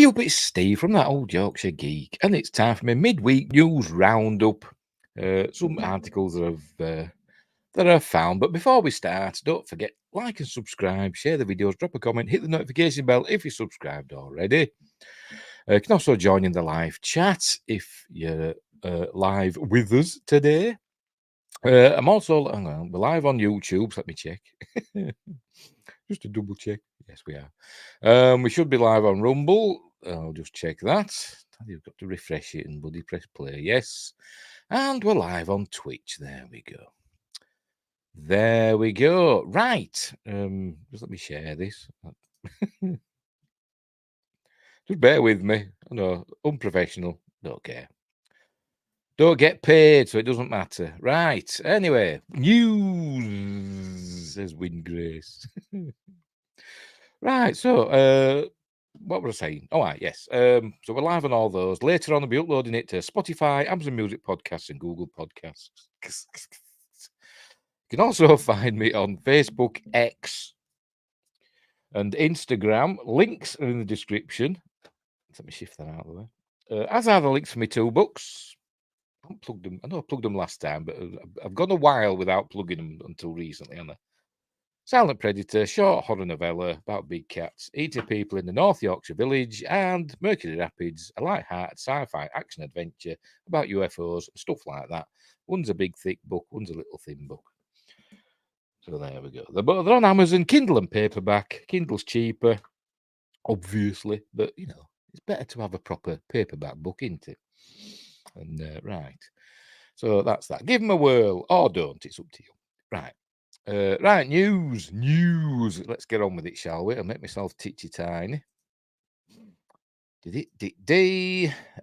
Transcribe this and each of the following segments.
Hey up, it's Steve from that old Yorkshire geek, and it's time for my midweek news roundup. Some articles that I've found, but before we start, don't forget like and subscribe, share the videos, drop a comment, hit the notification bell if you're subscribed already. You can also join in the live chat if you're live with us today. I'm also we're live on YouTube. So let me check. Just to double check. Yes, we are. We should be live on Rumble. I'll just check that. You've got to refresh it and bloody press play. Yes. And we're live on Twitch. There we go. There we go. Right. Just let me share this. Just bear with me. I know, unprofessional. Don't care. Don't get paid, so it doesn't matter. Right. Anyway, news, says Wingrace. Right. So, what was I saying? Oh, right, yes. So we're live on all those. Later on, I'll be uploading it to Spotify, Amazon Music Podcasts, and Google Podcasts. You can also find me on Facebook, X, and Instagram. Links are in the description. Let me shift that out of the way. As are the links for my 2 books. I haven't plugged them. I know I plugged them last time, but I've gone a while without plugging them until recently, haven't I? Silent Predator, short horror novella about big cats, eating people in the North Yorkshire village, and Mercury Rapids, a light-hearted sci-fi action adventure about UFOs and stuff like that. One's a big, thick book, one's a little thin book. So there we go. They're on Amazon, Kindle and paperback. Kindle's cheaper, obviously, but, you know, it's better to have a proper paperback book, isn't it? And, right. So that's that. Give them a whirl, or don't. It's up to you. Right. Right, news. Let's get on with it, shall we? I'll make myself titchy tiny.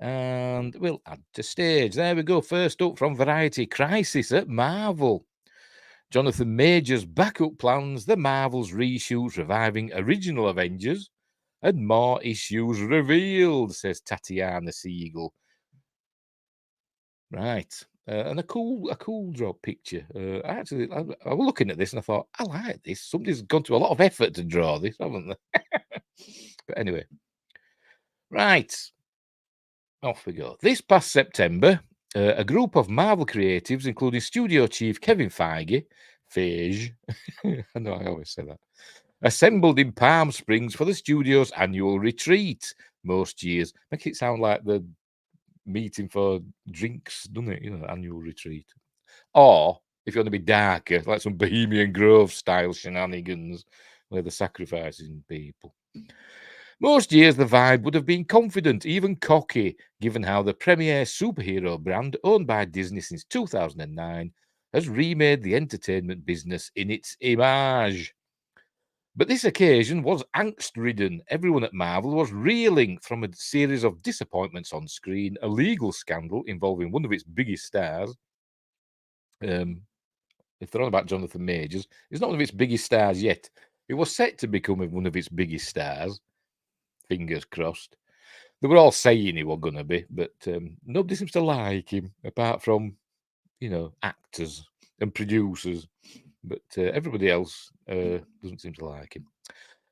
And we'll add to stage. There we go. First up from Variety, crisis at Marvel. Jonathan Major's backup plans, the Marvel's reshoots reviving original Avengers, and more issues revealed, says Tatiana Siegel. Right. And a cool drop picture. I was looking at this and I thought, I like this. Somebody's gone to a lot of effort to draw this, haven't they? But anyway. Right. Off we go. This past September, a group of Marvel creatives, including studio chief Kevin Feige, I know I always say that, assembled in Palm Springs for the studio's annual retreat. Most years. Make it sound like the meeting for drinks, doesn't it? You know, annual retreat. Or, if you want to be darker, like some Bohemian Grove style shenanigans where they're sacrificing people. Most years, the vibe would have been confident, even cocky, given how the premier superhero brand, owned by Disney since 2009, has remade the entertainment business in its image. But this occasion was angst-ridden. Everyone at Marvel was reeling from a series of disappointments on screen, a legal scandal involving one of its biggest stars. If they're on about Jonathan Majors, he's not one of its biggest stars yet. It was set to become one of its biggest stars. Fingers crossed. They were all saying he was going to be, but nobody seems to like him, apart from, you know, actors and producers. But everybody else doesn't seem to like him.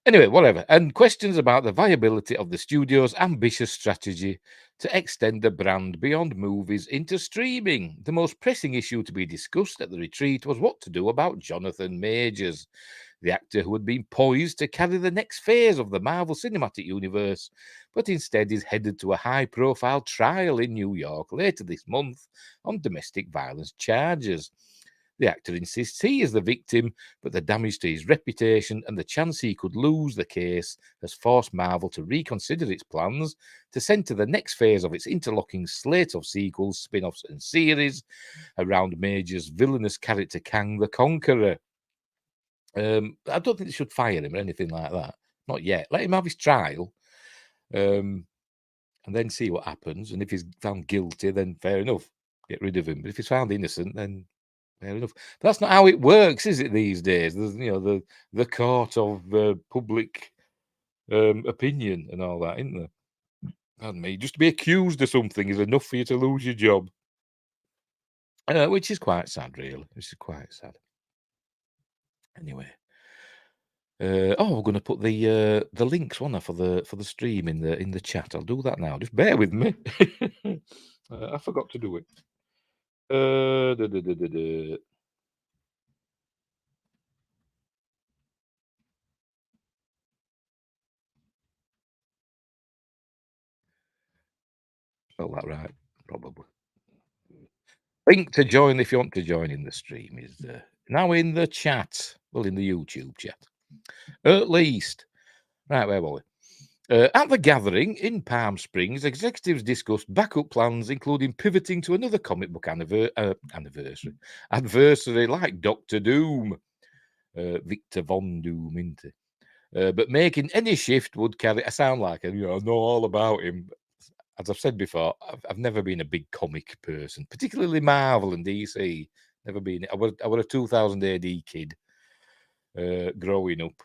Anyway, whatever. And questions about the viability of the studio's ambitious strategy to extend the brand beyond movies into streaming. The most pressing issue to be discussed at the retreat was what to do about Jonathan Majors, the actor who had been poised to carry the next phase of the Marvel Cinematic Universe, but instead is headed to a high-profile trial in New York later this month on domestic violence charges. The actor insists he is the victim, but the damage to his reputation and the chance he could lose the case has forced Marvel to reconsider its plans to centre the next phase of its interlocking slate of sequels, spin-offs and series around Major's villainous character Kang the Conqueror. I don't think they should fire him or anything like that. Not yet. Let him have his trial and then see what happens. And if he's found guilty, then fair enough. Get rid of him. But if he's found innocent, then fair enough. But that's not how it works, is it, these days? There's, you know, the court of public opinion and all that, isn't there? Pardon me. Just to be accused of something is enough for you to lose your job. Which is quite sad, really. This is quite sad. Anyway. We're going to put the links, wasn't I, for the stream in the chat. I'll do that now. Just bear with me. I forgot to do it. Da, da, da, da, da. Spell that right, probably. Link to join if you want to join in the stream is now in the chat. Well, in the YouTube chat, at least. Right, where were we? At the gathering in Palm Springs, executives discussed backup plans, including pivoting to another comic book adversary like Doctor Doom, Victor Von Doom, isn't he? But making any shift would carry. I sound like I know all about him. As I've said before, I've never been a big comic person, particularly Marvel and DC. Never been. I was a 2000 AD kid growing up.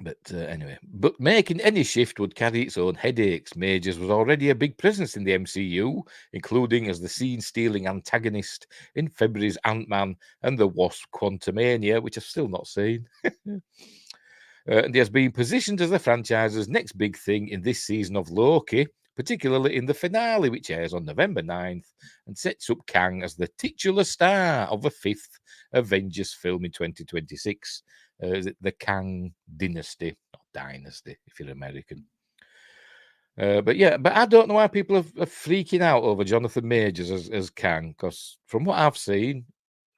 But anyway, but making any shift would carry its own headaches. Majors was already a big presence in the MCU, including as the scene-stealing antagonist in February's Ant-Man and the Wasp Quantumania, which I've still not seen. And he has been positioned as the franchise's next big thing in this season of Loki, particularly in the finale, which airs on November 9th, and sets up Kang as the titular star of the fifth Avengers film in 2026. The Kang Dynasty, not Dynasty, if you're American. But I don't know why people are freaking out over Jonathan Majors as Kang, because from what I've seen,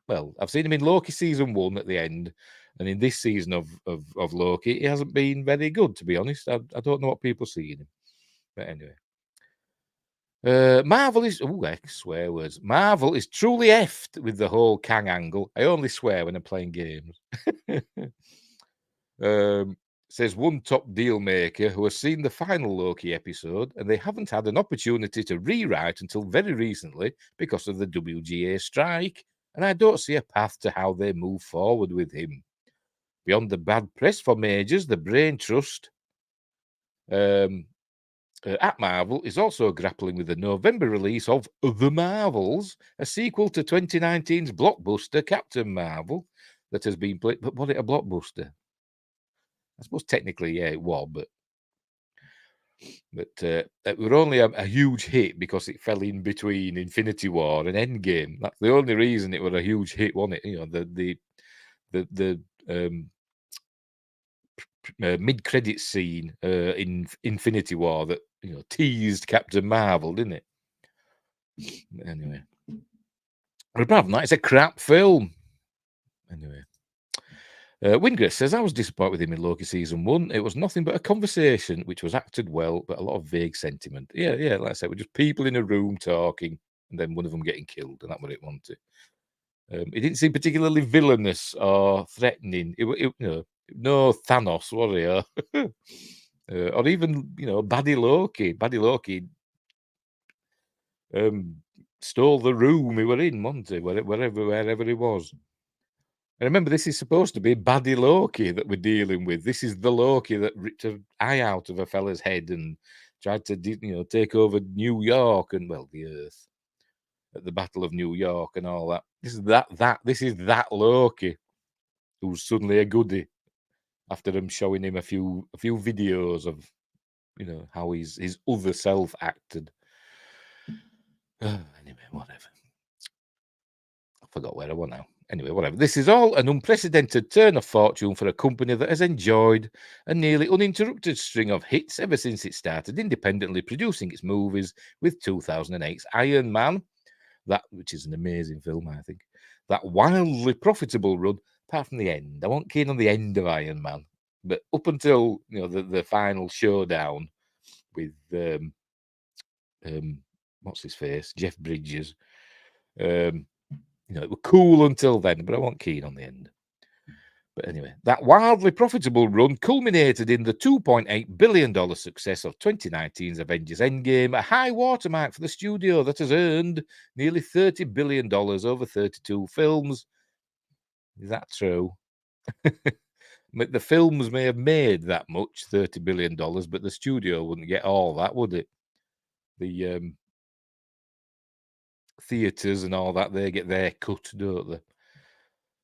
well, I've seen him in Loki season 1 at the end, and in this season of Loki, he hasn't been very good, to be honest. I don't know what people see in him. But anyway. Marvel is swear words. Marvel is truly effed with the whole Kang angle. I only swear when I'm playing games. Says one top deal maker who has seen the final Loki episode and they haven't had an opportunity to rewrite until very recently because of the WGA strike, and I don't see a path to how they move forward with him. Beyond the bad press for Majors, the Brain Trust at Marvel is also grappling with the November release of The Marvels, a sequel to 2019's blockbuster Captain Marvel that has been played. But was it a blockbuster? I suppose technically, yeah, it was, but it was only a huge hit because it fell in between Infinity War and Endgame. That's the only reason it was a huge hit, wasn't it? You know, the mid-credit scene in Infinity War that teased Captain Marvel, didn't it? Anyway, but apart from that, it's a crap film. Anyway. Wingris says, I was disappointed with him in Loki season 1. It was nothing but a conversation which was acted well, but a lot of vague sentiment. Yeah, like I said, we're just people in a room talking, and then one of them getting killed, and that's what it wanted. It didn't seem particularly villainous or threatening. No Thanos, was he? Or even, Baddie Loki. Baddie Loki stole the room he were in, wasn't he? Wherever he was. And remember, this is supposed to be Baddie Loki that we're dealing with. This is the Loki that ripped an eye out of a fella's head and tried to, take over New York and, well, the Earth at the Battle of New York and all that. This is that Loki who's suddenly a goodie after them showing him a few videos of, how his other self acted. Anyway, whatever. I forgot where I was now. Anyway, whatever. This is all an unprecedented turn of fortune for a company that has enjoyed a nearly uninterrupted string of hits ever since it started independently producing its movies with 2008's Iron Man, which is an amazing film, I think. That wildly profitable run, apart from the end. I wasn't keen on the end of Iron Man, but up until the final showdown with what's his face, Jeff Bridges. It was cool until then, but I wasn't keen on the end. But anyway, that wildly profitable run culminated in the $2.8 billion success of 2019's Avengers Endgame, a high watermark for the studio that has earned nearly $30 billion over 32 films. Is that true? The films may have made that much, $30 billion, but the studio wouldn't get all that, would it? The theatres and all that, they get their cut, don't they?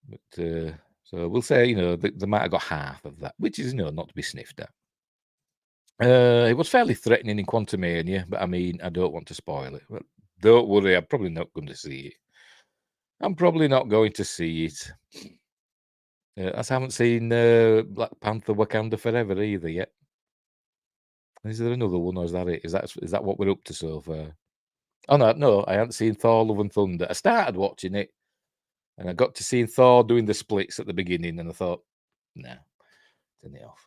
But So we'll say, they might have got half of that, which is, not to be sniffed at. It was fairly threatening in Quantumania, but I mean, I don't want to spoil it. But don't worry, I'm probably not going to see it. I'm probably not going to see it. I haven't seen Black Panther: Wakanda Forever either yet. Is there another one, or is that it? Is that what we're up to so far? Oh no, I haven't seen Thor: Love and Thunder. I started watching it, and I got to seeing Thor doing the splits at the beginning, and I thought, nah, turn it off.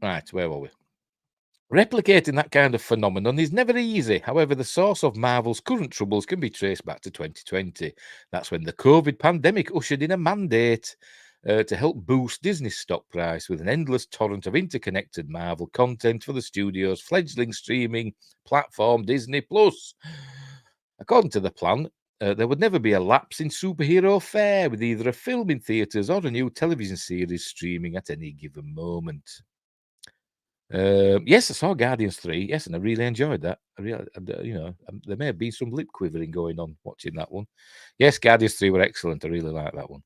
Right, where were we? Replicating that kind of phenomenon is never easy. However, the source of Marvel's current troubles can be traced back to 2020. That's when the COVID pandemic ushered in a mandate to help boost Disney's stock price with an endless torrent of interconnected Marvel content for the studio's fledgling streaming platform, Disney Plus. According to the plan, there would never be a lapse in superhero fare, with either a film in theatres or a new television series streaming at any given moment. Yes, I saw Guardians 3. Yes, and I really enjoyed that. There may have been some lip quivering going on watching that one. Yes, Guardians 3 were excellent. I really like that one.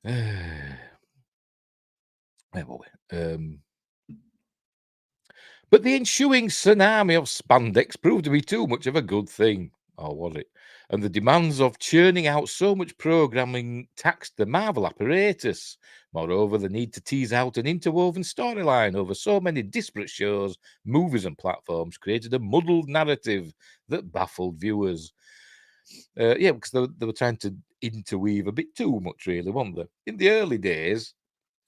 Where were we? But the ensuing tsunami of spandex proved to be too much of a good thing. Or was it? And the demands of churning out so much programming taxed the Marvel apparatus. Moreover, the need to tease out an interwoven storyline over so many disparate shows, movies, and platforms created a muddled narrative that baffled viewers. Because they were trying to interweave a bit too much, really, weren't they? In the early days,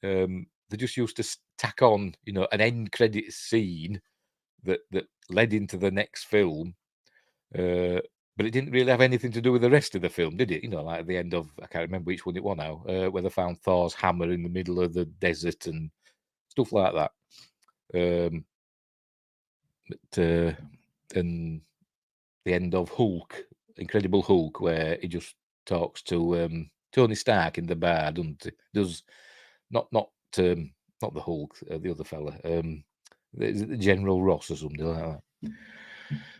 they just used to tack on, an end credit scene that led into the next film. But it didn't really have anything to do with the rest of the film, did it? Like at the end of, I can't remember which one it was now, where they found Thor's hammer in the middle of the desert and stuff like that. And the end of Hulk, Incredible Hulk, where he just talks to Tony Stark in the bar, doesn't he? Does not the Hulk, the other fella, the General Ross or something like that.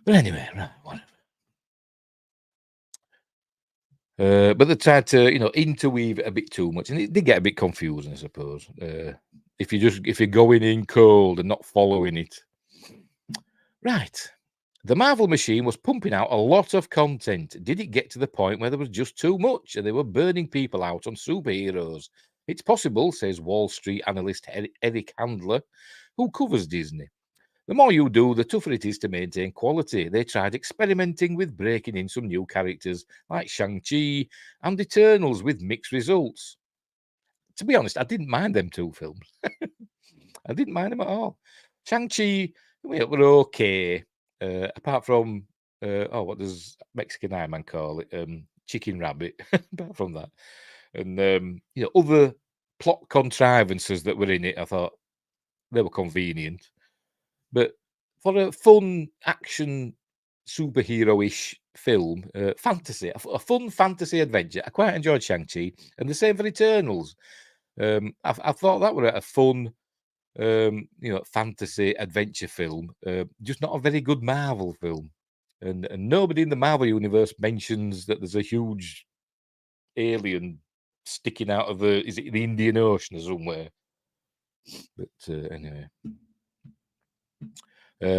But anyway, right, whatever. But they tried to, interweave it a bit too much, and it did get a bit confusing, I suppose. If you're going in cold and not following it. Right. The Marvel machine was pumping out a lot of content. Did it get to the point where there was just too much and they were burning people out on superheroes? It's possible, says Wall Street analyst Eric Handler, who covers Disney. The more you do, the tougher it is to maintain quality. They tried experimenting with breaking in some new characters like Shang-Chi and Eternals with mixed results. To be honest, I didn't mind them two films. I didn't mind them at all. Shang-Chi were okay, apart from, what does Mexican Iron Man call it? Chicken Rabbit, apart from that. And, other plot contrivances that were in it, I thought they were convenient. But for a fun action superhero-ish film, fantasy, a fun fantasy adventure, I quite enjoyed Shang-Chi, and the same for Eternals. I thought that were a fun, fantasy adventure film, just not a very good Marvel film. And nobody in the Marvel universe mentions that there's a huge alien sticking out of the Indian Ocean or somewhere. But anyway.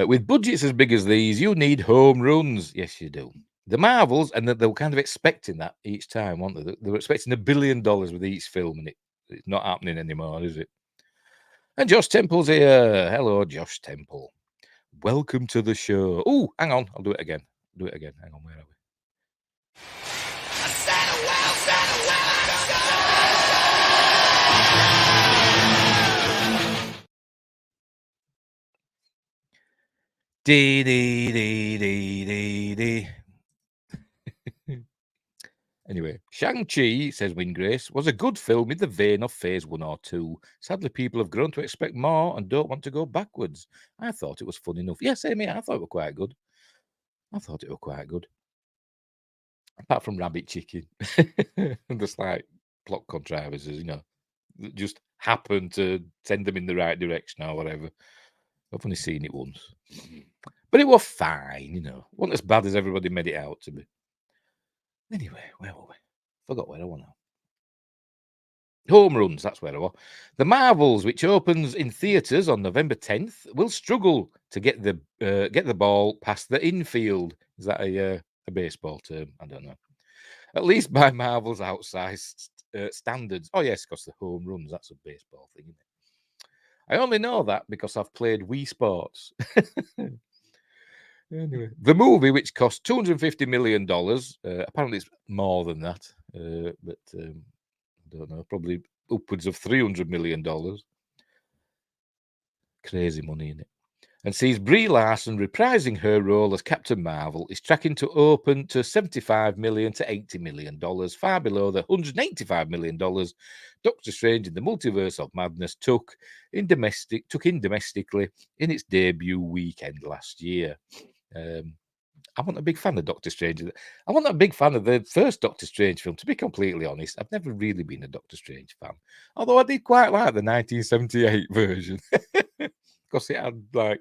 With budgets as big as these, you need home runs. Yes, you do. The Marvels, and they were kind of expecting that each time, weren't they? They were expecting $1 billion with each film, and it's not happening anymore, is it? And Josh Temple's here. Hello, Josh Temple. Welcome to the show. Oh, hang on. I'll do it again. Hang on, where are we? Dee, dee, dee, dee, dee, dee. Anyway, Shang-Chi, says Wingrace, was a good film in the vein of Phase 1 or 2. Sadly, people have grown to expect more and don't want to go backwards. I thought it was fun enough. Yes, same here. I thought it was quite good. Apart from Rabbit Chicken. And the slight plot contrivances, that just happen to send them in the right direction or whatever. I've only seen it once. But it was fine, Wasn't as bad as everybody made it out to be. Anyway, where were we? Forgot where I was now. Home runs, that's where I was. The Marvels, which opens in theatres on November 10th, will struggle to get the ball past the infield. Is that a baseball term? I don't know. At least by Marvel's outsized standards. Oh, yes, because the home runs, that's a baseball thing, isn't it? I only know that because I've played Wii Sports. Anyway, the movie, which cost $250 million, apparently it's more than that, but I don't know, probably upwards of $300 million. Crazy money in it. And sees Brie Larson reprising her role as Captain Marvel, is tracking to open to $75 million to $80 million, far below the $185 million Doctor Strange in the Multiverse of Madness took in domestically in its debut weekend last year. I wasn't a big fan of Doctor Strange. I wasn't a big fan of the first Doctor Strange film, to be completely honest. I've never really been a Doctor Strange fan. Although I did quite like the 1978 version. Because it had like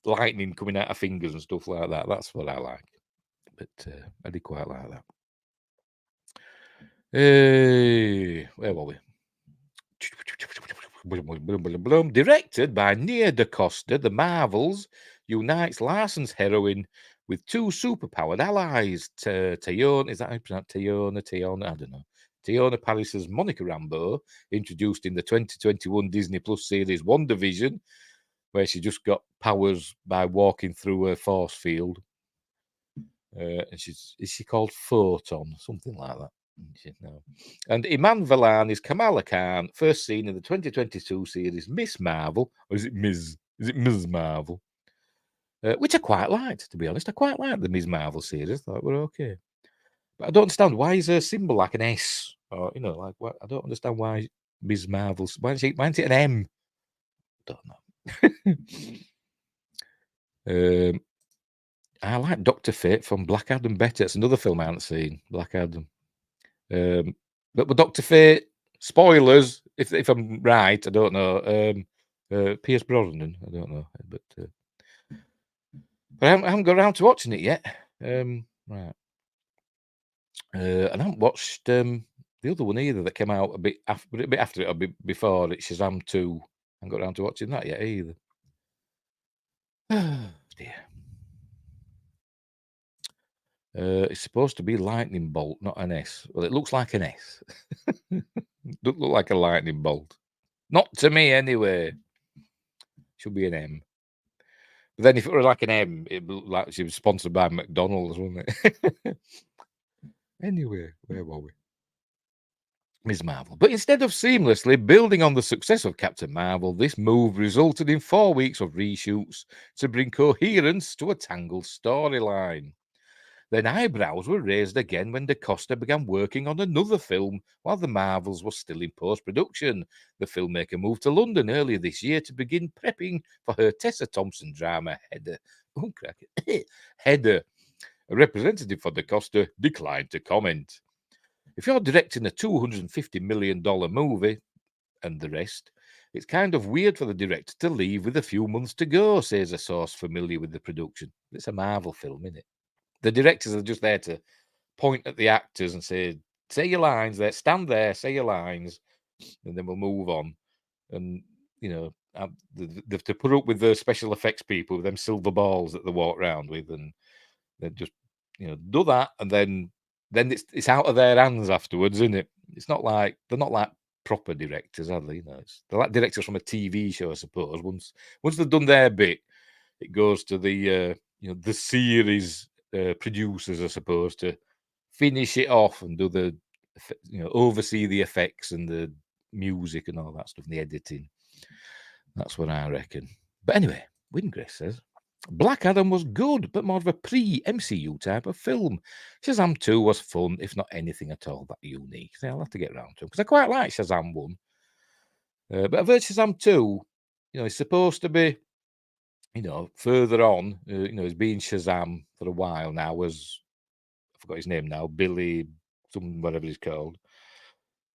lightning coming out of fingers and stuff like that. That's what I like. But I did quite like that. Hey, where were we? Directed by Nia DaCosta, The Marvels unites Larson's heroine with two superpowered allies. Tayona, is that how you pronounce Tayona? I don't know. Tayona Paris's Monica Rambeau, introduced in the 2021 Disney Plus series WandaVision, where she just got powers by walking through a force field. And is she called Photon? Something like that. No. And Iman Vellani is Kamala Khan, first seen in the 2022 series Miss Marvel, or is it Ms. Is it Ms. Marvel? Which I quite liked, to be honest. I quite liked the Ms. Marvel series. Thought we're okay. But I don't understand why is her symbol like an S, or like what? I don't understand why Ms. Marvel. Why is it an M? Don't know. I like Dr. Fate from Black Adam better. It's another film I haven't seen, Black Adam. But with Dr. Fate, spoilers, if I'm right, I don't know. Pierce Brosnan, I don't know. But I haven't got around to watching it yet. Right. And I haven't watched the other one either that came out a bit after it or before it, Shazam 2. I haven't got around to watching that yet either. Oh, dear. It's supposed to be lightning bolt, not an S. Well, it looks like an S. Doesn't look like a lightning bolt. Not to me, anyway. Should be an M. But then if it were like an M, it would look like she was sponsored by McDonald's, wouldn't it? Anyway, where were we? Ms. Marvel. But instead of seamlessly building on the success of Captain Marvel, this move resulted in 4 weeks of reshoots to bring coherence to a tangled storyline. Then eyebrows were raised again when DaCosta began working on another film while the Marvels were still in post-production. The filmmaker moved to London earlier this year to begin prepping for her Tessa Thompson drama Heather. Oh, crack it. Heather. A representative for DaCosta declined to comment. If you're directing a $250 million movie and the rest, it's kind of weird for the director to leave with a few months to go, says a source familiar with the production. It's a Marvel film, isn't it? The directors are just there to point at the actors and say your lines there, stand there, say your lines, and then we'll move on. And, they've to put up with the special effects people with them silver balls that they walk around with, and they just, do that, and then it's out of their hands afterwards, isn't it? It's not like they're not like proper directors, are they? They're like directors from a TV show, I suppose. Once they've done their bit, it goes to the the series producers, I suppose, to finish it off and do the oversee the effects and the music and all that stuff and the editing. That's what I reckon. But anyway, Wingrace says Black Adam was good, but more of a pre-MCU type of film. Shazam 2 was fun, if not anything at all that unique. So I'll have to get around to it because I quite like Shazam 1. But I've heard Shazam 2, it's supposed to be, further on, he's been Shazam for a while now, I forgot his name now, Billy, whatever he's called.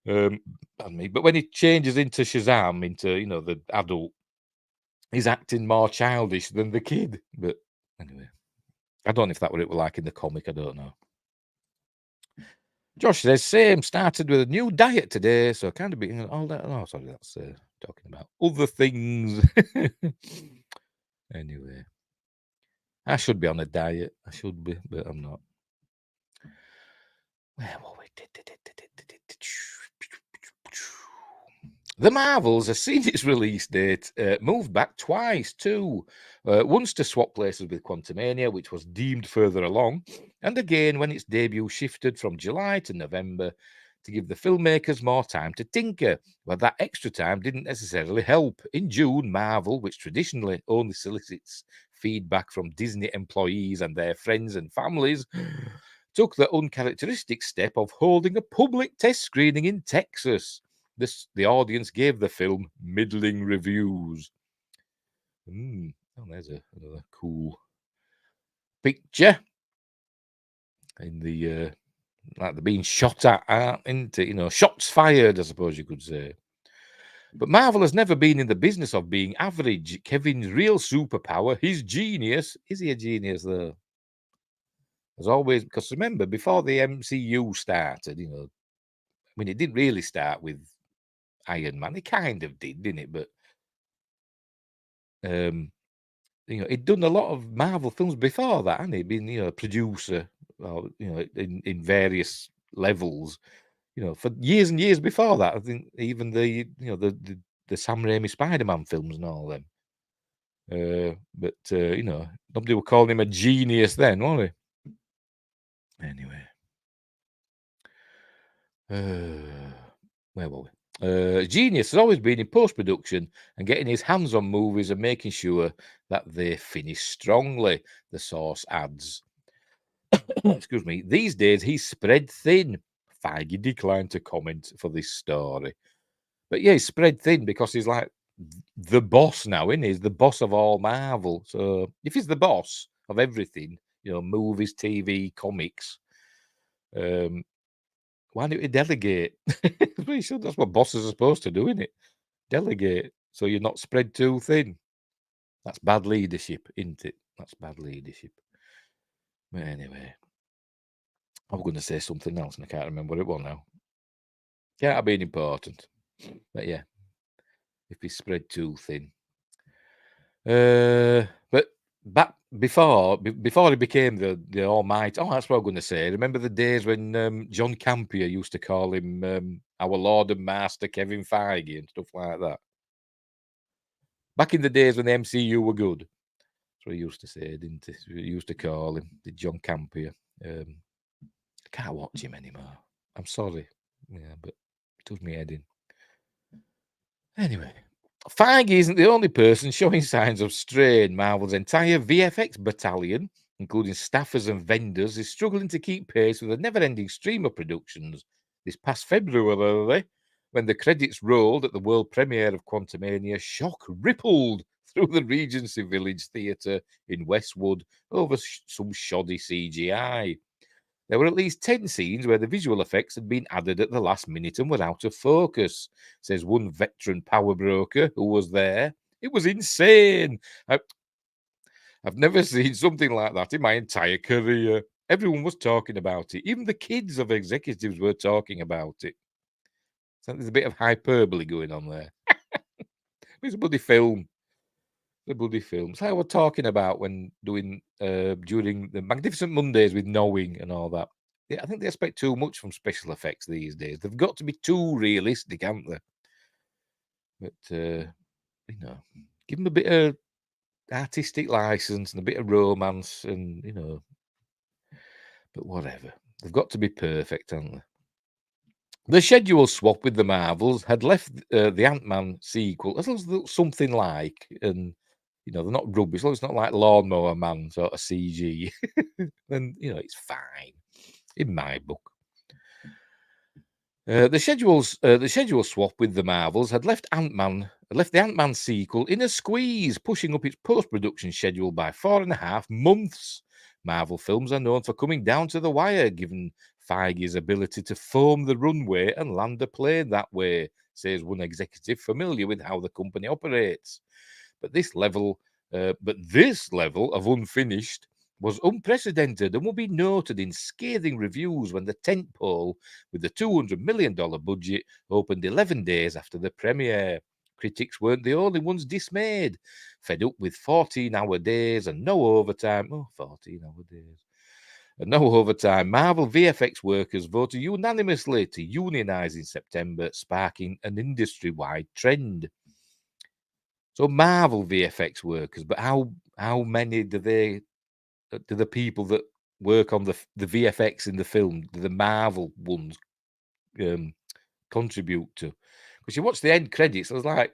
Pardon me. But when he changes into Shazam, into, the adult, he's acting more childish than the kid. But anyway, I don't know if that what it was like in the comic. I don't know. Josh says, same, started with a new diet today, so kind of be all that. Oh, sorry, that's talking about other things. Anyway, I should be on a diet. I should be, but I'm not. Where were we? The Marvels has seen its release date moved back twice too. Once to swap places with Quantumania, which was deemed further along, and again when its debut shifted from July to November to give the filmmakers more time to tinker. But that extra time didn't necessarily help. In June, Marvel, which traditionally only solicits feedback from Disney employees and their friends and families, took the uncharacteristic step of holding a public test screening in Texas. The audience gave the film middling reviews. Oh, there's another cool picture in the like they're being shot at, aren't it? Shots fired, I suppose you could say. But Marvel has never been in the business of being average. Kevin's real superpower, his genius. Is he a genius, though? As always, because remember, before the MCU started, I mean, it didn't really start with Iron Man. It kind of did, didn't it? But he'd done a lot of Marvel films before that, hadn't he? Been, a producer, or, in various levels, for years and years before that. I think even the Sam Raimi Spider-Man films and all them. But nobody were calling him a genius then, were they? Anyway, where were we? Genius has always been in post-production and getting his hands on movies and making sure that they finish strongly, the source adds. Excuse me. These days, he's spread thin. Feige declined to comment for this story. But yeah, he's spread thin because he's like the boss now, isn't he? He's the boss of all Marvel. So if he's the boss of everything, movies, TV, comics, why don't you delegate? That's what bosses are supposed to do, isn't it? Delegate so you're not spread too thin. That's bad leadership, isn't it? That's bad leadership. But anyway, I was going to say something else and I can't remember what it was now. Can't have been important. But yeah, if he's spread too thin. But back before he became the Almighty. Oh, that's what I'm going to say. Remember the days when John Campion used to call him our Lord and Master Kevin Feige and stuff like that. Back in the days when the MCU were good. That's what he used to say, didn't he? He used to call him the John Campion. I can't watch him anymore. I'm sorry. Yeah, but it does me head in. Anyway, Feige isn't the only person showing signs of strain. Marvel's entire VFX battalion, including staffers and vendors, is struggling to keep pace with a never-ending stream of productions. This past February, when the credits rolled at the world premiere of Quantumania, shock rippled through the Regency Village Theatre in Westwood over some shoddy CGI. There were at least 10 scenes where the visual effects had been added at the last minute and were out of focus, says one veteran power broker who was there. It was insane. I've never seen something like that in my entire career. Everyone was talking about it. Even the kids of executives were talking about it. So there's a bit of hyperbole going on there. It's a bloody film. The bloody films. How we're talking about when doing during the Magnificent Mondays with Knowing and all that. Yeah, I think they expect too much from special effects these days. They've got to be too realistic, haven't they? But give them a bit of artistic license and a bit of romance, and But whatever, they've got to be perfect, haven't they? The schedule swap with the Marvels had left the Ant-Man sequel as something like, and they're not rubbish. It's not like Lawnmower Man sort of CG. Then it's fine in my book. The schedule swap with the Marvels had left the Ant-Man sequel in a squeeze, pushing up its post-production schedule by 4.5 months. Marvel films are known for coming down to the wire, given Feige's ability to foam the runway and land a plane that way, says one executive familiar with how the company operates. But this level of unfinished was unprecedented and will be noted in scathing reviews when the tentpole with the $200 million budget opened 11 days after the premiere. Critics weren't the only ones dismayed. Fed up with 14-hour days and no overtime. 14-hour days. And no overtime. Marvel VFX workers voted unanimously to unionize in September, sparking an industry-wide trend. So Marvel VFX workers, but how many do the people that work on the VFX in the film, do the Marvel ones contribute to? Because you watch the end credits, there's like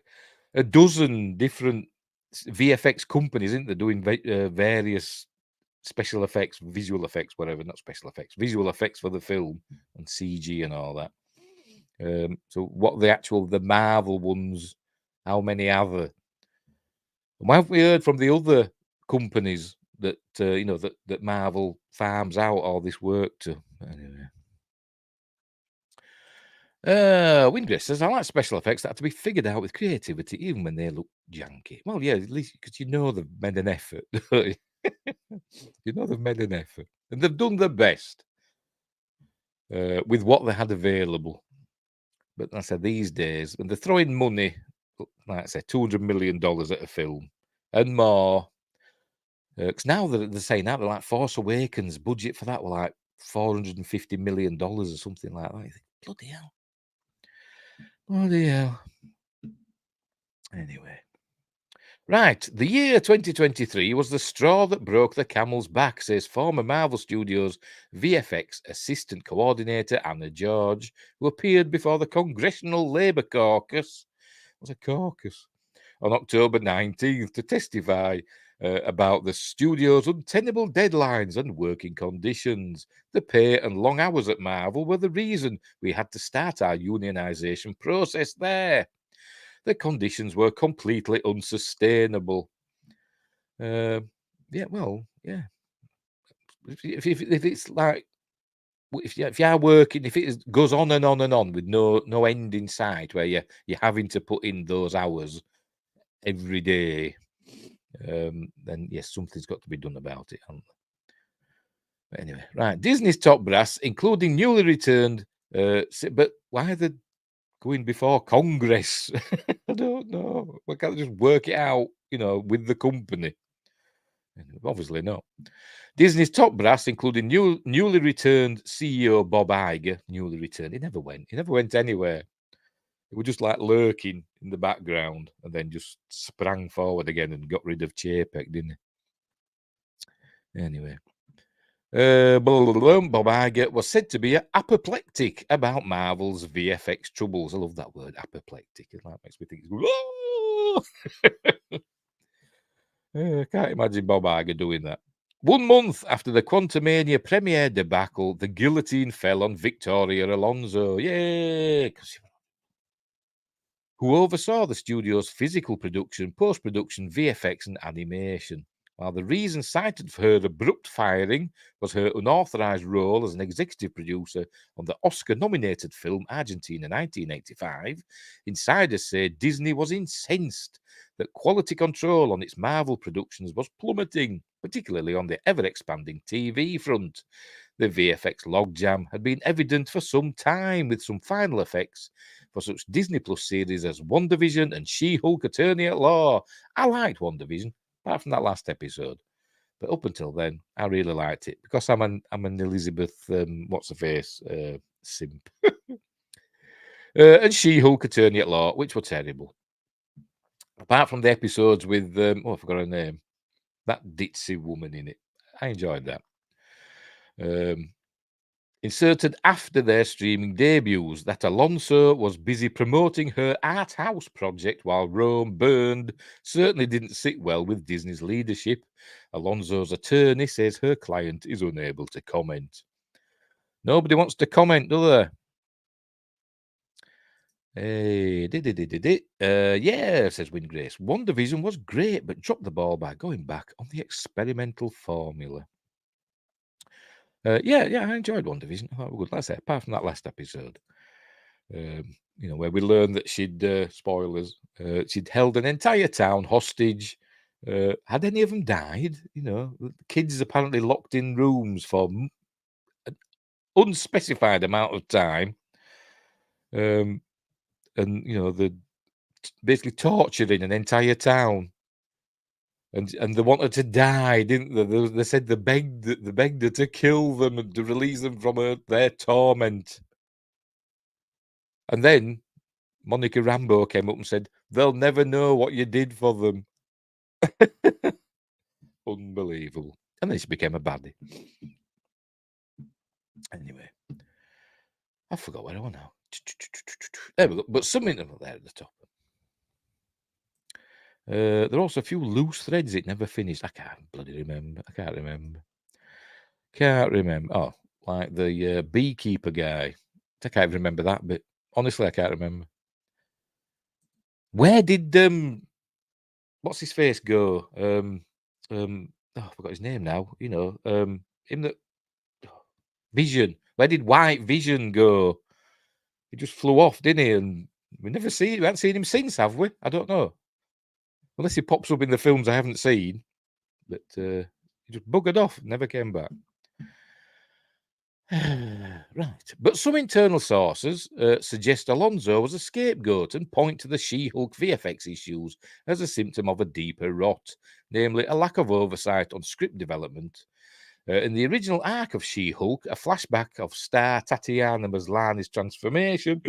a dozen different VFX companies, isn't there, doing various special effects, visual effects, whatever, not special effects, visual effects for the film and CG and all that. So what the Marvel ones, how many are there? And why haven't we heard from the other companies that that Marvel farms out all this work to? Anyway. Windgrace says, I like special effects that have to be figured out with creativity, even when they look janky. Well, yeah, at least because they've made an effort. Don't you? They've made an effort. And they've done their best with what they had available. But like I said, these days, when they're throwing money, like I said, $200 million at a film and more. Because now they're saying that, they're like Force Awakens, budget for that were like $450 million or something like that. You think, bloody hell. Bloody hell. Anyway. Right, the year 2023 was the straw that broke the camel's back, says former Marvel Studios VFX Assistant Coordinator Anna George, who appeared before the Congressional Labour Caucus. What's a caucus? On October 19th to testify about the studio's untenable deadlines and working conditions. The pay and long hours at Marvel were the reason we had to start our unionization process there. The conditions were completely unsustainable. Yeah. If it's like, if you are working, if it goes on and on and on with no end in sight, where you're having to put in those hours every day, then yes, something's got to be done about it. But anyway, right, Disney's top brass, including newly returned, but why are they going before Congress? I don't know. Why can't they just work it out, with the company? Obviously not. Disney's top brass, including newly returned CEO Bob Iger, newly returned. He never went anywhere. He was just like lurking in the background and then just sprang forward again and got rid of Chapek, didn't he? Anyway. Bob Iger was said to be apoplectic about Marvel's VFX troubles. I love that word, apoplectic. It makes me think, oh! I can't imagine Bob Iger doing that. 1 month after the Quantumania premiere debacle, the guillotine fell on Victoria Alonso. Yay! Who oversaw the studio's physical production, post-production, VFX, and animation. While the reason cited for her abrupt firing was her unauthorized role as an executive producer on the Oscar-nominated film Argentina 1985, insiders say Disney was incensed that quality control on its Marvel productions was plummeting, particularly on the ever-expanding TV front. The VFX logjam had been evident for some time, with some final effects for such Disney Plus series as WandaVision and She-Hulk Attorney at Law. I liked WandaVision, apart from that last episode. But up until then, I really liked it because I'm an Elizabeth what's her face simp. And She-Hulk Attorney at Law, which were terrible. Apart from the episodes with I forgot her name, that ditzy woman in it. I enjoyed that. Inserted after their streaming debuts, that Alonso was busy promoting her art house project while Rome burned certainly didn't sit well with Disney's leadership. Alonso's attorney says her client is unable to comment. Nobody wants to comment, do they? Hey, yeah, says Windgrace. WandaVision was great, but dropped the ball by going back on the experimental formula. Yeah, I enjoyed WandaVision. I thought it was good. Like I say, apart from that last episode, where we learned that she'd spoilers. She'd held an entire town hostage Had any of them died? You know, the kids apparently locked in rooms for an unspecified amount of time. And, you know, the basically torturing an entire town. And they wanted to die, didn't they? They said they begged her to kill them and to release them from their torment. And then Monica Rambeau came up and said, "They'll never know what you did for them." Unbelievable. And then she became a baddie. Anyway, I forgot where I was now. There we go. But something there at the top. There are also a few loose threads it never finished. I can't bloody remember. I can't remember. Oh, like the beekeeper guy. I can't remember that bit. Honestly, I can't remember. Where did what's his face go? Oh, I forgot his name now. You know, him that Vision. Where did White Vision go? He just flew off, didn't he? And we haven't seen him since, have we? I don't know. Unless he pops up in the films I haven't seen. But he just buggered off, never came back. Right. But some internal sources suggest Alonso was a scapegoat and point to the She-Hulk VFX issues as a symptom of a deeper rot, namely a lack of oversight on script development. In the original arc of She-Hulk, a flashback of star Tatiana Maslany's transformation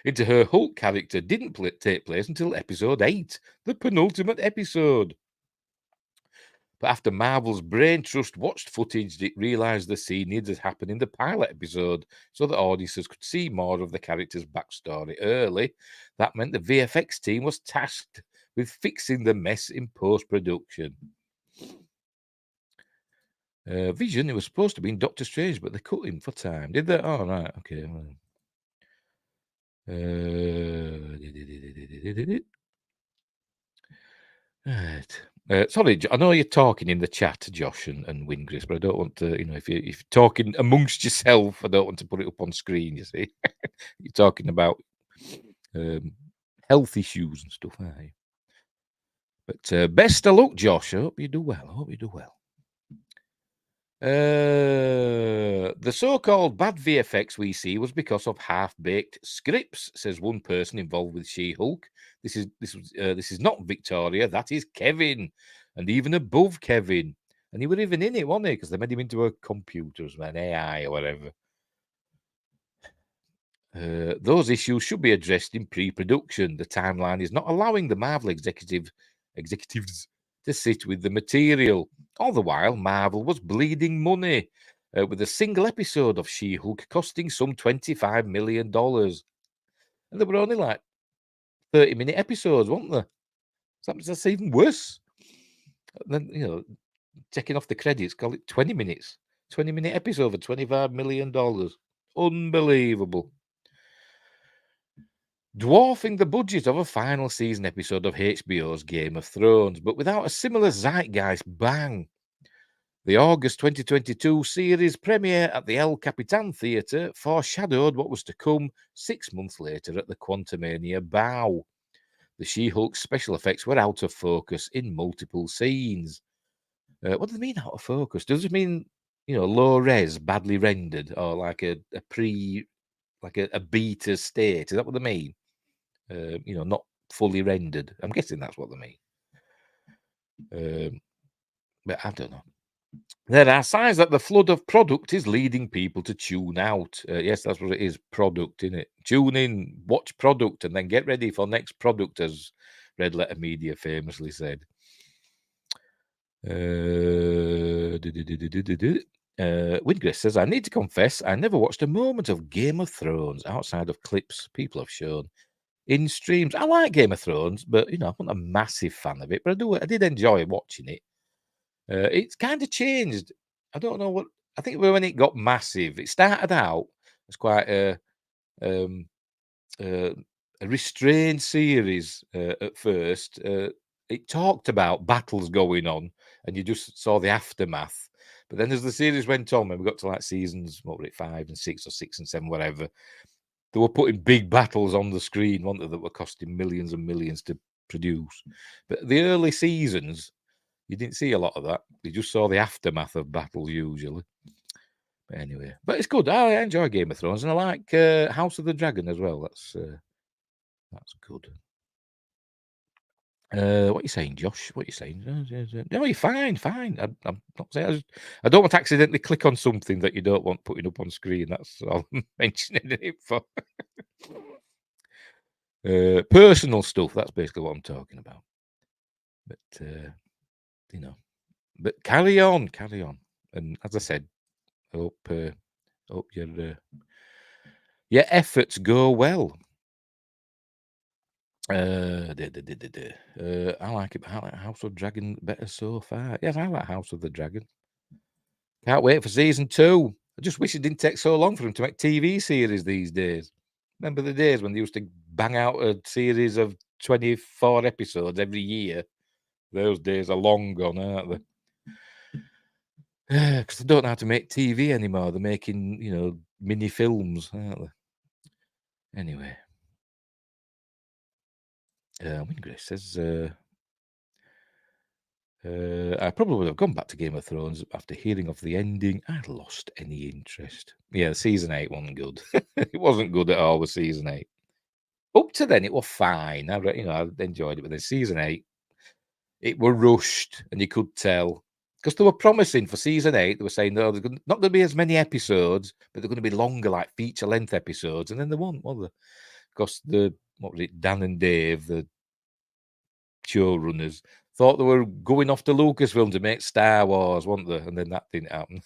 into her Hulk character didn't take place until episode 8, the penultimate episode. But after Marvel's Brain Trust watched footage, it realised the scene needed to happen in the pilot episode so that audiences could see more of the character's backstory early. That meant the VFX team was tasked with fixing the mess in post-production. Vision, it was supposed to be in Doctor Strange, but they cut him for time. Did they? Oh, right. Okay. Right. Sorry, I know you're talking in the chat, Josh and Wingris, but I don't want to, you know, if you're talking amongst yourself, I don't want to put it up on screen, you see. You're talking about health issues and stuff, aren't you? But best of luck, Josh. I hope you do well. The so-called bad VFX we see was because of half-baked scripts, says one person involved with She-Hulk. This is not Victoria, that is Kevin, and even above Kevin. And he was even in it, wasn't he? Because they made him into a computer, an AI or whatever. Those issues should be addressed in pre-production. The timeline is not allowing the Marvel executives to sit with the material. All the while, Marvel was bleeding money, with a single episode of She-Hulk costing some $25 million. And there were only like 30-minute episodes, weren't there? That's even worse. And then, you know, checking off the credits, call it 20 minutes. 20-minute episode for $25 million. Unbelievable. Dwarfing the budget of a final season episode of HBO's Game of Thrones, but without a similar zeitgeist bang. The August 2022 series premiere at the El Capitan Theatre foreshadowed what was to come 6 months later at the Quantumania Bow. The She-Hulk special effects were out of focus in multiple scenes. What does it mean out of focus? Does it mean, you know, low res, badly rendered, or like a beta state? Is that what they mean? You know, not fully rendered. I'm guessing that's what they mean. But I don't know. There are signs that the flood of product is leading people to tune out. Yes, that's what it is. Product, innit? Tune in, watch product, and then get ready for next product, as Red Letter Media famously said. Widgress says, I need to confess, I never watched a moment of Game of Thrones outside of clips people have shown in streams. I like Game of Thrones, but, you know, I'm not a massive fan of it, but I did enjoy watching it. It's kind of changed. I don't know what. I think when it got massive, it started out as quite a restrained series at first. It talked about battles going on, and you just saw the aftermath. But then, as the series went on, when we got to like seasons, what were it, 5 and 6 or 6 and 7, whatever, they were putting big battles on the screen, weren't they, that were costing millions and millions to produce. But the early seasons, you didn't see a lot of that. You just saw the aftermath of battles usually. But anyway, but it's good. I enjoy Game of Thrones, and I like House of the Dragon as well. That's good. What are you saying, Josh? What are you saying? No, you're fine. I'm not saying. I don't want to accidentally click on something that you don't want putting up on screen. That's all I'm mentioning it for. Personal stuff. That's basically what I'm talking about. But you know, but carry on. And as I said, I hope your efforts go well. I like it. I like House of Dragon better so far. Yes, I like House of the Dragon. Can't wait for season 2. I just wish it didn't take so long for them to make TV series these days. Remember the days when they used to bang out a series of 24 episodes every year? Those days are long gone, aren't they? Because they don't know how to make TV anymore. They're making, mini films, aren't they? Anyway. Grace says, I probably would have gone back to Game of Thrones after hearing of the ending. I'd lost any interest. Yeah, season 8 wasn't good. It wasn't good at all with season 8. Up to then, it was fine. I enjoyed it, but then season 8, it were rushed, and you could tell. Because they were promising for season 8, they were saying, no, there's not going to be as many episodes, but they're going to be longer, like feature-length episodes, and then they won't, were they? Because Dan and Dave, the showrunners, thought they were going off to Lucasfilm to make Star Wars, weren't they? And then that didn't happen.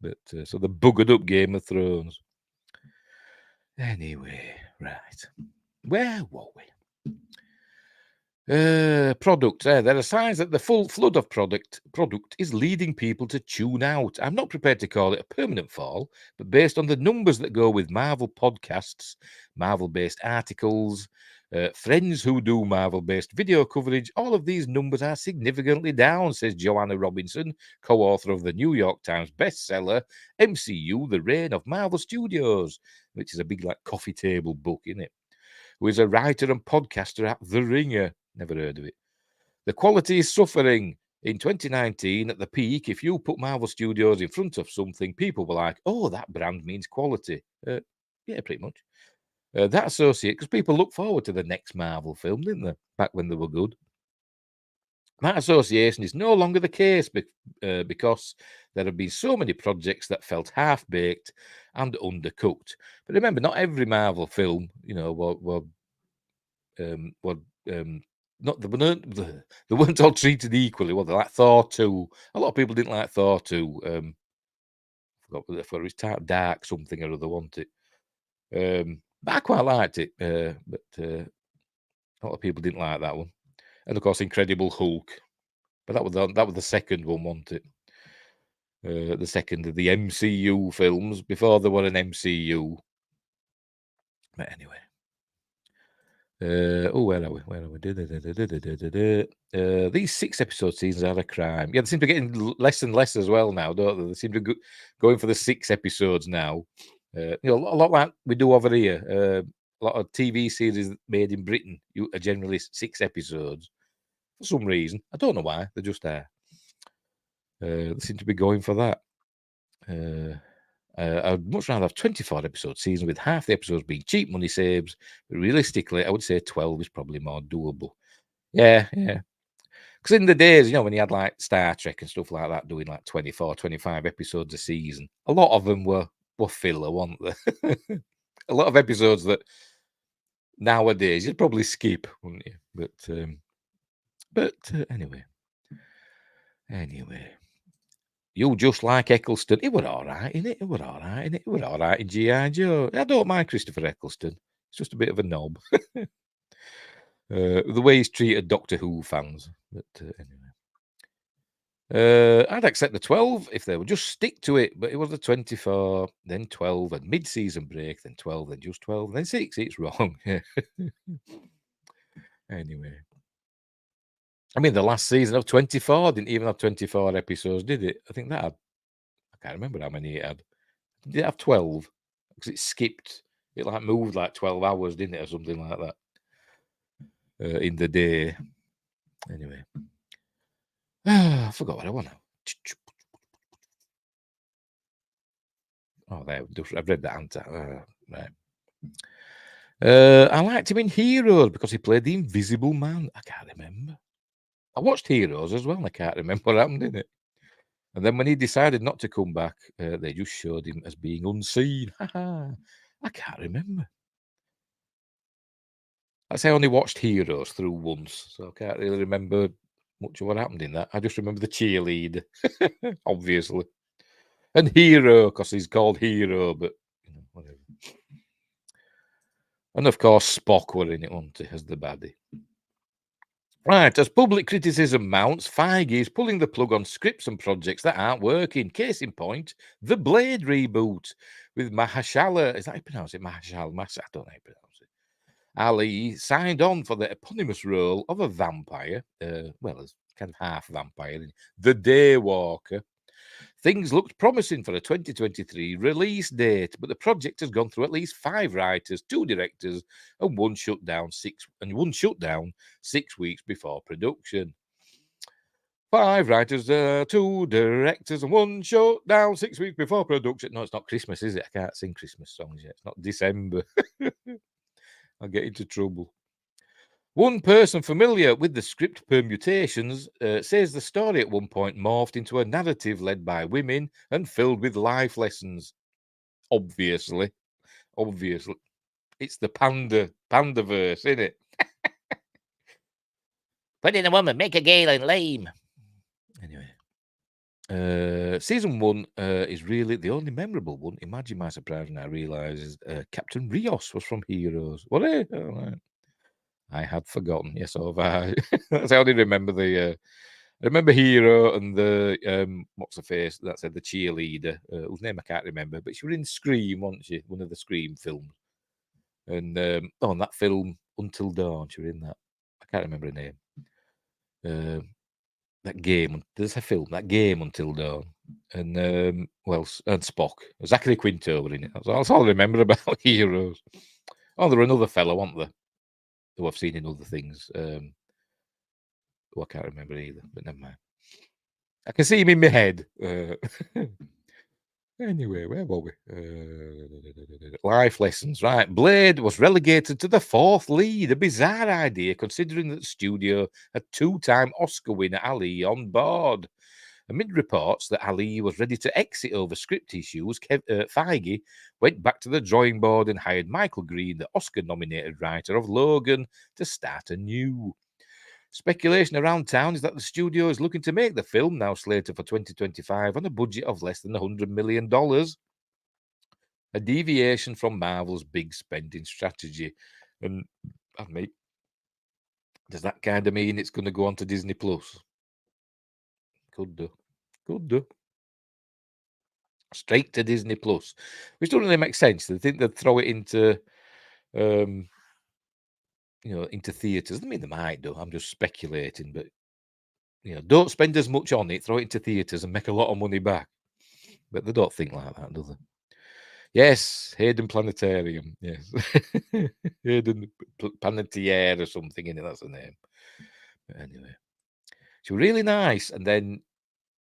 But so they buggered up Game of Thrones. Anyway, right. Where were we? Product. There are signs that the full flood of product is leading people to tune out. I'm not prepared to call it a permanent fall, but based on the numbers that go with Marvel podcasts, Marvel-based articles, friends who do Marvel-based video coverage, all of these numbers are significantly down, says Joanna Robinson, co-author of the New York Times bestseller MCU: The Reign of Marvel Studios, which is a big coffee table book, isn't it? Who is a writer and podcaster at The Ringer. Never heard of it. The quality is suffering. In 2019, at the peak, if you put Marvel Studios in front of something, people were like, oh, that brand means quality. Yeah, pretty much. That associate, because people look forward to the next Marvel film, didn't they? Back when they were good. That association is no longer the case because there have been so many projects that felt half-baked and undercooked. But remember, not every Marvel film, not they weren't all treated equally, were they? Like Thor 2. A lot of people didn't like Thor 2. Forgot it was dark something or other, wasn't it? But I quite liked it. But a lot of people didn't like that one. And of course, Incredible Hulk. But that was the second one, wasn't it? The second of the MCU films before there were an MCU. But anyway. Where are we? These 6-episode seasons are a crime. Yeah, they seem to be getting less and less as well now, don't they? They seem to be going for the 6 episodes now. A lot like we do over here. A lot of TV series made in Britain are generally 6 episodes. For some reason. I don't know why. They just are. They seem to be going for that. I'd much rather have 24-episode season with half the episodes being cheap money saves. But realistically, I would say 12 is probably more doable. Yeah. Because in the days, when you had like Star Trek and stuff like that doing like 24, 25 episodes a season, a lot of them were filler, weren't they? A lot of episodes that nowadays you'd probably skip, wouldn't you? But anyway. You just like Eccleston. It were all right, innit? It were all right in G.I. Joe. I don't mind Christopher Eccleston. He's just a bit of a knob. The way he's treated Doctor Who fans. But anyway. I'd accept the 12 if they would just stick to it. But it was the 24, then 12, and mid-season break, then 12, then just 12, then 6. It's wrong. Anyway. I mean, the last season of 24 didn't even have 24 episodes, did it? I think that had... I can't remember how many it had. Did it have 12? Because it skipped. It moved 12 hours, didn't it, or something like that? in the day. Anyway. I forgot what I want now. Oh, there. I've read that answer. Right. I liked him in Heroes because he played the Invisible Man. I can't remember. I watched Heroes as well, and I can't remember what happened in it. And then when he decided not to come back, they just showed him as being unseen. I can't remember. I say I only watched Heroes through once, so I can't really remember much of what happened in that. I just remember the cheerleader, obviously. And Hero, because he's called Hero, but whatever. And of course, Spock were in it, wasn't he, as the baddie. Right, as public criticism mounts, Feige is pulling the plug on scripts and projects that aren't working. Case in point, the Blade reboot with Mahershala. Is that how you pronounce it? Mahershala? I don't know how you pronounce it. Ali signed on for the eponymous role of a vampire, well, as kind of half vampire, the Daywalker. Things looked promising for a 2023 release date, but the project has gone through at least 5 writers, 2 directors, and one shutdown 6 weeks before production. 5 writers, 2 directors, and 1 shutdown 6 weeks before production. No, it's not Christmas, is it? I can't sing Christmas songs yet. It's not December. I'll get into trouble. One person familiar with the script permutations says the story at one point morphed into a narrative led by women and filled with life lessons. Obviously. It's the pandaverse, isn't it? Put in a woman, make a gay and lame. Anyway. Season 1 is really the only memorable one. Imagine my surprise when I realised Captain Rios was from Heroes. What? Oh, right. I had forgotten. Yes, so have I. That's how I only remember the. I remember Hero and the what's her face? That said the cheerleader, whose name I can't remember, but she was in Scream, wasn't she? One of the Scream films. And on that film Until Dawn, she was in that. I can't remember her name. That game. There's a film. That game Until Dawn, and and Spock. Zachary Quinto were in it. That's all I remember about Heroes. Oh, there were another fellow, weren't there? Who I've seen in other things. Who I can't remember either, but never mind. I can see him in my head. Anyway, where were we? Life lessons, right. Blade was relegated to the 4th lead. A bizarre idea, considering that the studio had 2-time Oscar winner Ali on board. Amid reports that Ali was ready to exit over script issues, Feige went back to the drawing board and hired Michael Green, the Oscar-nominated writer of Logan, to start anew. Speculation around town is that the studio is looking to make the film, now slated for 2025, on a budget of less than $100 million. A deviation from Marvel's big spending strategy. And does that kind of mean it's going to go on to Disney Plus? Could do. Straight to Disney Plus, which doesn't really make sense. They think they'd throw it into, into theaters. I mean, they might do. I'm just speculating, but don't spend as much on it. Throw it into theaters and make a lot of money back. But they don't think like that, do they? Yes, Hayden Planetarium. Yes, Hayden Panettiere or something in it. That's the name. But anyway, she was really nice. And then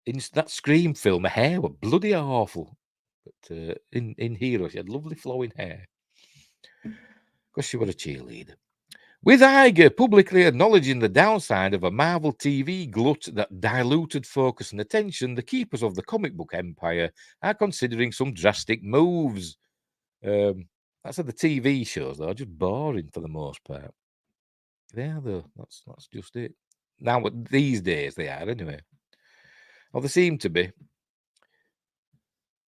in that Scream film, her hair was bloody awful. But in Hero, she had lovely flowing hair because she was a cheerleader. With Iger publicly acknowledging the downside of a Marvel TV glut that diluted focus and attention, the keepers of the comic book empire are considering some drastic moves. That's the TV shows, though, are just boring for the most part. They are, though. That's just it. Now, these days, they are, anyway. Well, they seem to be.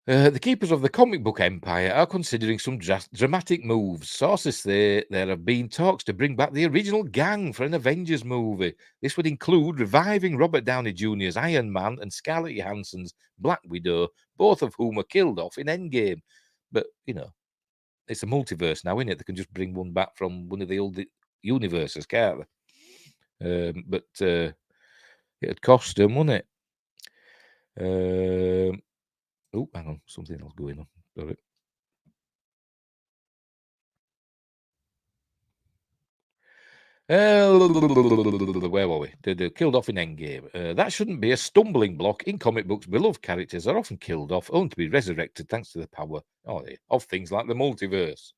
The keepers of the comic book empire are considering some dramatic moves. Sources say there have been talks to bring back the original gang for an Avengers movie. This would include reviving Robert Downey Jr.'s Iron Man and Scarlett Johansson's Black Widow, both of whom were killed off in Endgame. But, it's a multiverse now, isn't it? They can just bring one back from one of the old universes, can't they? But it'd cost them, wouldn't it? Oh, hang on, something else going on. Sorry. Where were we? They're killed off in Endgame. That shouldn't be a stumbling block. In comic books, beloved characters are often killed off, only to be resurrected thanks to the power of things like the multiverse.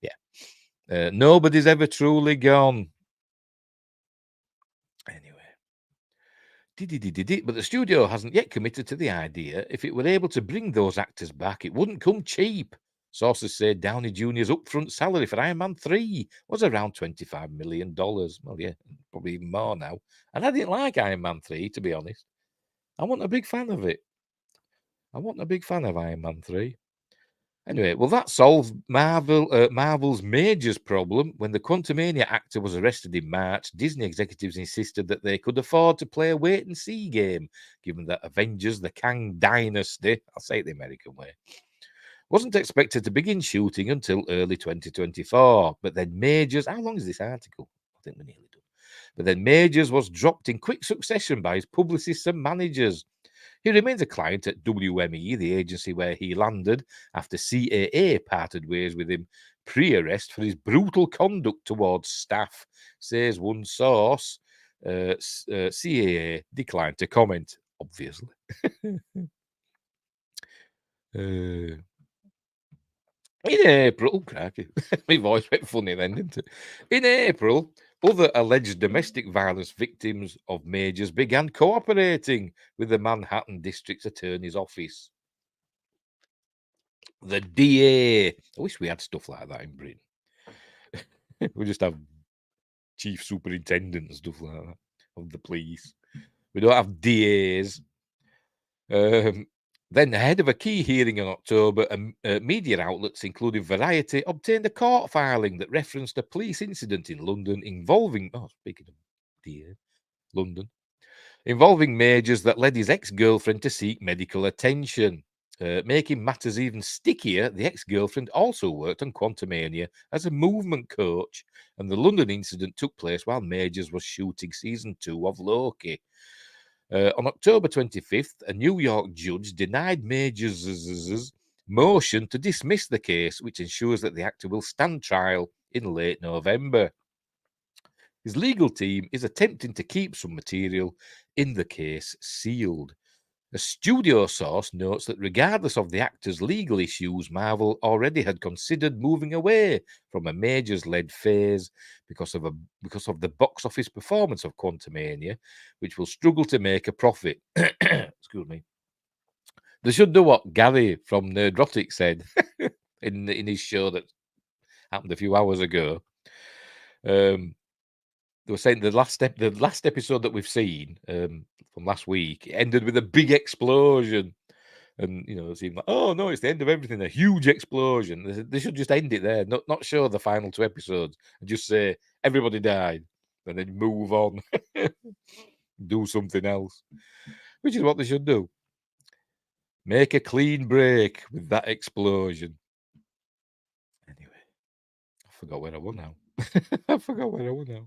Yeah. Nobody's ever truly gone. Anyway. But the studio hasn't yet committed to the idea. If it were able to bring those actors back, it wouldn't come cheap. Sources say Downey Jr.'s upfront salary for Iron Man 3 was around $25 million. Well, yeah, probably even more now. And I didn't like Iron Man 3, to be honest. I wasn't a big fan of it. I wasn't a big fan of Iron Man 3. Anyway, well, that solved Marvel's Majors problem. When the Quantumania actor was arrested in March, Disney executives insisted that they could afford to play a wait-and-see game, given that Avengers, the Kang Dynasty, I'll say it the American way, wasn't expected to begin shooting until early 2024. But then Majors, how long is this article? I think we're nearly done. But then Majors was dropped in quick succession by his publicists and managers. He remains a client at WME, the agency where he landed after CAA parted ways with him pre-arrest for his brutal conduct towards staff, says one source. CAA declined to comment, obviously. In April, oh, cracky. My voice went funny then, didn't it? In April, other alleged domestic violence victims of Majors began cooperating with the Manhattan District Attorney's Office. The DA. I wish we had stuff like that in Britain. We just have chief superintendent and stuff like that of the police. We don't have DAs. Then, ahead of a key hearing in October, media outlets, including Variety, obtained a court filing that referenced a police incident in London involving, speaking of DA, London, involving Majors that led his ex-girlfriend to seek medical attention. Making matters even stickier, the ex-girlfriend also worked on Quantumania as a movement coach, and the London incident took place while Majors was shooting season 2 of Loki. On October 25th, a New York judge denied Majors' motion to dismiss the case, which ensures that the actor will stand trial in late November. His legal team is attempting to keep some material in the case sealed. A studio source notes that regardless of the actor's legal issues, Marvel already had considered moving away from a Majors-led phase because of the box office performance of Quantumania, which will struggle to make a profit. Excuse me. They should do what Gary from Nerdrotic said in his show that happened a few hours ago. They were saying the last episode that we've seen from last week ended with a big explosion, and it seemed like, oh no, it's the end of everything, a huge explosion. They should just end it there, not show the final 2 episodes, and just say everybody died, and then move on, do something else, which is what they should do. Make a clean break with that explosion. Anyway, I forgot where I was now.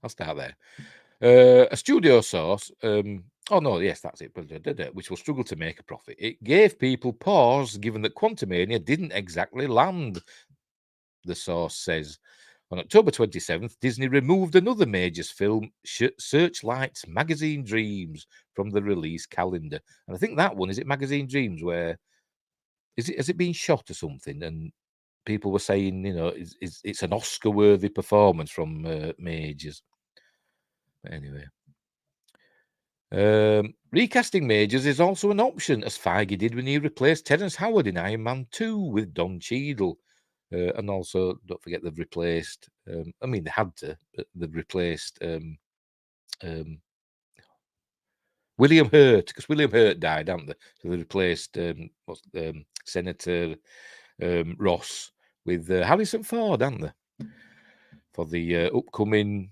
I'll start there. A studio source, that's it, which will struggle to make a profit. It gave people pause given that Quantumania didn't exactly land, the source says. On October 27th, Disney removed another Majors film, Searchlight's Magazine Dreams, from the release calendar. And I think that one, is it Magazine Dreams, where has it been shot or something? And people were saying, it's an Oscar-worthy performance from Majors. Anyway, recasting Majors is also an option, as Feige did when he replaced Terrence Howard in Iron Man 2 with Don Cheadle. And also, don't forget, they've replaced, they had to, but they've replaced William Hurt, because William Hurt died, haven't they? So they replaced Senator Ross with Harrison Ford, haven't they? For the upcoming,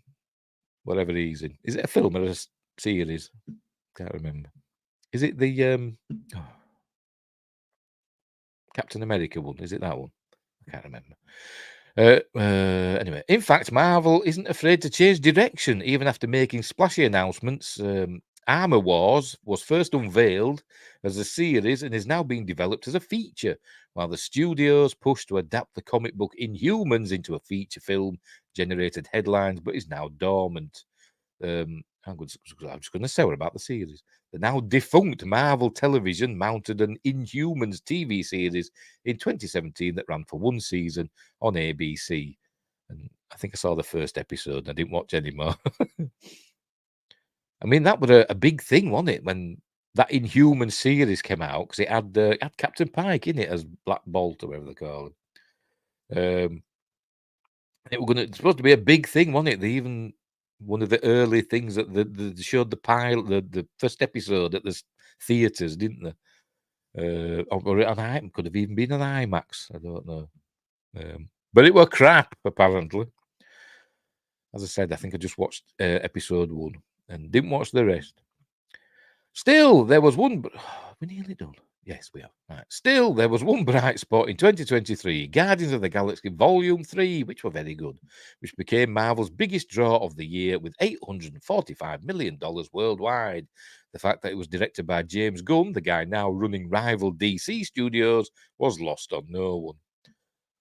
whatever he's in. Is it a film or a series? Can't remember. Is it the Captain America one? Is it that one? I can't remember. Anyway, in fact, Marvel isn't afraid to change direction, even after making splashy announcements. Armor Wars was first unveiled as a series and is now being developed as a feature, while the studios push to adapt the comic book Inhumans into a feature film, generated headlines, but is now dormant. I'm just going to say what about the series. The now defunct Marvel Television mounted an Inhumans TV series in 2017 that ran for one season on ABC. And I think I saw the first episode and I didn't watch anymore. I mean, that was a big thing, wasn't it, when that Inhuman series came out, because it had Captain Pike in it as Black Bolt or whatever they call him. It's supposed to be a big thing, wasn't it? They even one of the early things that they showed the pilot, the first episode at the theaters, didn't they? Or it could have even been an IMAX. I don't know. But it were crap, apparently. As I said, I think I just watched episode 1 and didn't watch the rest. Still, there was one. We're nearly done. Yes, we are. Right. Still, there was one bright spot in 2023, Guardians of the Galaxy Volume 3, which were very good, which became Marvel's biggest draw of the year with $845 million worldwide. The fact that it was directed by James Gunn, the guy now running rival DC Studios, was lost on no one.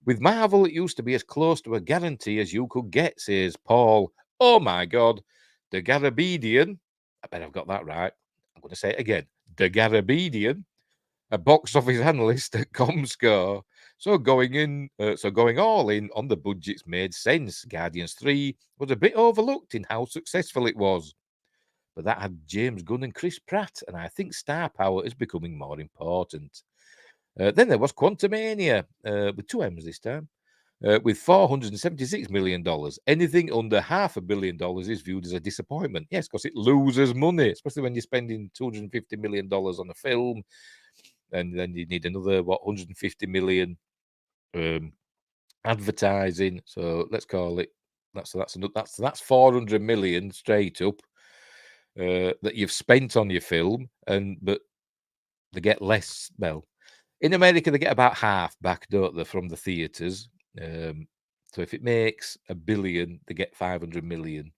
With Marvel, it used to be as close to a guarantee as you could get, says Paul. Oh my God, the Garabedian. I bet I've got that right. I'm going to say it again. The Garabedian, a box office analyst at Comscore. So going all in on the budgets made sense. Guardians 3 was a bit overlooked in how successful it was. But that had James Gunn and Chris Pratt, and I think star power is becoming more important. Then there was Quantumania, with 2 M's this time, with $476 million. Anything under $500 million is viewed as a disappointment. Yes, because it loses money, especially when you're spending $250 million on a film, and then you need another, $150 million advertising. So let's call it, that's 400 million straight up that you've spent on your film, but they get less. Well, in America, they get about half back, don't they, from the theaters. So if it makes $1 billion, they get 500 million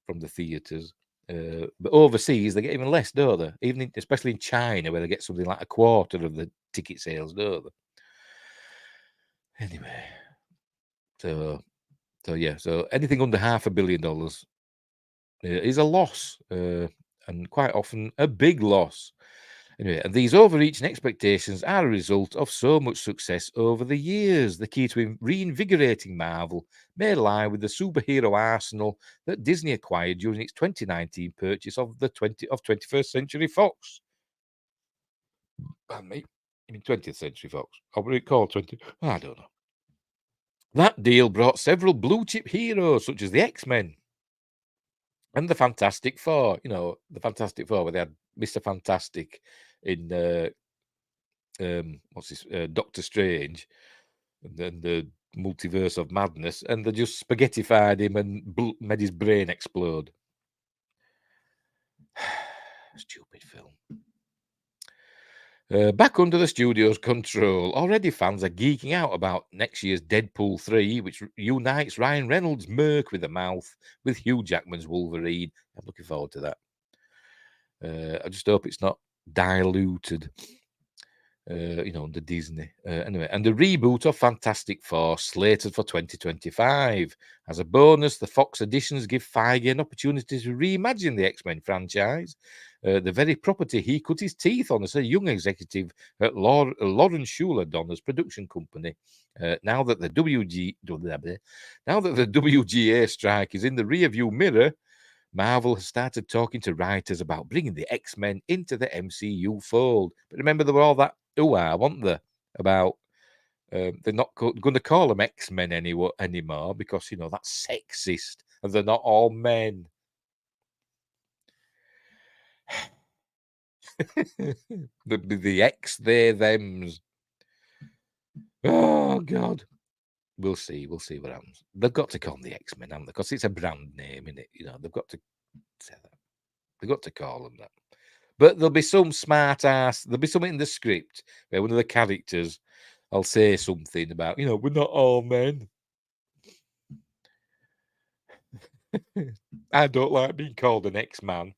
from the theaters. But overseas, they get even less, don't they? Especially in China, where they get something like a quarter of the ticket sales, don't they? Anyway, so yeah, so anything under $500 million is a loss, and quite often a big loss. Anyway, and these overreaching expectations are a result of so much success over the years. The key to reinvigorating Marvel may lie with the superhero arsenal that Disney acquired during its 2019 purchase of 21st Century Fox. Pardon me, I mean 20th Century Fox. Or what it called 20? I don't know. That deal brought several blue chip heroes such as the X-Men and the Fantastic Four. You know, the Fantastic Four, where they had Mr. Fantastic in Doctor Strange, and then the Multiverse of Madness, and they just spaghettified him and made his brain explode. Stupid film. Back under the studio's control, already fans are geeking out about next year's Deadpool 3, which unites Ryan Reynolds' Merc with a mouth with Hugh Jackman's Wolverine. I'm looking forward to that. I just hope it's not diluted, under Disney. Anyway, and the reboot of Fantastic Four slated for 2025. As a bonus, the Fox editions give Feige an opportunity to reimagine the X-Men franchise, the very property he cut his teeth on as a young executive at Lawrence Schuler Donner's production company. Now that the WGA strike is in the rearview mirror, Marvel has started talking to writers about bringing the X-Men into the MCU fold. But remember, there were all that weren't there, about they're not going to call them X-Men anymore because, that's sexist and they're not all men. the X, they, thems. Oh, God. We'll see what happens. They've got to call them the X-Men, haven't they? Because it's a brand name, isn't it? They've got to say that. They've got to call them that. But there'll be some smart ass, there'll be something in the script where one of the characters will say something about, we're not all men. I don't like being called an X-Man.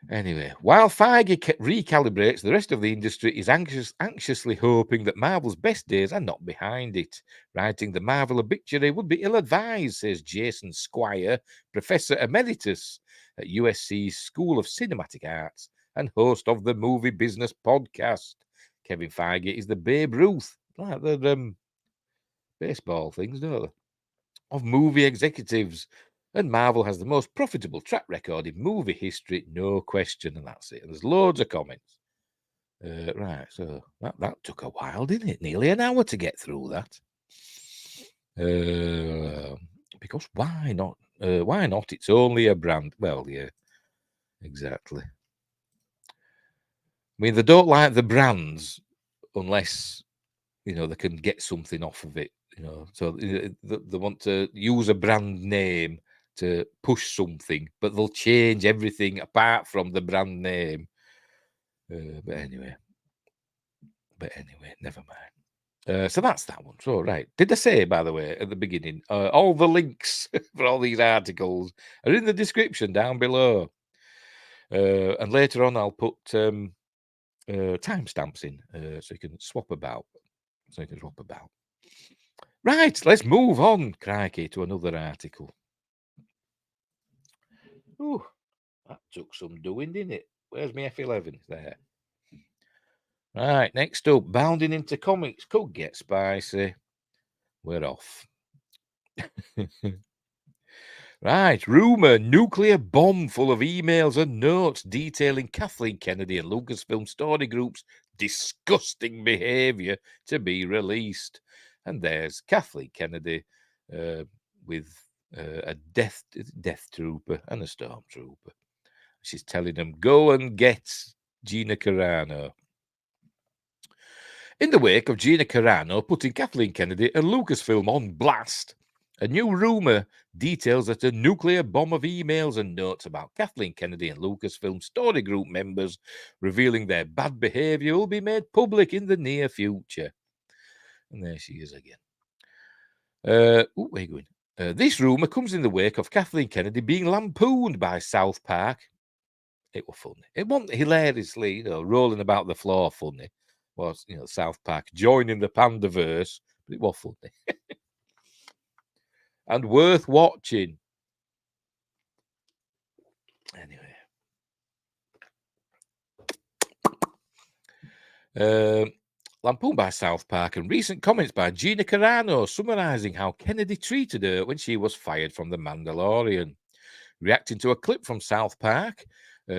Anyway, while Feige recalibrates, the rest of the industry is anxiously hoping that Marvel's best days are not behind it. Writing the Marvel obituary would be ill-advised, says Jason Squire, Professor Emeritus at USC's School of Cinematic Arts and host of the Movie Business Podcast. Kevin Feige is the Babe Ruth, like the baseball things, don't they? Of movie executives. And Marvel has the most profitable track record in movie history, no question. And that's it. And there's loads of comments. Right, so that took a while, didn't it? Nearly an hour to get through that. Because why not? Why not? It's only a brand. Well, yeah, exactly. I mean, they don't like the brands unless, they can get something off of it, So they want to use a brand name to push something, but they'll change everything apart from the brand name. But anyway, never mind. So that's that one. So, right. Did I say, by the way, at the beginning, all the links for all these articles are in the description down below. And later on, I'll put timestamps in so you can swap about. Right, let's move on, crikey, to another article. Ooh, that took some doing, didn't it? Where's my F11? There. Right, next up, bounding into comics could get spicy. We're off. Right, rumour, nuclear bomb full of emails and notes detailing Kathleen Kennedy and Lucasfilm Story Group's disgusting behaviour to be released. And there's Kathleen Kennedy with a death trooper and a stormtrooper. She's telling them, go and get Gina Carano. In the wake of Gina Carano putting Kathleen Kennedy and Lucasfilm on blast, a new rumour details that a nuclear bomb of emails and notes about Kathleen Kennedy and Lucasfilm Story Group members revealing their bad behaviour will be made public in the near future. And there she is again. Where are you going? This rumour comes in the wake of Kathleen Kennedy being lampooned by South Park. It was funny. It wasn't hilariously, rolling about the floor funny. Was, South Park joining the Pandaverse, but it was funny. And worth watching. Anyway. Lampooned by South Park and recent comments by Gina Carano summarising how Kennedy treated her when she was fired from The Mandalorian. Reacting to a clip from South Park,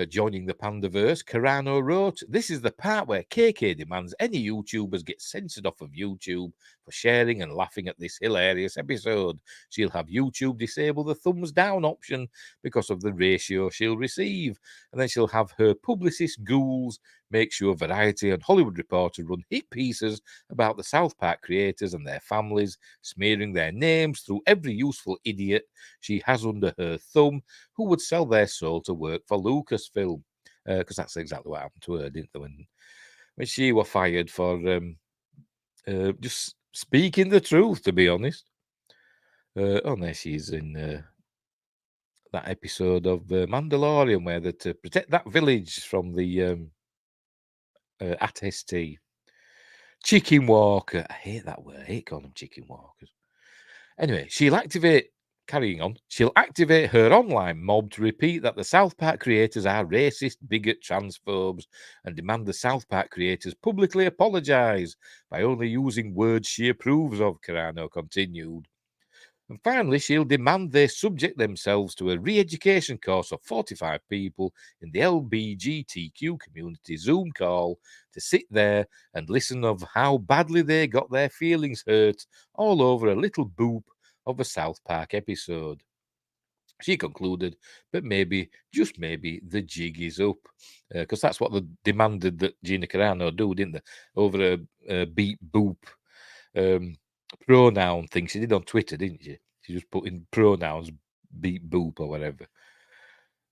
joining the Pandaverse, Carano wrote, "This is the part where KK demands any YouTubers get censored off of YouTube for sharing and laughing at this hilarious episode. She'll have YouTube disable the thumbs down option because of the ratio she'll receive. And then she'll have her publicist ghouls make sure Variety and Hollywood Reporter run hit pieces about the South Park creators and their families, smearing their names through every useful idiot she has under her thumb who would sell their soul to work for Lucasfilm." Because that's exactly what happened to her, didn't they? When she was fired for just speaking the truth, to be honest. There she is in that episode of Mandalorian where they're to protect that village from the Attesty. Chicken Walker. I hate that word. I hate calling them chicken walkers. Anyway, carrying on, she'll activate her online mob to repeat that the South Park creators are racist, bigot, transphobes, and demand the South Park creators publicly apologise by only using words she approves of, Carano continued. And finally, she'll demand they subject themselves to a re-education course of 45 people in the LBGTQ community Zoom call to sit there and listen of how badly they got their feelings hurt all over a little boop of a South Park episode. She concluded, but maybe, just maybe, the jig is up. Because that's what they demanded that Gina Carano do, didn't they? Over a beep boop pronoun thing she did on Twitter, didn't she? She just put in pronouns, beep boop or whatever.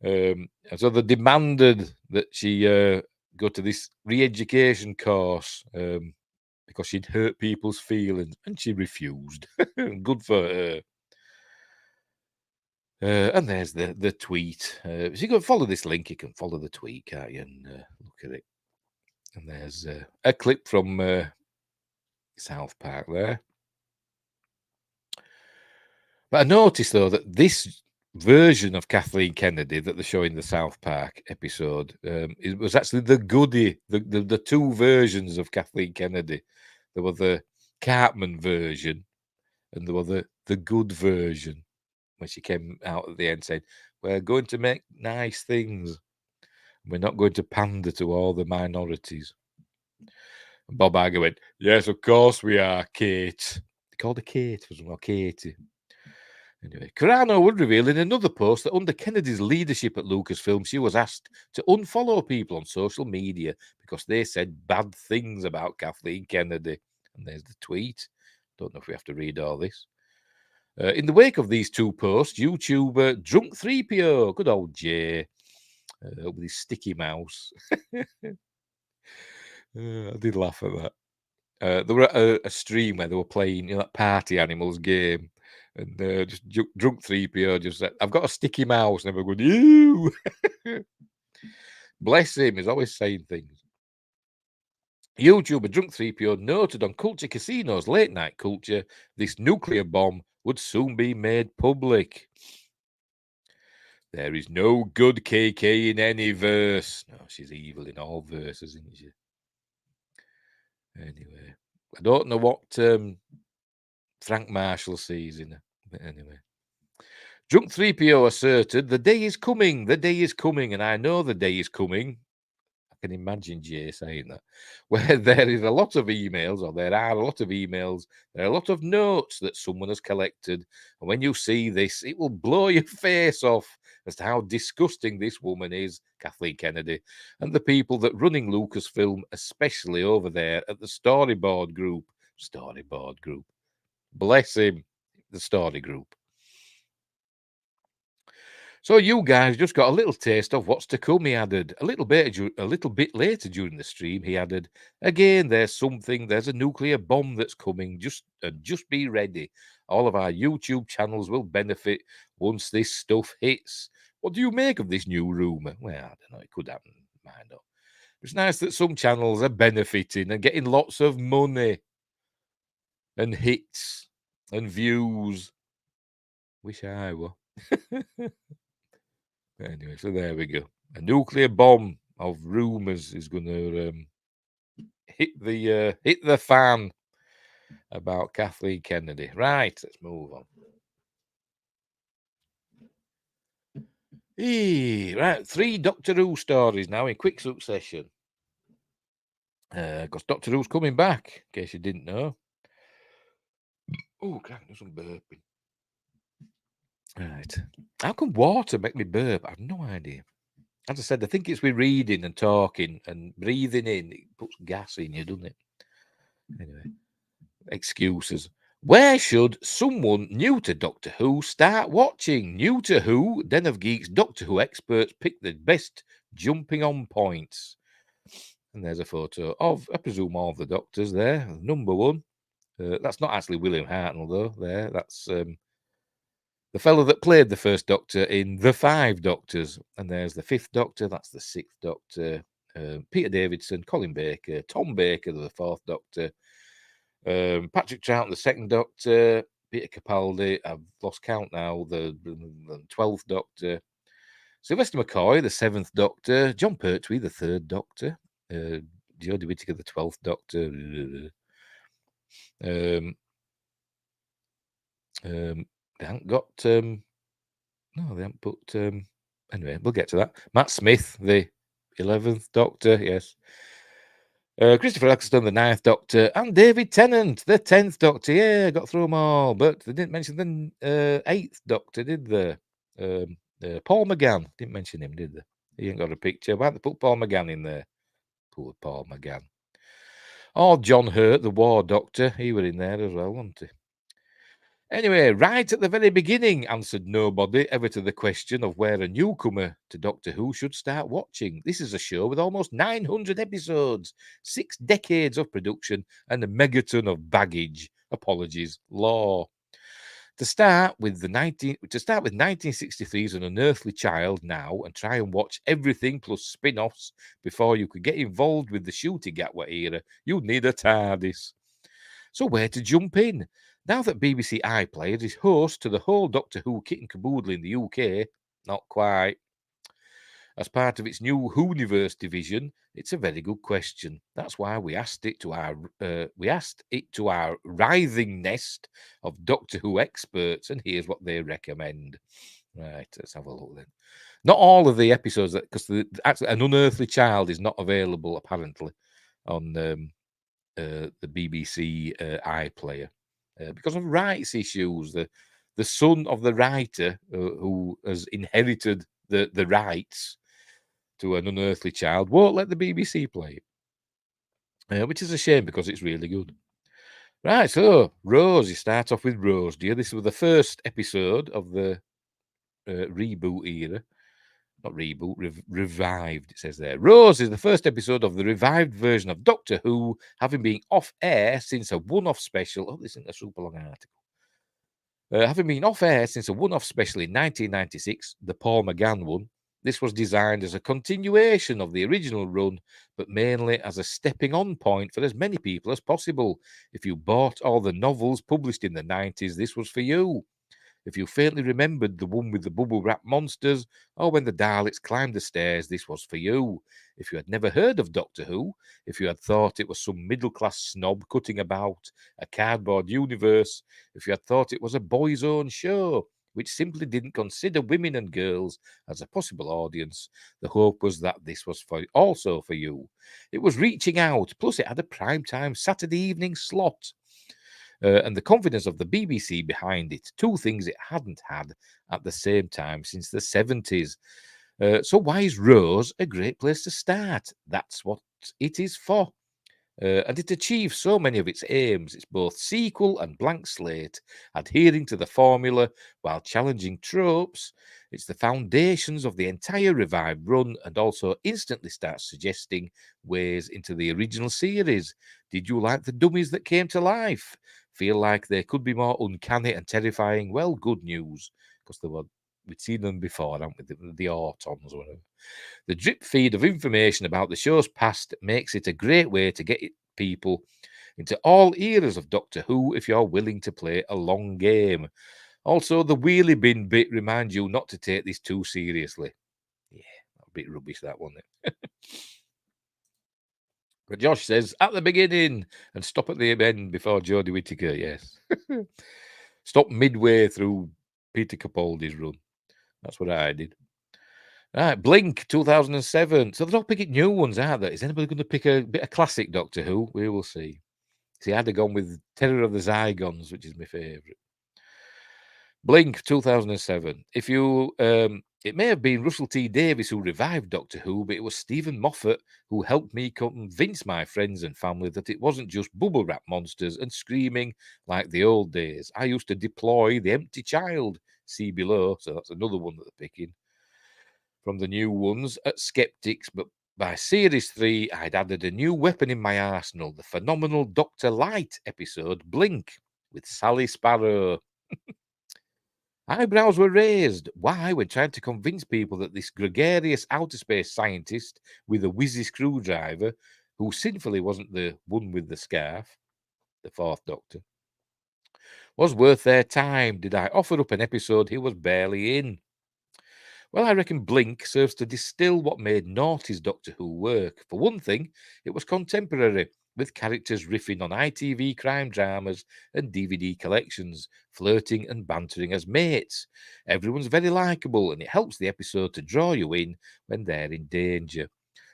And so they demanded that she go to this re-education course because she'd hurt people's feelings, and she refused. Good for her. And there's the tweet. So you can follow this link. You can follow the tweet, can't you? And look at it. And there's a clip from South Park there. But I noticed, though, that this version of Kathleen Kennedy that they show in the South Park episode, it was actually the goodie, the two versions of Kathleen Kennedy. There were the Cartman version and there were the good version, when she came out at the end saying, we're going to make nice things. We're not going to pander to all the minorities. And Bob Iger went, yes, of course we are, Kate. They called her Kate, well, Katie. Anyway, Carano would reveal in another post that under Kennedy's leadership at Lucasfilm, she was asked to unfollow people on social media because they said bad things about Kathleen Kennedy. And there's the tweet. Don't know if we have to read all this. In the wake of these two posts, YouTuber Drunk 3PO, good old Jay, with his sticky mouse. I did laugh at that. They were at a stream where they were playing, that Party Animals game. And just Drunk 3PO just said, I've got a sticky mouse. And everyone going, ew. Bless him, he's always saying things. YouTuber Drunk 3PO noted on Culture Casino's late night culture, this nuclear bomb would soon be made public. There is no good KK in any verse. No, she's evil in all verses, isn't she? Anyway, I don't know what Frank Marshall sees in her. But anyway. Drunk 3PO asserted, the day is coming, and I know the day is coming. I can imagine Jay saying that. Where there is a lot of emails, or there are a lot of emails, there are a lot of notes that someone has collected. And when you see this, it will blow your face off as to how disgusting this woman is, Kathleen Kennedy, and the people that running Lucasfilm, especially over there at the storyboard group. Bless him, the story group. So you guys just got a little taste of what's to come, he added. A little bit later during the stream, he added, again, there's a nuclear bomb that's coming. Just be ready. All of our YouTube channels will benefit once this stuff hits. What do you make of this new rumour? Well, I don't know, it could happen. Mind up. It's nice that some channels are benefiting and getting lots of money and hits and views. Wish I were. Anyway, so there we go. A nuclear bomb of rumours is going to hit the fan about Kathleen Kennedy. Right, let's move on. Right, 3 Doctor Who stories now in quick succession. Because Doctor Who's coming back, in case you didn't know. Oh, can I do some burping? Right. How can water make me burp? I have no idea. As I said, I think it's with reading and talking and breathing in. It puts gas in you, doesn't it? Anyway, excuses. Where should someone new to Doctor Who start watching? New to Who, Den of Geeks Doctor Who experts pick the best jumping on points. And there's a photo of, I presume, all the Doctors there. Number 1. That's not actually William Hartnell, though. There, that's the fellow that played the first Doctor in The 5 Doctors. And there's the 5th Doctor. That's the 6th Doctor. Peter Davidson, Colin Baker, Tom Baker, the 4th Doctor. Patrick Troughton, the 2nd Doctor. Peter Capaldi, I've lost count now, the 12th Doctor. Sylvester McCoy, the 7th Doctor. John Pertwee, the 3rd Doctor. Jodie Whittaker, the 12th Doctor. They haven't got no, they haven't put anyway, we'll get to that. Matt Smith, the 11th Doctor, yes. Christopher Eccleston, the 9th Doctor, and David Tennant, the 10th Doctor. Yeah, got through them all, but they didn't mention the 8th Doctor, did they? Paul McGann, didn't mention him, did they? He ain't got a picture. Why they put Paul McGann in there? Poor Paul McGann. Oh, John Hurt, the War Doctor, he were in there as well, wasn't he? Anyway, right at the very beginning, answered nobody ever to the question of where a newcomer to Doctor Who should start watching. This is a show with almost 900 episodes, 6 decades of production, and a megaton of baggage. Apologies, law. To start with 1963's An Unearthly Child now and try and watch everything plus spin-offs before you could get involved with the shooting Gatwa era, you'd need a TARDIS. So where to jump in? Now that BBC iPlayer is host to the whole Doctor Who kit and caboodle in the UK, not quite. As part of its new Whoniverse division, it's a very good question. That's why we asked it to our writhing nest of Doctor Who experts, and here's what they recommend. Right, let's have a look then. Not all of the episodes, because actually An Unearthly Child is not available apparently on the BBC iPlayer because of rights issues. The son of the writer who has inherited the rights to An Unearthly Child won't let the BBC play it, which is a shame because it's really good. Right, so Rose, you start off with Rose, dear. This was the first episode of the reboot era. Not reboot, revived, it says there. Rose is the first episode of the revived version of Doctor Who, having been off air since a one-off special. Oh, this isn't a super long article. Having been off air since a one-off special in 1996, the Paul McGann one, this was designed as a continuation of the original run, but mainly as a stepping-on point for as many people as possible. If you bought all the novels published in the 90s, this was for you. If you faintly remembered the one with the bubble-wrap monsters, or when the Daleks climbed the stairs, this was for you. If you had never heard of Doctor Who, if you had thought it was some middle-class snob cutting about a cardboard universe, if you had thought it was a boys' own show, which simply didn't consider women and girls as a possible audience, the hope was that this was also for you. It was reaching out, plus it had a prime-time Saturday evening slot. And the confidence of the BBC behind it, two things it hadn't had at the same time since the 70s. So why is Rose a great place to start? That's what it is for. And it achieves so many of its aims. It's both sequel and blank slate, adhering to the formula while challenging tropes. It's the foundations of the entire revived run and also instantly starts suggesting ways into the original series. Did you like the dummies that came to life? Feel like they could be more uncanny and terrifying? Well, good news, because we'd seen them before, haven't we? The Autons or whatever. The drip feed of information about the show's past makes it a great way to get people into all eras of Doctor Who if you're willing to play a long game. Also, the wheelie bin bit reminds you not to take this too seriously. Yeah, a bit rubbish, that one. But Josh says, at the beginning and stop at the end before Jodie Whittaker. Yes. Stop midway through Peter Capaldi's run. That's what I did. Right, Blink 2007. So they're all picking new ones, aren't they? Is anybody going to pick a bit of classic Doctor Who? We will see. See, I'd have gone with Terror of the Zygons, which is my favourite. Blink 2007. If you, it may have been Russell T Davies who revived Doctor Who, but it was Stephen Moffat who helped me convince my friends and family that it wasn't just bubble wrap monsters and screaming like the old days. I used to deploy the empty child. See below. So that's another one that they're picking from the new ones at Skeptics, but by Series 3, I'd added a new weapon in my arsenal, the phenomenal Dr. Light episode, Blink, with Sally Sparrow. Eyebrows were raised. Why, when trying to convince people that this gregarious outer space scientist with a whizzy screwdriver, who sinfully wasn't the one with the scarf, the fourth Doctor, was worth their time, did I offer up an episode he was barely in? Well, I reckon Blink serves to distill what made noughties Doctor Who work. For one thing, it was contemporary, with characters riffing on ITV crime dramas and DVD collections, flirting and bantering as mates. Everyone's very likeable, and it helps the episode to draw you in when they're in danger.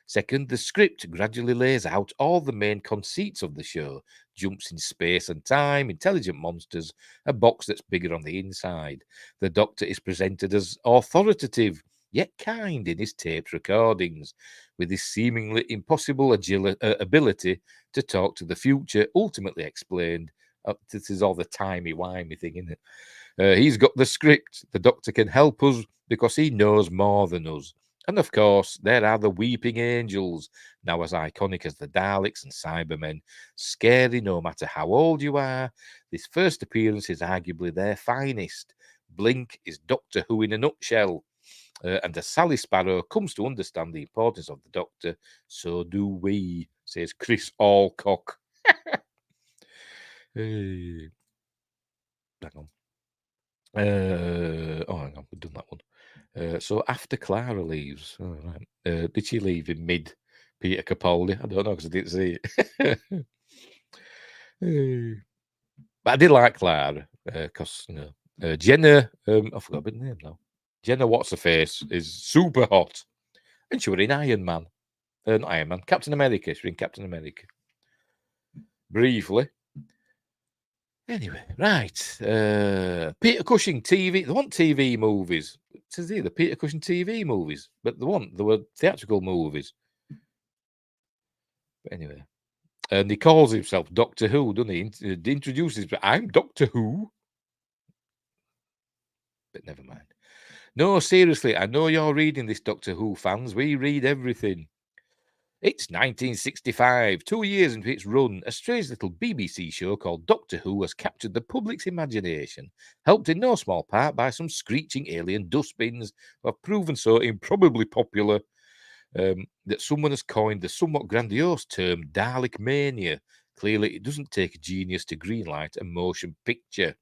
Second, the script gradually lays out all the main conceits of the show. Jumps in space and time, intelligent monsters, a box that's bigger on the inside. The Doctor is presented as authoritative, yet kind in his taped recordings, with his seemingly impossible ability to talk to the future, ultimately explained. This is all the timey-wimey thing, isn't it? He's got the script. The Doctor can help us because he knows more than us. And of course, there are the Weeping Angels, now as iconic as the Daleks and Cybermen. Scary no matter how old you are. This first appearance is arguably their finest. Blink is Doctor Who in a nutshell. And as Sally Sparrow comes to understand the importance of the Doctor, so do we, says Chris Alcock. Hey. Hang on. Hang on, we've done that one. So after Clara leaves, right. Did she leave in mid Peter Capaldi? I don't know because I didn't see it. But I did like Clara because Jenna, I forgot her name now. Jenna What's Her Face is super hot, and she was in Iron Man. Not Iron Man, Captain America. She was in Captain America briefly. Anyway, right. Peter Cushing TV. They want TV movies. It says here the Peter Cushing TV movies, but there were theatrical movies. But anyway, and he calls himself Doctor Who, doesn't he? He introduces, but I'm Doctor Who. But never mind. No, seriously, I know you're reading this, Doctor Who fans. We read everything. It's 1965, 2 years into its run. A strange little BBC show called Doctor Who has captured the public's imagination, helped in no small part by some screeching alien dustbins who have proven so improbably popular that someone has coined the somewhat grandiose term Dalek Mania. Clearly, it doesn't take a genius to greenlight a motion picture.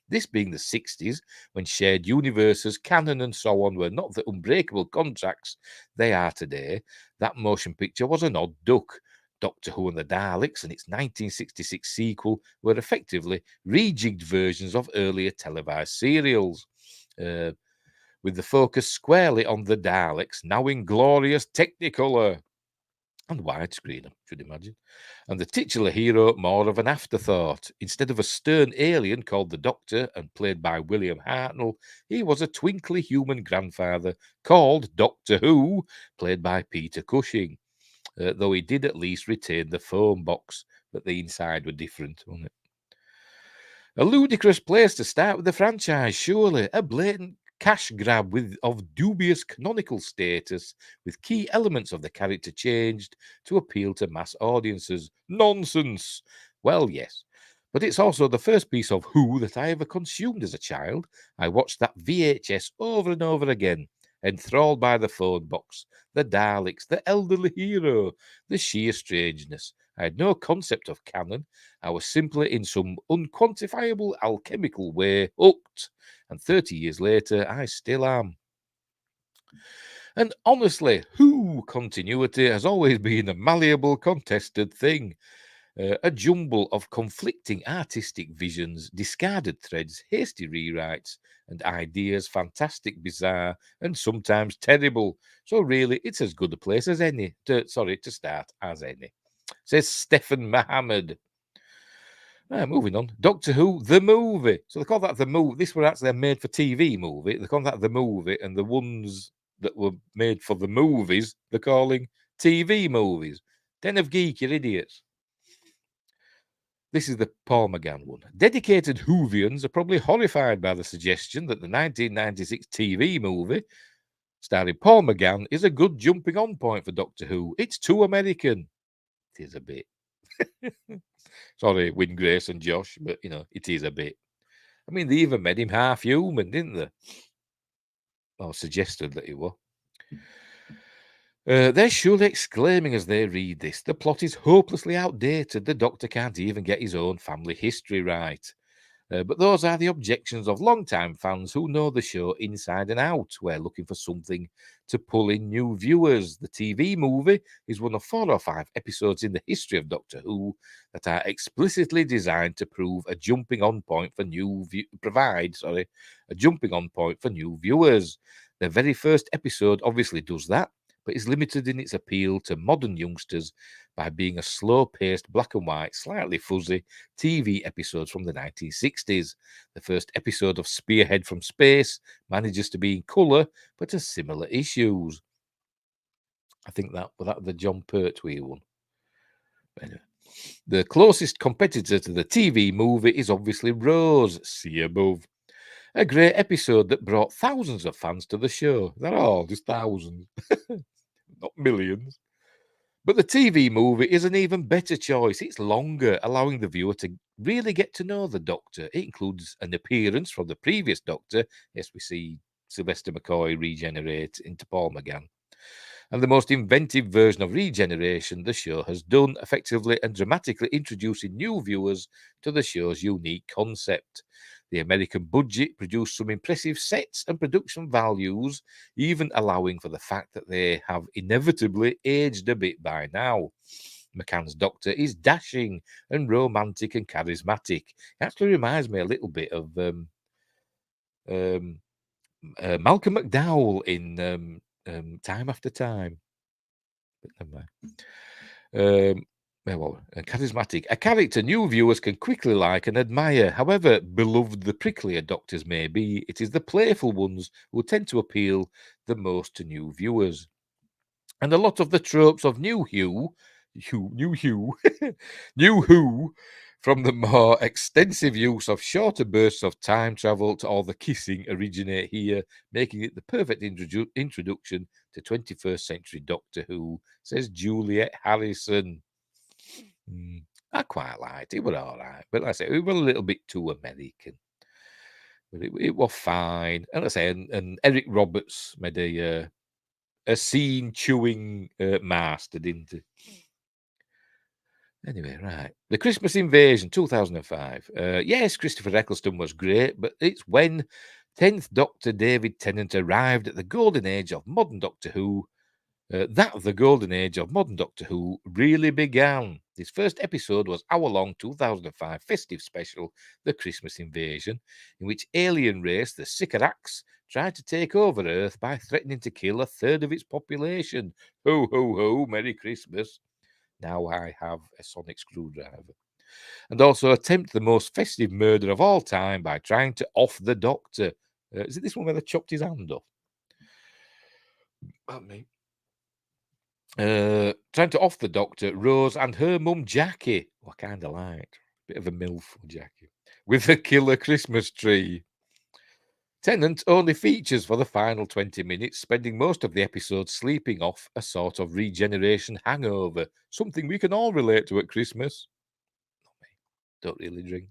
This being the 60s, when shared universes, canon, and so on were not the unbreakable contracts they are today, that motion picture was an odd duck. Doctor Who and the Daleks and its 1966 sequel were effectively rejigged versions of earlier televised serials, with the focus squarely on the Daleks, now in glorious Technicolor and widescreen, I should imagine. And the titular hero more of an afterthought. Instead of a stern alien called the Doctor and played by William Hartnell, he was a twinkly human grandfather called Doctor Who, played by Peter Cushing. Though he did at least retain the phone box, but the inside were different, wasn't it? A ludicrous place to start with the franchise, surely. A blatant cash grab of dubious canonical status, with key elements of the character changed to appeal to mass audiences. Nonsense! Well, yes. But it's also the first piece of Who that I ever consumed as a child. I watched that VHS over and over again, enthralled by the phone box, the Daleks, the elderly hero, the sheer strangeness. I had no concept of canon. I was simply in some unquantifiable alchemical way hooked. And 30 years later, I still am. And honestly, Who continuity has always been a malleable, contested thing. A jumble of conflicting artistic visions, discarded threads, hasty rewrites, and ideas fantastic, bizarre, and sometimes terrible. So really, it's as good a place as any, to start as any. Says Stefan Mohammed. Moving on. Doctor Who, the movie. So they call that the movie. This was actually a made for TV movie. They call that the movie, and the ones that were made for the movies, they're calling TV movies. Den of Geek, you idiots. This is the Paul McGann one. Dedicated Whovians are probably horrified by the suggestion that the 1996 TV movie starring Paul McGann is a good jumping on point for Doctor Who. It's too American. It is a bit. Sorry, Win Grace and Josh, but it is a bit. I mean, they even made him half human, didn't they? Or suggested that he was. They're surely exclaiming as they read this. The plot is hopelessly outdated. The Doctor can't even get his own family history right. But those are the objections of long-time fans who know the show inside and out. We're looking for something to pull in new viewers. The TV movie is one of 4 or 5 episodes in the history of Doctor Who that are explicitly designed to prove a jumping on point for a jumping on point for new viewers. The very first episode obviously does that, but is limited in its appeal to modern youngsters by being a slow-paced, black and white, slightly fuzzy TV episode from the 1960s. The first episode of Spearhead from Space manages to be in colour, but has similar issues. I think that the John Pertwee one. Anyway, the closest competitor to the TV movie is obviously Rose, see above. A great episode that brought thousands of fans to the show. They're all just thousands, not millions. But the TV movie is an even better choice. It's longer, allowing the viewer to really get to know the Doctor. It includes an appearance from the previous Doctor. Yes, we see Sylvester McCoy regenerate into Paul McGann. And the most inventive version of regeneration the show has done, effectively and dramatically introducing new viewers to the show's unique concept. The American budget produced some impressive sets and production values, even allowing for the fact that they have inevitably aged a bit by now. McCann's Doctor is dashing and romantic and charismatic. It actually reminds me a little bit of Malcolm McDowell in Time After Time. But never mind. Charismatic. A character new viewers can quickly like and admire. However beloved the pricklier Doctors may be, it is the playful ones who tend to appeal the most to new viewers. And a lot of the tropes of New Who, from the more extensive use of shorter bursts of time travel to all the kissing originate here, making it the perfect introduction to 21st century Doctor Who, says Juliet Harrison. I quite liked it. It was all right. But like I say, it was a little bit too American. But it was fine. And like I say, and Eric Roberts made a scene chewing master, didn't he? Anyway, right. The Christmas Invasion, 2005. Yes, Christopher Eccleston was great, but it's when 10th Doctor David Tennant arrived at the golden age of modern Doctor Who that the golden age of modern Doctor Who really began. His first episode was hour-long 2005 festive special, The Christmas Invasion, in which alien race, the Sycorax, tried to take over Earth by threatening to kill a third of its population. Ho, ho, ho, Merry Christmas. Now I have a sonic screwdriver. And also attempt the most festive murder of all time by trying to off the Doctor. Is it this one where they chopped his hand off? Not me. Trying to off the Doctor, Rose and her mum Jackie, who I kind of liked. Bit of a MILF for Jackie. With the killer Christmas tree. Tennant only features for the final 20 minutes, spending most of the episode sleeping off a sort of regeneration hangover, something we can all relate to at Christmas. Not me. Don't really drink.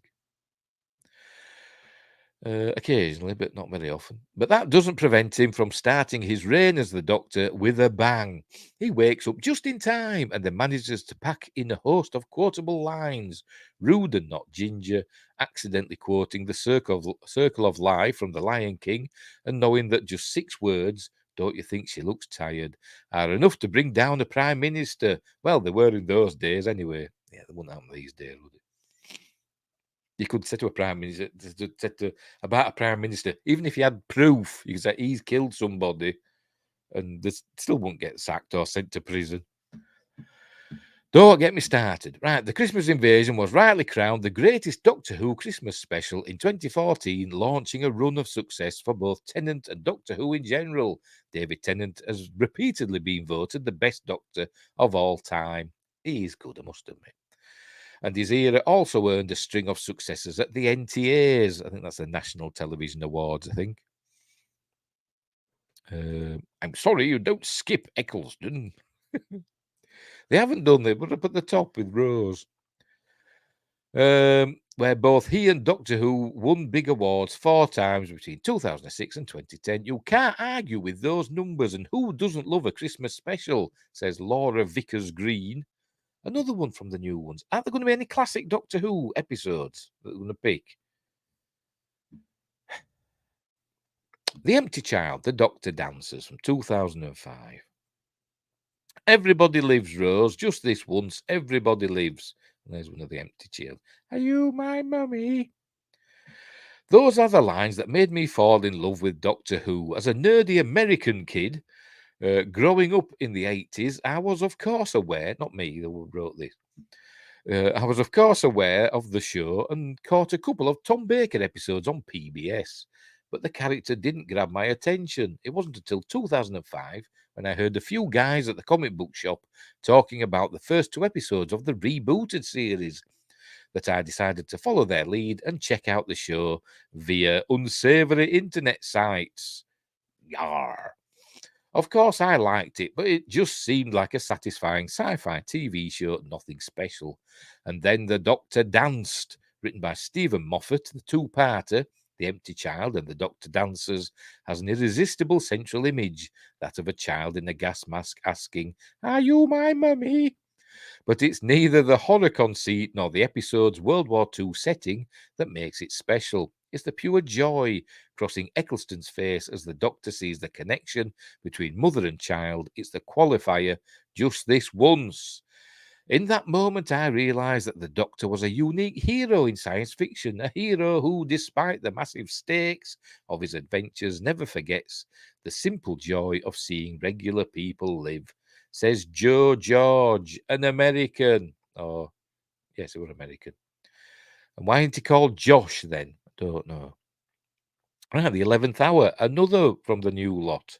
Occasionally, but not very often. But that doesn't prevent him from starting his reign as the Doctor with a bang. He wakes up just in time and then manages to pack in a host of quotable lines, rude and not ginger, accidentally quoting the circle of life from The Lion King, and knowing that just 6 words, "Don't you think she looks tired?" are enough to bring down a Prime Minister. Well, they were in those days anyway. Yeah, they wouldn't happen these days, would it? You could say to a prime minister, about a prime minister, even if you had proof, you could say he's killed somebody, and they still won't get sacked or sent to prison. Don't get me started. Right, the Christmas Invasion was rightly crowned the greatest Doctor Who Christmas special in 2014, launching a run of success for both Tennant and Doctor Who in general. David Tennant has repeatedly been voted the best Doctor of all time. He is good, I must admit. And his era also earned a string of successes at the NTAs. I think that's the National Television Awards, I think. I'm sorry, you don't skip Eccleston. They haven't done it, but up at the top with Rose. Where both he and Doctor Who won big awards 4 times between 2006 and 2010. You can't argue with those numbers, and who doesn't love a Christmas special, says Laura Vickers-Green. Another one from the new ones. Aren't there going to be any classic Doctor Who episodes that they're going to pick? The Empty Child, The Doctor Dancers from 2005. Everybody lives, Rose, just this once. Everybody lives. And there's one of the empty chairs. Are you my mummy? Those are the lines that made me fall in love with Doctor Who. As a nerdy American kid, growing up in the 80s, I was, of course, aware, not me who wrote this, I was, of course, aware of the show and caught a couple of Tom Baker episodes on PBS, but the character didn't grab my attention. It wasn't until 2005 when I heard a few guys at the comic book shop talking about the first 2 episodes of the rebooted series. that I decided to follow their lead and check out the show via unsavoury internet sites. Yarr. Of course, I liked it, but it just seemed like a satisfying sci-fi TV show, nothing special. And then The Doctor Danced, written by Stephen Moffat, the two-parter, The Empty Child and The Doctor Dances, has an irresistible central image, that of a child in a gas mask asking, "Are you my mummy?" But it's neither the horror conceit nor the episode's World War II setting that makes it special. It's the pure joy crossing Eccleston's face as the Doctor sees the connection between mother and child. It's the qualifier, just this once. In that moment, I realised that the Doctor was a unique hero in science fiction, a hero who, despite the massive stakes of his adventures, never forgets the simple joy of seeing regular people live. Says Joe George, an American. Oh, yes, he was American. And why isn't he called Josh then? I don't know. Right, the 11th hour, another from the new lot.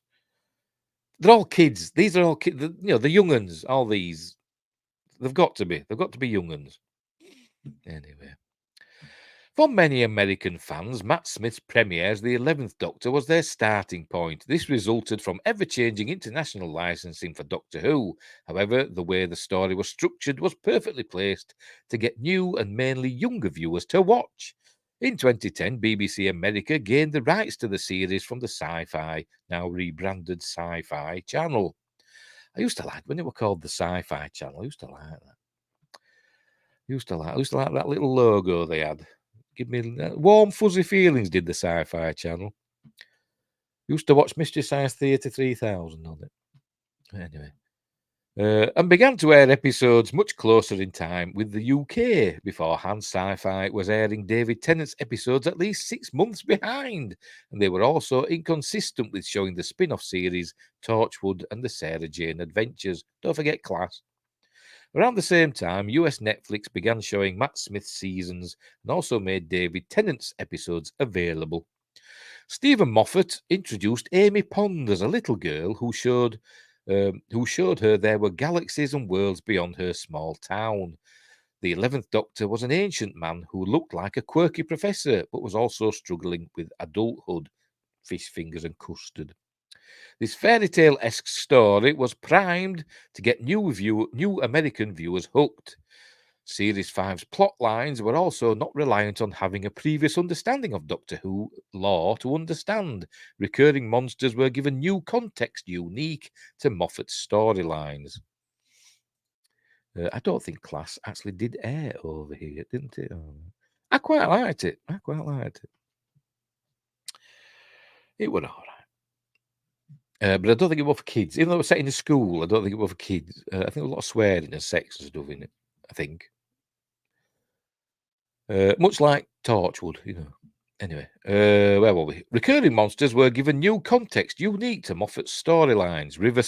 They're all kids. These are all kids. You know, the young uns, all these. They've got to be. They've got to be young uns. Anyway. For many American fans, Matt Smith's premiere as the 11th Doctor was their starting point. This resulted from ever-changing international licensing for Doctor Who. However, the way the story was structured was perfectly placed to get new and mainly younger viewers to watch. In 2010, BBC America gained the rights to the series from the Sci-Fi, now rebranded Sci-Fi Channel. I used to like when it was called the Sci-Fi Channel. I used to like that. I used to like that little logo they had. Give me warm, fuzzy feelings, did the Sci-Fi Channel. Used to watch Mystery Science Theatre 3000 on it. Anyway. And began to air episodes much closer in time with the UK. Beforehand, Sci-Fi was airing David Tennant's episodes at least 6 months behind. And they were also inconsistent with showing the spin-off series Torchwood and the Sarah Jane Adventures. Don't forget Class. Around the same time, US Netflix began showing Matt Smith's seasons and also made David Tennant's episodes available. Stephen Moffat introduced Amy Pond as a little girl who showed her there were galaxies and worlds beyond her small town. The 11th Doctor was an ancient man who looked like a quirky professor, but was also struggling with adulthood, fish fingers and custard. This fairy tale-esque story was primed to get new American viewers hooked. Series 5's plot lines were also not reliant on having a previous understanding of Doctor Who lore to understand. Recurring monsters were given new context unique to Moffat's storylines. I don't think Class actually did air over here, didn't it? I quite liked it. It was all right. But I don't think it was for kids. Even though it was set in a school, I don't think it was for kids. I think there was a lot of swearing and sex and stuff in it, I think. Much like Torchwood, you know. Anyway, where were we? Recurring monsters were given new context unique to Moffat's storylines. River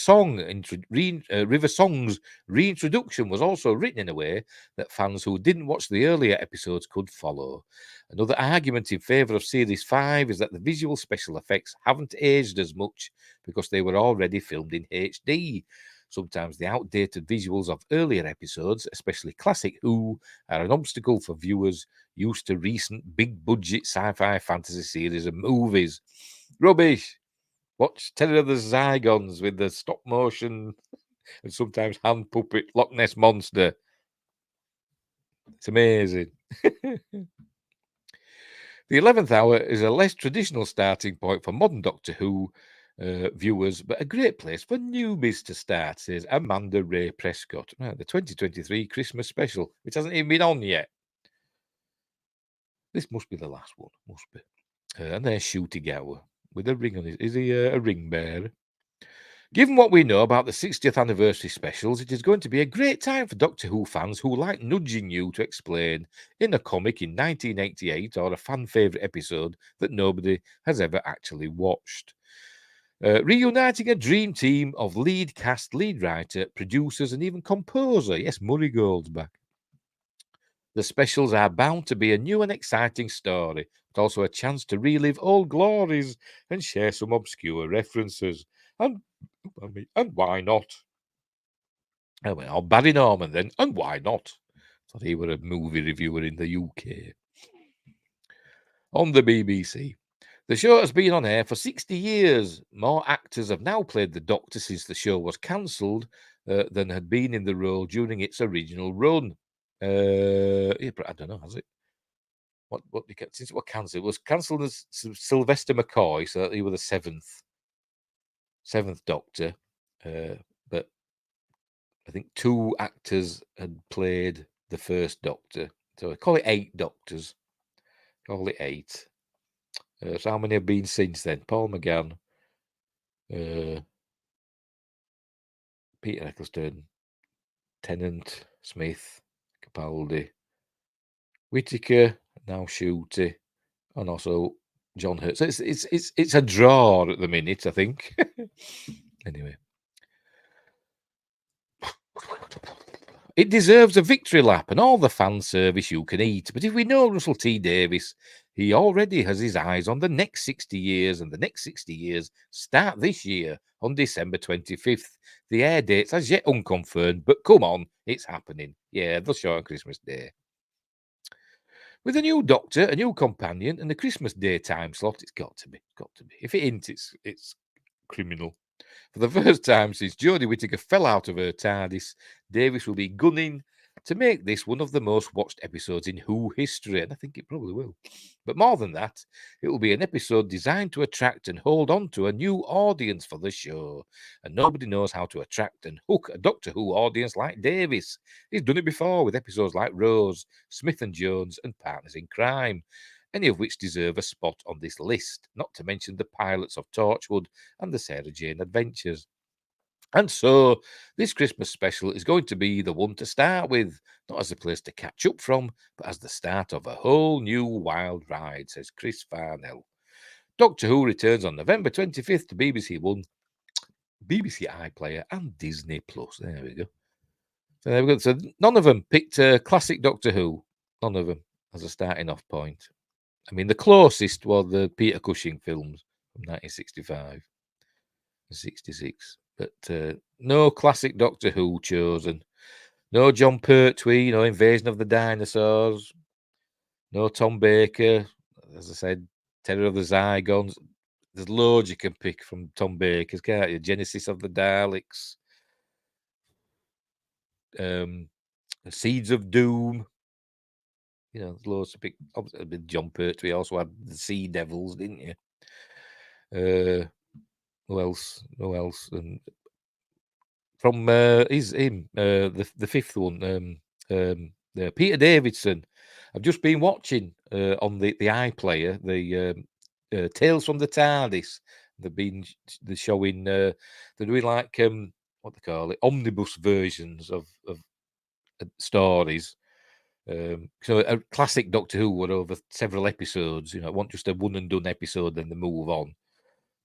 Song's reintroduction was also written in a way that fans who didn't watch the earlier episodes could follow. Another argument in favour of Series 5 is that the visual special effects haven't aged as much because they were already filmed in HD. Sometimes the outdated visuals of earlier episodes, especially classic Who, are an obstacle for viewers used to recent big-budget sci-fi fantasy series and movies. Rubbish! Watch Terror of the Zygons with the stop-motion and sometimes hand puppet Loch Ness Monster. It's amazing. The 11th hour is a less traditional starting point for modern Doctor Who viewers, but a great place for newbies to start, says Amanda Ray Prescott. Right, the 2023 Christmas special, which hasn't even been on yet. This must be the last one, must be. And there's Shooting Hour with a ring on it. Is he a ring bearer? Given what we know about the 60th anniversary specials, it is going to be a great time for Doctor Who fans who like nudging you to explain in a comic in 1988 or a fan favourite episode that nobody has ever actually watched. Reuniting a dream team of lead cast, lead writer, producers, and even composer. Yes, Murray Gold's back. The specials are bound to be a new and exciting story, but also a chance to relive old glories and share some obscure references. And why not? Oh, well, Barry Norman then, and why not? thought he were a movie reviewer in the UK. On the BBC. The show has been on air for 60 years. More actors have now played the Doctor since the show was cancelled than had been in the role during its original run. I don't know, has it? Since it was cancelled? It was cancelled as Sylvester McCoy, so he was the seventh Doctor. But I think 2 actors had played the first Doctor. So I call it 8 Doctors. Call it 8. So how many have been since then? Paul McGann, Peter Eccleston, Tennant, Smith, Capaldi, Whittaker, now Shooty, and also John Hurt. So it's a draw at the minute, I think. Anyway. It deserves a victory lap and all the fan service you can eat. But if we know Russell T Davies, he already has his eyes on the next 60 years, and the next 60 years start this year on December 25th. The air date's as yet unconfirmed, but come on, it's happening. Yeah, they'll show on Christmas Day. With a new Doctor, a new companion, and a Christmas Day time slot, it's got to be. If it ain't, it's criminal. For the first time since Jodie Whittaker fell out of her TARDIS, Davies will be gunning to make this one of the most watched episodes in Who history, and I think it probably will. But more than that, it will be an episode designed to attract and hold on to a new audience for the show. And nobody knows how to attract and hook a Doctor Who audience like Davies. He's done it before with episodes like Rose, Smith and Jones, and Partners in Crime, any of which deserve a spot on this list, not to mention the pilots of Torchwood and the Sarah Jane Adventures. And so, this Christmas special is going to be the one to start with, not as a place to catch up from, but as the start of a whole new wild ride, says Chris Farnell. Doctor Who returns on November 25th to BBC One, BBC iPlayer, and Disney Plus. There we go. So there we go. So none of them picked classic Doctor Who. None of them as a starting off point. I mean, the closest were the Peter Cushing films from 1965 and 66. But no classic Doctor Who chosen. No John Pertwee, no Invasion of the Dinosaurs. No Tom Baker. As I said, Terror of the Zygons. There's loads you can pick from Tom Baker's, can't you? Genesis of the Daleks. Seeds of Doom. You know, there's loads to pick. Obviously, John Pertwee also had the Sea Devils, didn't you? Who else? And from the fifth one, Peter Davidson. I've just been watching on the iPlayer the Tales from the TARDIS. They're showing they're doing like what they call it, omnibus versions of stories. So a classic Doctor Who were over several episodes. You know, it wasn't just a one and done episode, then they move on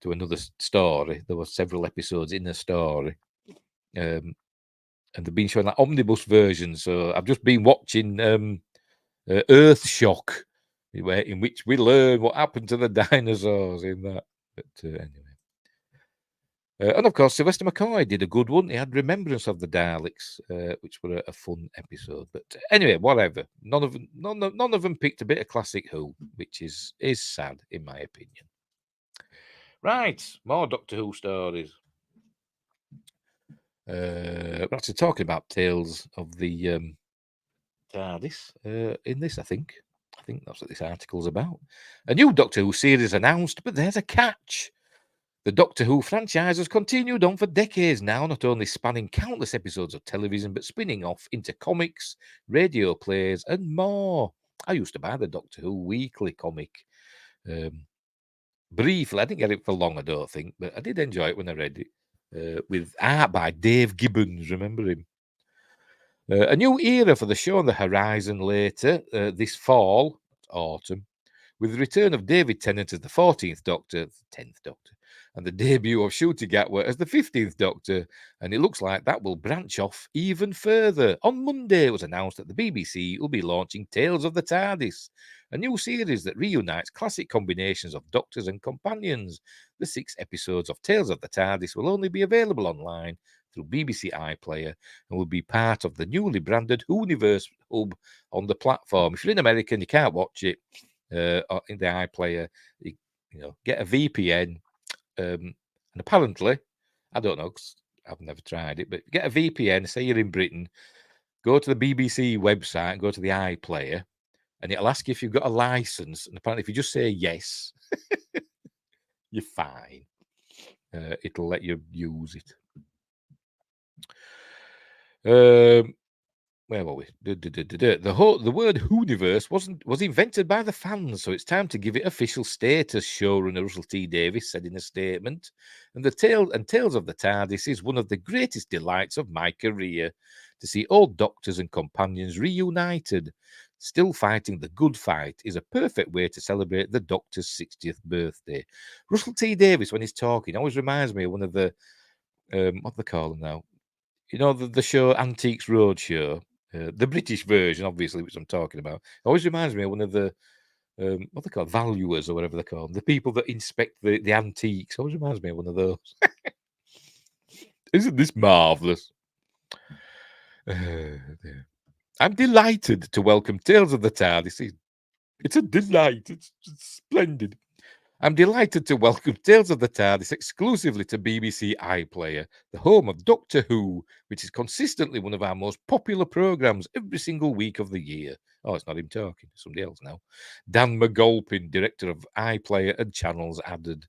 to another story. There were several episodes in a story, and they've been showing that omnibus version. So I've just been watching Earth Shock, in which we learn what happened to the dinosaurs in that. But anyway. And of course, Sylvester McCoy did a good one. He had Remembrance of the Daleks, which were a fun episode. But anyway, whatever. None of them picked a bit of classic Who, which is sad in my opinion. Right, more Doctor Who stories. We're actually talking about Tales of the TARDIS in this, I think. I think that's what this article's about. A new Doctor Who series announced, but there's a catch. The Doctor Who franchise has continued on for decades now, not only spanning countless episodes of television, but spinning off into comics, radio plays, and more. I used to buy the Doctor Who weekly comic. Briefly, I didn't get it for long, I don't think, but I did enjoy it when I read it. With art by Dave Gibbons, remember him? A new era for the show on the horizon later, this fall, autumn, with the return of David Tennant as the 14th Doctor, 10th Doctor, and the debut of Shooty Gatwa as the 15th Doctor, and it looks like that will branch off even further. On Monday, it was announced that the BBC will be launching Tales of the TARDIS, a new series that reunites classic combinations of Doctors and companions. The 6 episodes of Tales of the TARDIS will only be available online through BBC iPlayer and will be part of the newly branded Whoniverse hub on the platform. If you're in America and you can't watch it in the iPlayer, you get a VPN. And apparently, I don't know, 'cause I've never tried it, but get a VPN, say you're in Britain, go to the BBC website, go to the iPlayer, and it'll ask you if you've got a license. And apparently, if you just say yes, you're fine. It'll let you use it. Where were we? The word Whoniverse was invented by the fans, so it's time to give it official status, showrunner Russell T Davies said in a statement. And Tales of the TARDIS is one of the greatest delights of my career, to see old Doctors and companions reunited. Still fighting the good fight is a perfect way to celebrate the Doctor's 60th birthday. Russell T Davies, when he's talking, always reminds me of one of the what they call them now. You know, the show Antiques Roadshow, the British version, obviously, which I'm talking about. It always reminds me of one of the, what they call valuers or whatever they call them, the people that inspect the antiques. Always reminds me of one of those. Isn't this marvellous? I'm delighted to welcome Tales of the TARDIS. It's a delight. It's splendid. I'm delighted to welcome Tales of the TARDIS exclusively to BBC iPlayer, the home of Doctor Who, which is consistently one of our most popular programmes every single week of the year. Oh, it's not him talking, it's somebody else now. Dan McGolpin, director of iPlayer and Channels, added,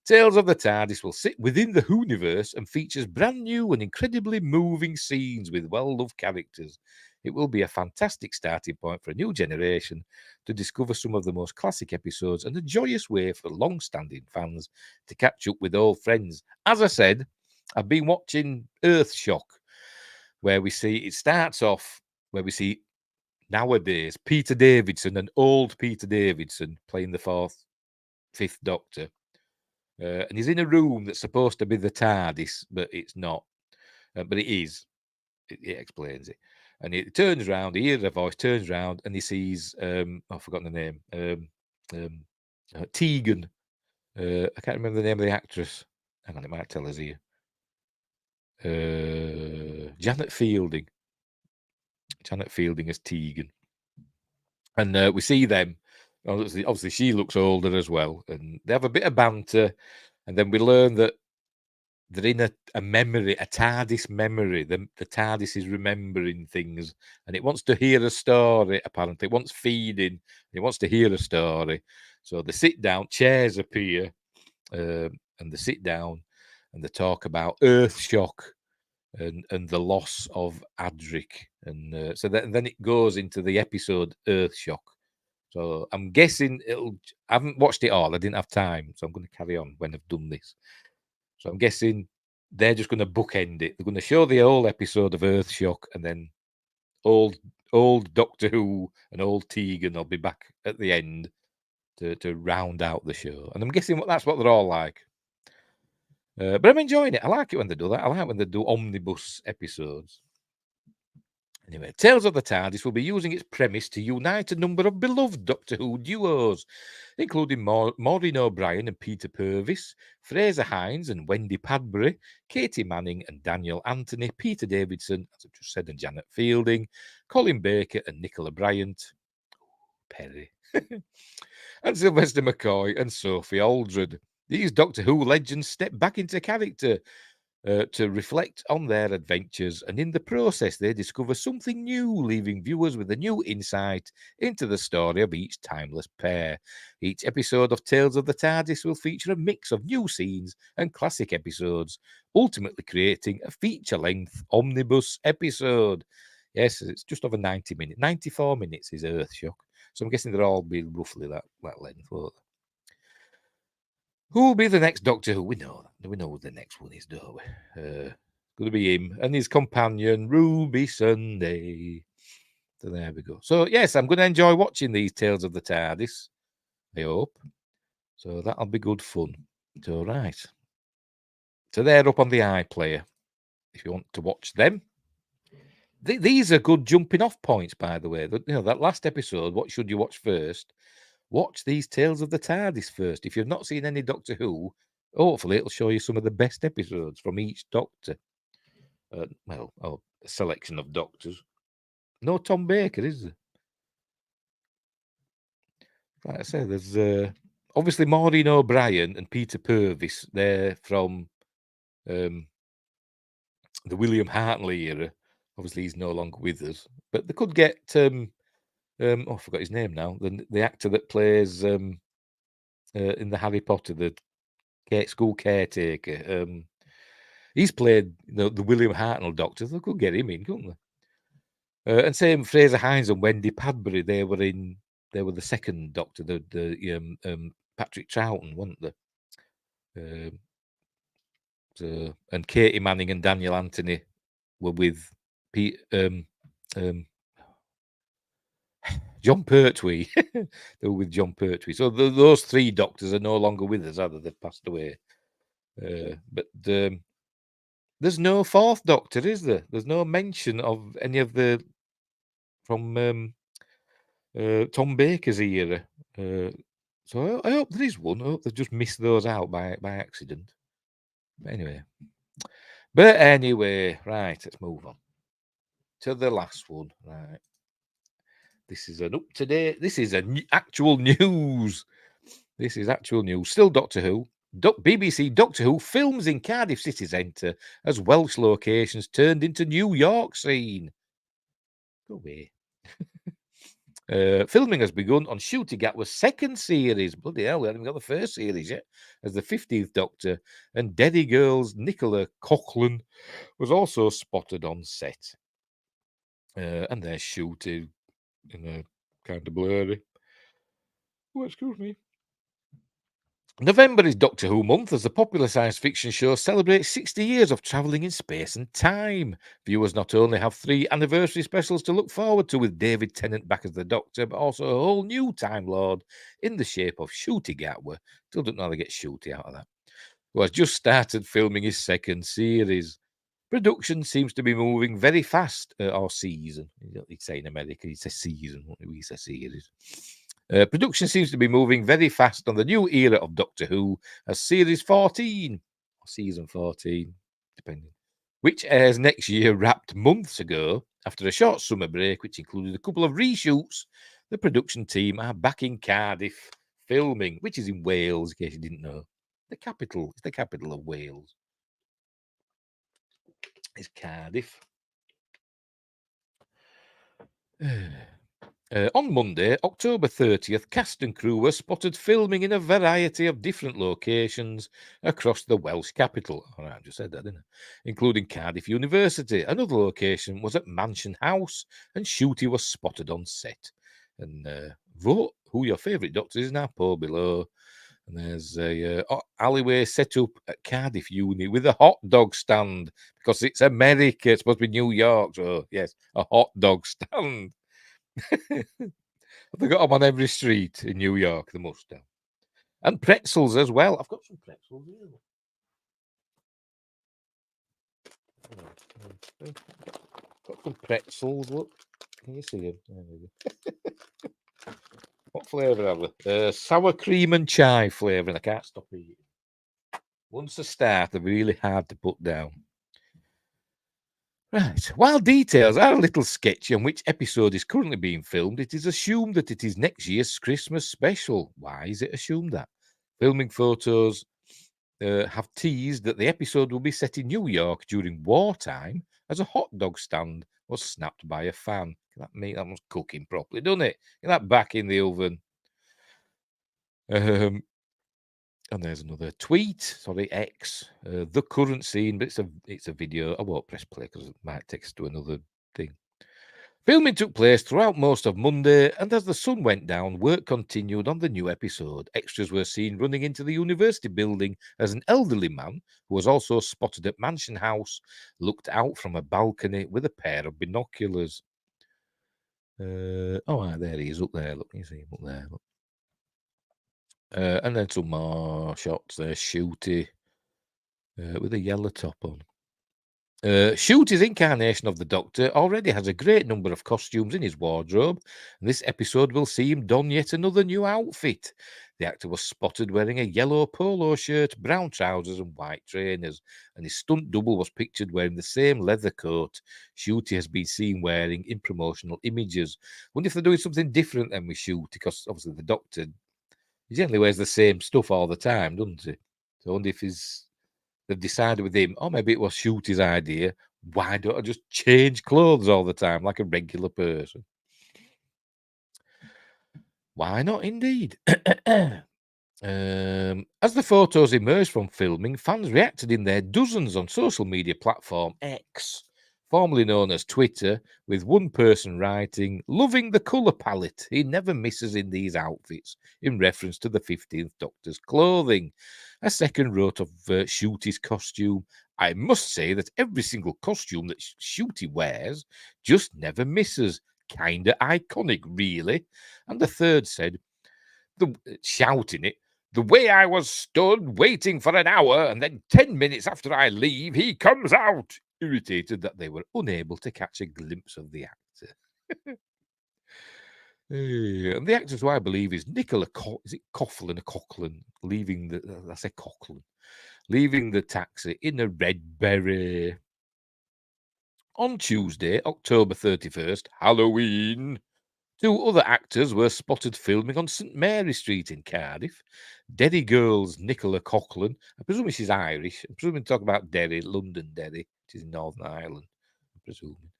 Tales of the TARDIS will sit within the Whoniverse and features brand new and incredibly moving scenes with well-loved characters. It will be a fantastic starting point for a new generation to discover some of the most classic episodes and a joyous way for long-standing fans to catch up with old friends. As I said, I've been watching Earthshock, where it starts off where we see nowadays Peter Davidson, an old Peter Davidson, playing the fifth Doctor. And he's in a room that's supposed to be the TARDIS, but it's not. But it is. It explains it. And he turns around, he hears a voice, turns around, and he sees, I've forgotten the name, Tegan. I can't remember the name of the actress. Hang on, it might tell us here. Janet Fielding. Janet Fielding as Tegan. And we see them. Obviously, she looks older as well. And they have a bit of banter. And then we learn that they're in a memory, a TARDIS memory. The TARDIS is remembering things, and it wants to hear a story, apparently. It wants feeding. It wants to hear a story. So they sit down, chairs appear, and they sit down, and they talk about Earthshock and the loss of Adric. And so then it goes into the episode Earthshock. So I'm guessing I haven't watched it all. I didn't have time, so I'm going to carry on when I've done this. So I'm guessing they're just going to bookend it. They're going to show the whole episode of Earthshock, and then old Doctor Who and old Tegan will be back at the end to round out the show. And I'm guessing that's what they're all like. But I'm enjoying it. I like it when they do that. I like when they do omnibus episodes. Anyway, Tales of the TARDIS will be using its premise to unite a number of beloved Doctor Who duos, including Maureen O'Brien and Peter Purvis, Fraser Hines and Wendy Padbury, Katie Manning and Daniel Anthony, Peter Davidson, as I've just said, and Janet Fielding, Colin Baker and Nicola Bryant, Perry, and Sylvester McCoy and Sophie Aldred. These Doctor Who legends step back into character to reflect on their adventures, and in the process they discover something new, leaving viewers with a new insight into the story of each timeless pair. Each episode of Tales of the TARDIS will feature a mix of new scenes and classic episodes, ultimately creating a feature-length omnibus episode. Yes, it's just over 90 minutes. 94 minutes is Earthshock, so I'm guessing they'll all be roughly that length, won't they? Who will be the next Doctor Who? We know that. We know who the next one is, don't we? Going to be him and his companion, Ruby Sunday. So there we go. So, yes, I'm going to enjoy watching these Tales of the TARDIS, I hope. So that'll be good fun. So, right. So they're up on the iPlayer if you want to watch them. These are good jumping off points, by the way. That last episode, what should you watch first? Watch these Tales of the TARDIS first. If you've not seen any Doctor Who, hopefully it'll show you some of the best episodes from each Doctor. A selection of Doctors. No Tom Baker, is there? Like I say, there's obviously Maureen O'Brien and Peter Purvis. They're from the William Hartley era. Obviously, he's no longer with us. But they could get I forgot his name now. The actor that plays in the Harry Potter, the school caretaker. He's played the William Hartnell Doctor. They could get him in, couldn't they? And same Fraser Hines and Wendy Padbury. They were the second Doctor. The Patrick Troughton, weren't they? And Katie Manning and Daniel Anthony were with John Pertwee. They were with John Pertwee. So those three Doctors are no longer with us, either they've passed away. But there's no fourth Doctor, is there? There's no mention of any of the from Tom Baker's era. So I hope there is one. I hope they've just missed those out by accident. But anyway, right, let's move on to the last one. Right. This is an up-to-date. This is actual news. This is actual news. Still Doctor Who. BBC Doctor Who films in Cardiff city centre as Welsh locations turned into New York scene. Go away. Filming has begun on Shooty Gatwa's second series. Bloody hell, we haven't got the first series yet. As the 15th Doctor, and Derry Girls Nicola Coughlan was also spotted on set. And there's Shooty in a kind of blurry. Oh, excuse me. November is Doctor Who month as the popular science fiction show celebrates 60 years of travelling in space and time. Viewers not only have 3 anniversary specials to look forward to with David Tennant back as the Doctor, but also a whole new Time Lord in the shape of Shooty Gatwa. Still don't know how to get Shooty out of that. Who has just started filming his second series. Production seems to be moving very fast, or season. He'd say in America, he says season, we say series. Production seems to be moving very fast on the new era of Doctor Who as Series 14, or Season 14, depending, which airs next year, wrapped months ago. After a short summer break, which included a couple of reshoots, the production team are back in Cardiff filming, which is in Wales, in case you didn't know. It's the capital of Wales. It's Cardiff. On Monday, October 30th, cast and crew were spotted filming in a variety of different locations across the Welsh capital. All right, I just said that, didn't I? Including Cardiff University. Another location was at Mansion House, and Shooty was spotted on set. And vote who your favourite Doctor is in our poll below. And there's a alleyway set up at Cardiff Uni with a hot dog stand because it's America. It's supposed to be New York. So, yes, a hot dog stand. They got them on every street in New York. They must have. And pretzels as well. I've got some pretzels here. Got some pretzels. Look, can you see them? There we go. What flavour have they? Sour cream and chai flavour, and I can't stop eating. Once they start, they're really hard to put down. Right. While details are a little sketchy on which episode is currently being filmed, it is assumed that it is next year's Christmas special. Why is it assumed that? Filming photos have teased that the episode will be set in New York during wartime as a hot dog stand was snapped by a fan. That was cooking properly, doesn't it? Get that back in the oven. And there's another tweet, X, the current scene, but it's a video. I won't press play because it might take us to another thing. Filming took place throughout most of Monday, and as the sun went down, work continued on the new episode. Extras were seen running into the university building as an elderly man, who was also spotted at Mansion House, looked out from a balcony with a pair of binoculars. There he is up there. Look, you see him up there. Look. And then some more shots there. Shooty with a yellow top on. Shooty's incarnation of the Doctor already has a great number of costumes in his wardrobe, and this episode will see him don yet another new outfit. The actor was spotted wearing a yellow polo shirt, brown trousers, and white trainers, and his stunt double was pictured wearing the same leather coat Shooty has been seen wearing in promotional images. Wonder if they're doing something different than with Shooty, because obviously the Doctor, he generally wears the same stuff all the time, doesn't he? So I wonder if they've decided with him, or maybe it was Shooty's idea, why don't I just change clothes all the time like a regular person? Why not, indeed? As the photos emerged from filming, fans reacted in their dozens on social media platform X, formerly known as Twitter, with one person writing, "Loving the colour palette he never misses in these outfits," in reference to the 15th Doctor's clothing. A second wrote of Shooty's costume, "I must say that every single costume that Shooty wears just never misses. Kinda iconic, really." And the third said, shouting it, "The way I was stood waiting for an hour, and then 10 minutes after I leave, he comes out," irritated that they were unable to catch a glimpse of the actor. And the actor, who I believe is Nicola, is it Coughlin or Coughlin, leaving the, I say Coughlin, leaving the taxi in a red beret. On Tuesday, October 31st, Halloween, two other actors were spotted filming on St Mary Street in Cardiff. Derry girls Nicola Coughlin, I presume she's Irish. I'm presuming talk about Derry, London Derry, which is in Northern Ireland, I'm presuming,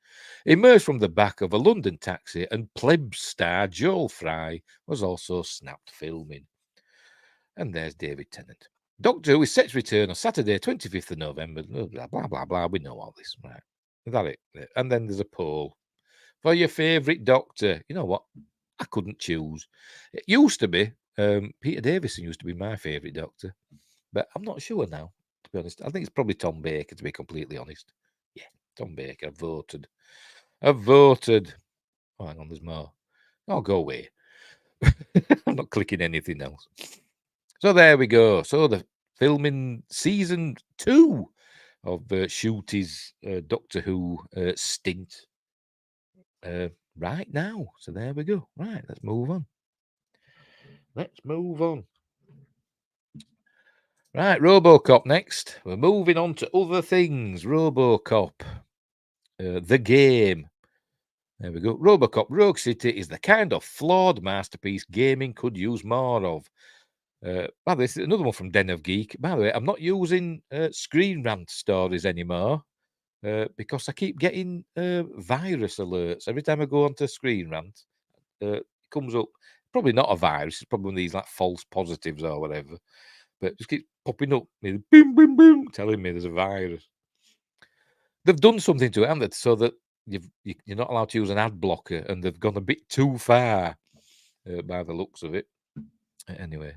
emerged from the back of a London taxi, and plebs star Joel Fry was also snapped filming. And there's David Tennant. Doctor Who is set to return on Saturday, 25th of November. Blah, blah, blah, blah. We know all this, right? Is that it? And then there's a poll. For your favourite Doctor, you know what? I couldn't choose. It used to be, Peter Davison used to be my favourite Doctor, but I'm not sure now, to be honest. I think it's probably Tom Baker, to be completely honest. Yeah, Tom Baker. I've voted. Oh, hang on, there's more. Oh, go away. I'm not clicking anything else. So there we go. So the filming season 2 of Shooty's Doctor Who stint right now. So there we go. Right, let's move on. Right, RoboCop next. We're moving on to other things. RoboCop, the game. There we go. RoboCop Rogue City is the kind of flawed masterpiece gaming could use more of. By the way, this is another one from Den of Geek. By the way, I'm not using Screen Rant stories anymore because I keep getting virus alerts every time I go onto Screen Rant. It comes up, probably not a virus. It's probably one of these like false positives or whatever. But it just keeps popping up, boom, boom, boom, telling me there's a virus. They've done something to it, haven't they? So that you're not allowed to use an ad blocker, and they've gone a bit too far by the looks of it. Anyway,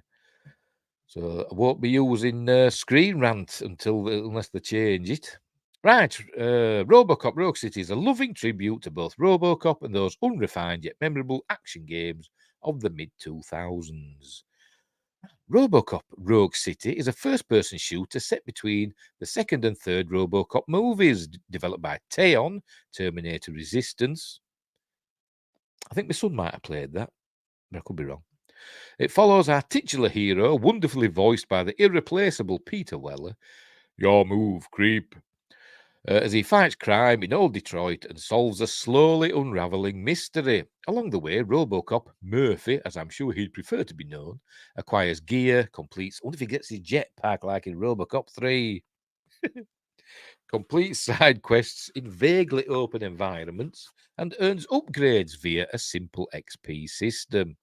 so I won't be using Screen Rant unless they change it. Right, RoboCop Rogue City is a loving tribute to both RoboCop and those unrefined yet memorable action games of the mid-2000s. RoboCop Rogue City is a first-person shooter set between the second and third RoboCop movies, developed by Teon, Terminator Resistance. I think my son might have played that, but I could be wrong. It follows our titular hero, wonderfully voiced by the irreplaceable Peter Weller. Your move, creep. As he fights crime in old Detroit and solves a slowly unravelling mystery. Along the way, RoboCop Murphy, as I'm sure he'd prefer to be known, acquires gear, completes. I wonder if he gets his jetpack like in RoboCop 3. Completes side quests in vaguely open environments and earns upgrades via a simple XP system.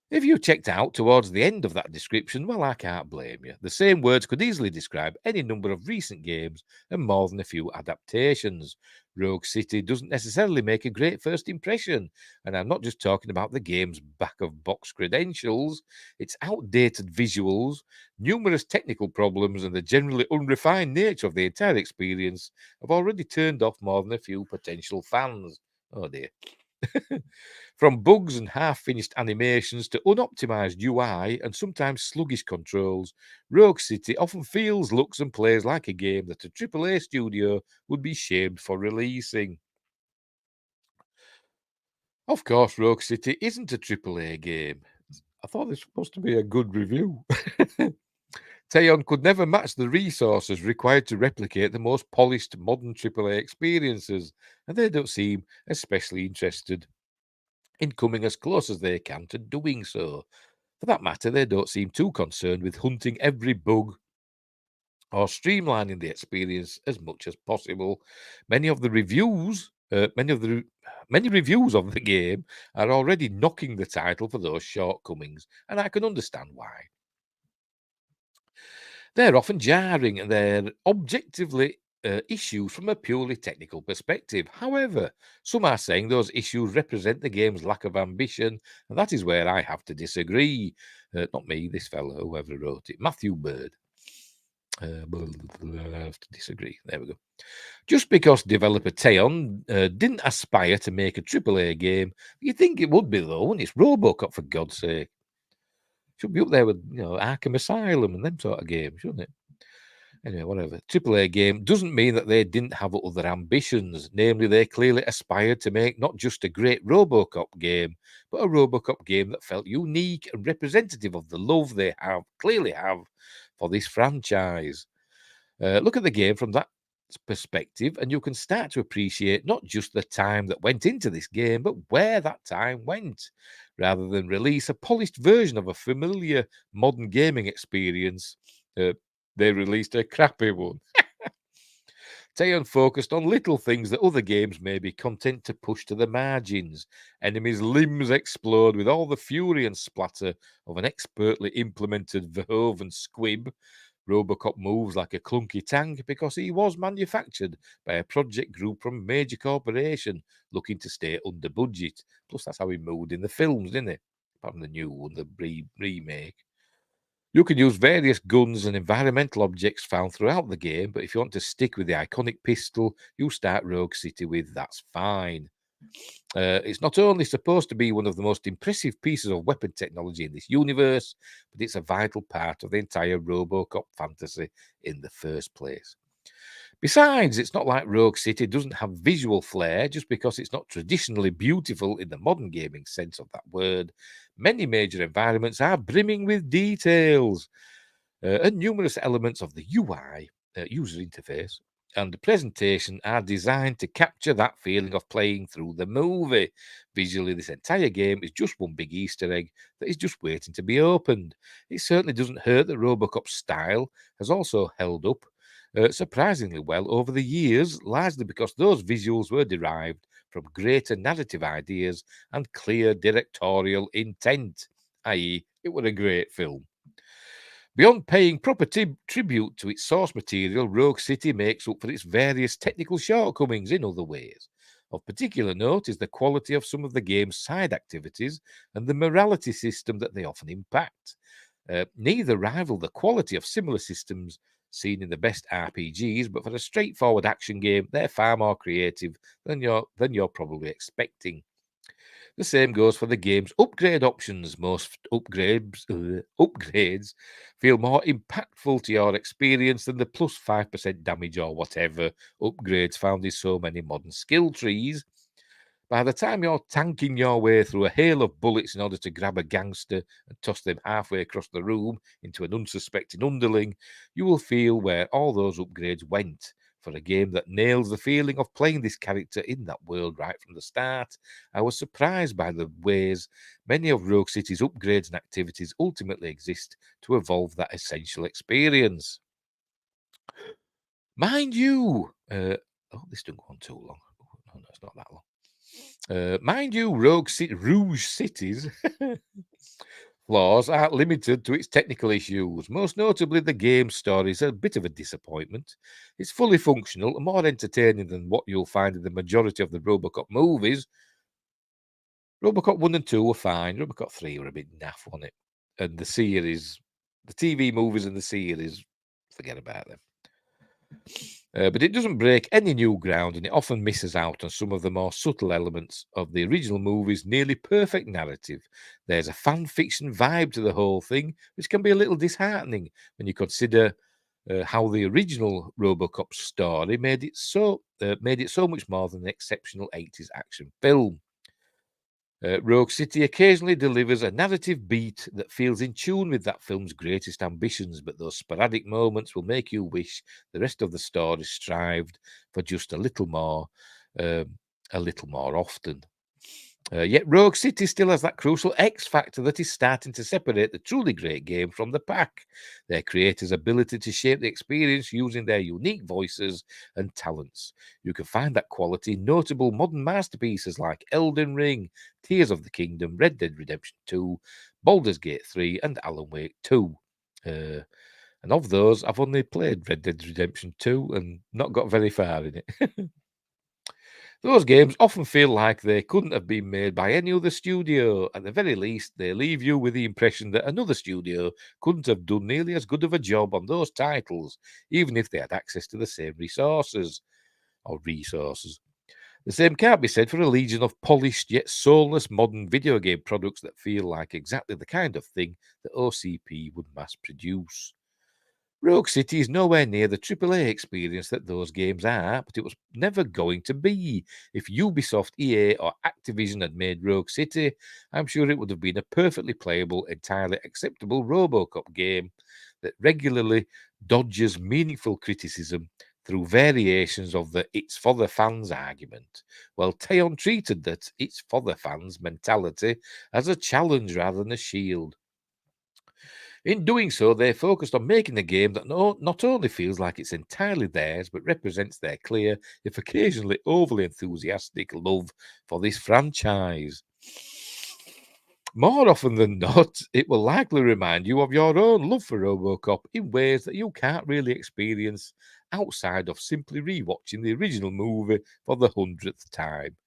If you checked out towards the end of that description, well, I can't blame you. The same words could easily describe any number of recent games and more than a few adaptations. Rogue City doesn't necessarily make a great first impression, and I'm not just talking about the game's back-of-box credentials. Its outdated visuals, numerous technical problems, and the generally unrefined nature of the entire experience have already turned off more than a few potential fans. Oh dear. From bugs and half-finished animations to unoptimized UI and sometimes sluggish controls, Rogue City often feels, looks and plays like a game that a AAA studio would be shamed for releasing. Of course, Rogue City isn't a AAA game. I thought this was supposed to be a good review. Teon could never match the resources required to replicate the most polished modern AAA experiences, and they don't seem especially interested in coming as close as they can to doing so. For that matter, they don't seem too concerned with hunting every bug or streamlining the experience as much as possible. Many of the reviews, many reviews of the game are already knocking the title for those shortcomings, and I can understand why. They're often jarring and they're objectively issues from a purely technical perspective. However, some are saying those issues represent the game's lack of ambition, and that is where I have to disagree. Not me, this fellow, whoever wrote it, Matthew Bird. I have to disagree. There we go. Just because developer Teon didn't aspire to make a AAA game, you'd think it would be, though, wouldn't it? It's RoboCop, for God's sake. Should be up there with, Arkham Asylum and them sort of games, shouldn't it? Anyway, whatever. AAA game doesn't mean that they didn't have other ambitions. Namely, they clearly aspired to make not just a great RoboCop game, but a RoboCop game that felt unique and representative of the love they clearly have for this franchise. Look at the game from that perspective, and you can start to appreciate not just the time that went into this game, but where that time went. Rather than release a polished version of a familiar modern gaming experience, they released a crappy one. Teon focused on little things that other games may be content to push to the margins. Enemies' limbs explode with all the fury and splatter of an expertly implemented Verhoeven squib. RoboCop moves like a clunky tank because he was manufactured by a project group from a major corporation looking to stay under budget. Plus, that's how he moved in the films, didn't it? Apart from the new one, the remake. You can use various guns and environmental objects found throughout the game, but if you want to stick with the iconic pistol you start Rogue City with, that's fine. It's not only supposed to be one of the most impressive pieces of weapon technology in this universe, but it's a vital part of the entire RoboCop fantasy in the first place. Besides, it's not like Rogue City doesn't have visual flair just because it's not traditionally beautiful in the modern gaming sense of that word. Many major environments are brimming with details, and numerous elements of the UI, user interface, and the presentation are designed to capture that feeling of playing through the movie. Visually, this entire game is just one big Easter egg that is just waiting to be opened. It certainly doesn't hurt that Robocop's style has also held up surprisingly well over the years, largely because those visuals were derived from greater narrative ideas and clear directorial intent, i.e., it was a great film. Beyond paying proper tribute to its source material, Rogue City makes up for its various technical shortcomings in other ways. Of particular note is the quality of some of the game's side activities and the morality system that they often impact. Neither rival the quality of similar systems seen in the best RPGs, but for a straightforward action game, they're far more creative than you're probably expecting. The same goes for the game's upgrade options. Most upgrades feel more impactful to your experience than the plus 5% damage or whatever upgrades found in so many modern skill trees. By the time you're tanking your way through a hail of bullets in order to grab a gangster and toss them halfway across the room into an unsuspecting underling, you will feel where all those upgrades went. For a game that nails the feeling of playing this character in that world right from the start, I was surprised by the ways many of Rogue City's upgrades and activities ultimately exist to evolve that essential experience. Mind you, this didn't go on too long. Oh, no, it's not that long. Mind you, Rouge City's flaws aren't limited to its technical issues. Most notably, the game's story is a bit of a disappointment. It's fully functional and more entertaining than what you'll find in the majority of the RoboCop movies. RoboCop 1 and 2 were fine. RoboCop 3 were a bit naff, wasn't it? And the series, the TV movies and the series, forget about them. But it doesn't break any new ground, and it often misses out on some of the more subtle elements of the original movie's nearly perfect narrative. There's a fan fiction vibe to the whole thing, which can be a little disheartening when you consider how the original RoboCop story made it so much more than an exceptional 80s action film. Rogue City occasionally delivers a narrative beat that feels in tune with that film's greatest ambitions, but those sporadic moments will make you wish the rest of the story strived for just um, a little more often. Yet Rogue City still has that crucial X factor that is starting to separate the truly great game from the pack. Their creators' ability to shape the experience using their unique voices and talents. You can find that quality in notable modern masterpieces like Elden Ring, Tears of the Kingdom, Red Dead Redemption 2, Baldur's Gate 3, and Alan Wake 2. And of those, I've only played Red Dead Redemption 2 and not got very far in it. Those games often feel like they couldn't have been made by any other studio. At the very least, they leave you with the impression that another studio couldn't have done nearly as good of a job on those titles, even if they had access to the same resources. The same can't be said for a legion of polished yet soulless modern video game products that feel like exactly the kind of thing that OCP would mass produce. Rogue City is nowhere near the AAA experience that those games are, but it was never going to be. If Ubisoft, EA, or Activision had made Rogue City, I'm sure it would have been a perfectly playable, entirely acceptable RoboCop game that regularly dodges meaningful criticism through variations of the "it's for the fans" argument. Well, Teon treated that "it's for the fans" mentality as a challenge rather than a shield. In doing so, they focused on making a game that not only feels like it's entirely theirs, but represents their clear, if occasionally overly enthusiastic, love for this franchise. More often than not, it will likely remind you of your own love for RoboCop in ways that you can't really experience outside of simply rewatching the original movie for the 100th time.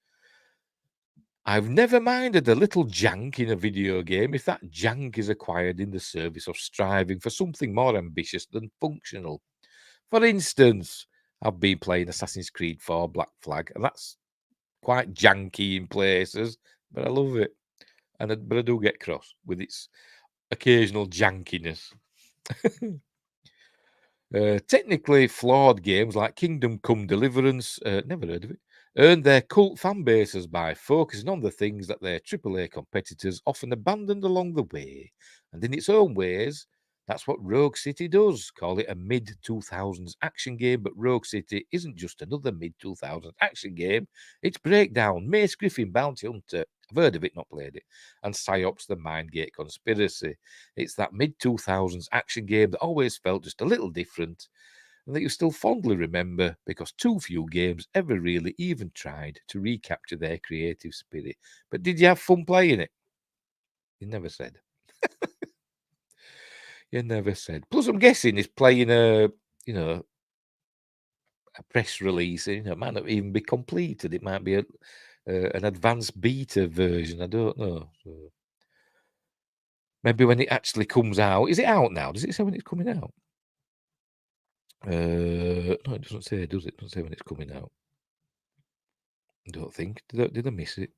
I've never minded a little jank in a video game if that jank is acquired in the service of striving for something more ambitious than functional. For instance, I've been playing Assassin's Creed 4 Black Flag, and that's quite janky in places, but I love it. But I do get cross with its occasional jankiness. Technically flawed games like Kingdom Come Deliverance, never heard of it, earned their cult fan bases by focusing on the things that their AAA competitors often abandoned along the way. And in its own ways, that's what Rogue City does. Call it a mid 2000s action game, but Rogue City isn't just another mid 2000s action game. It's Breakdown, Mace Griffin Bounty Hunter. I've heard of it, not played it. And PsyOps the Mindgate Conspiracy. It's that mid 2000s action game that always felt just a little different and that you still fondly remember because too few games ever really even tried to recapture their creative spirit. But did you have fun playing it? You never said. You never said. Plus, I'm guessing it's playing a press release. It might not even be completed. It might be an advanced beta version. I don't know. So maybe when it actually comes out, is it out now? Does it say when it's coming out? No, it doesn't say, does it? It doesn't say when it's coming out. I don't think. Did I miss it?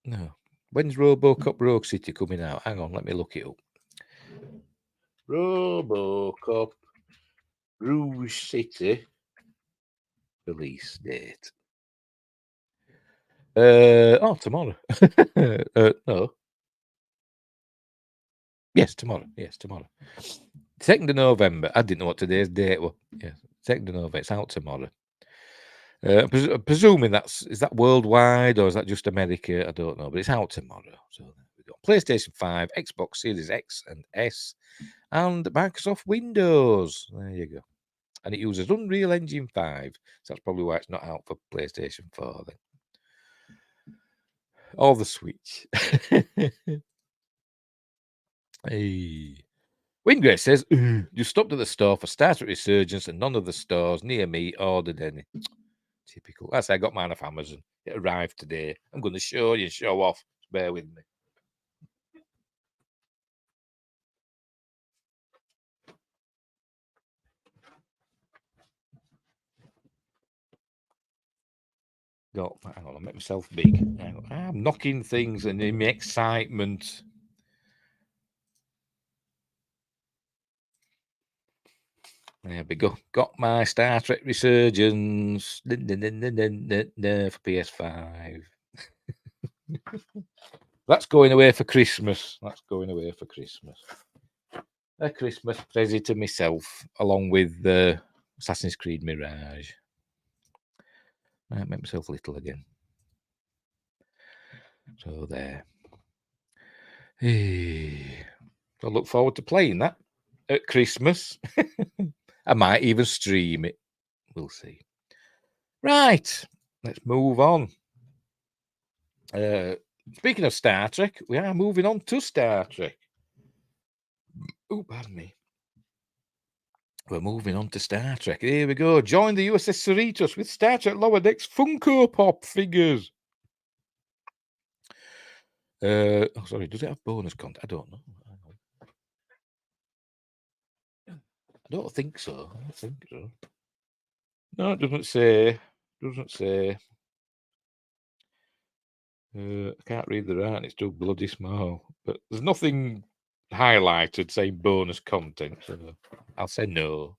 No. When's RoboCop Rogue City coming out? Hang on, let me look it up. RoboCop Rouge City release date. Tomorrow. No. Yes, tomorrow. Yes, tomorrow. 2nd of November. I didn't know what today's date was. Yes, 2nd of November. It's out tomorrow. Presuming is that worldwide or is that just America? I don't know, but it's out tomorrow. So we've got PlayStation 5, Xbox Series X and S, and Microsoft Windows. There you go. And it uses Unreal Engine 5. So that's probably why it's not out for PlayStation 4 then. Or the Switch. Hey. Wingrace says, you stopped at the store for Starter Resurgence and none of the stores near me ordered any. Typical. That's I got mine off Amazon. It arrived today. I'm going to show you, show off. Bear with me. got. Hang on, I'll make myself big. I'm knocking things, and in my excitement. There we go. Got my Star Trek Resurgence for PS5. That's going away for Christmas. That's going away for Christmas. A Christmas present to myself, along with Assassin's Creed Mirage. I make myself little again. So there. I look forward to playing that at Christmas. I might even stream it. We'll see. Right, let's move on. Speaking of Star Trek, we are moving on to Star Trek. Oh, pardon me. We're moving on to Star Trek. Here we go. Join the USS Cerritos with Star Trek Lower Decks Funko Pop figures. Oh, sorry, does it have bonus content? I don't know. I don't think so. I don't think so. No, it doesn't say. Doesn't say. I can't read the writing. It's too bloody small. But there's nothing highlighted saying bonus content. So I'll say no.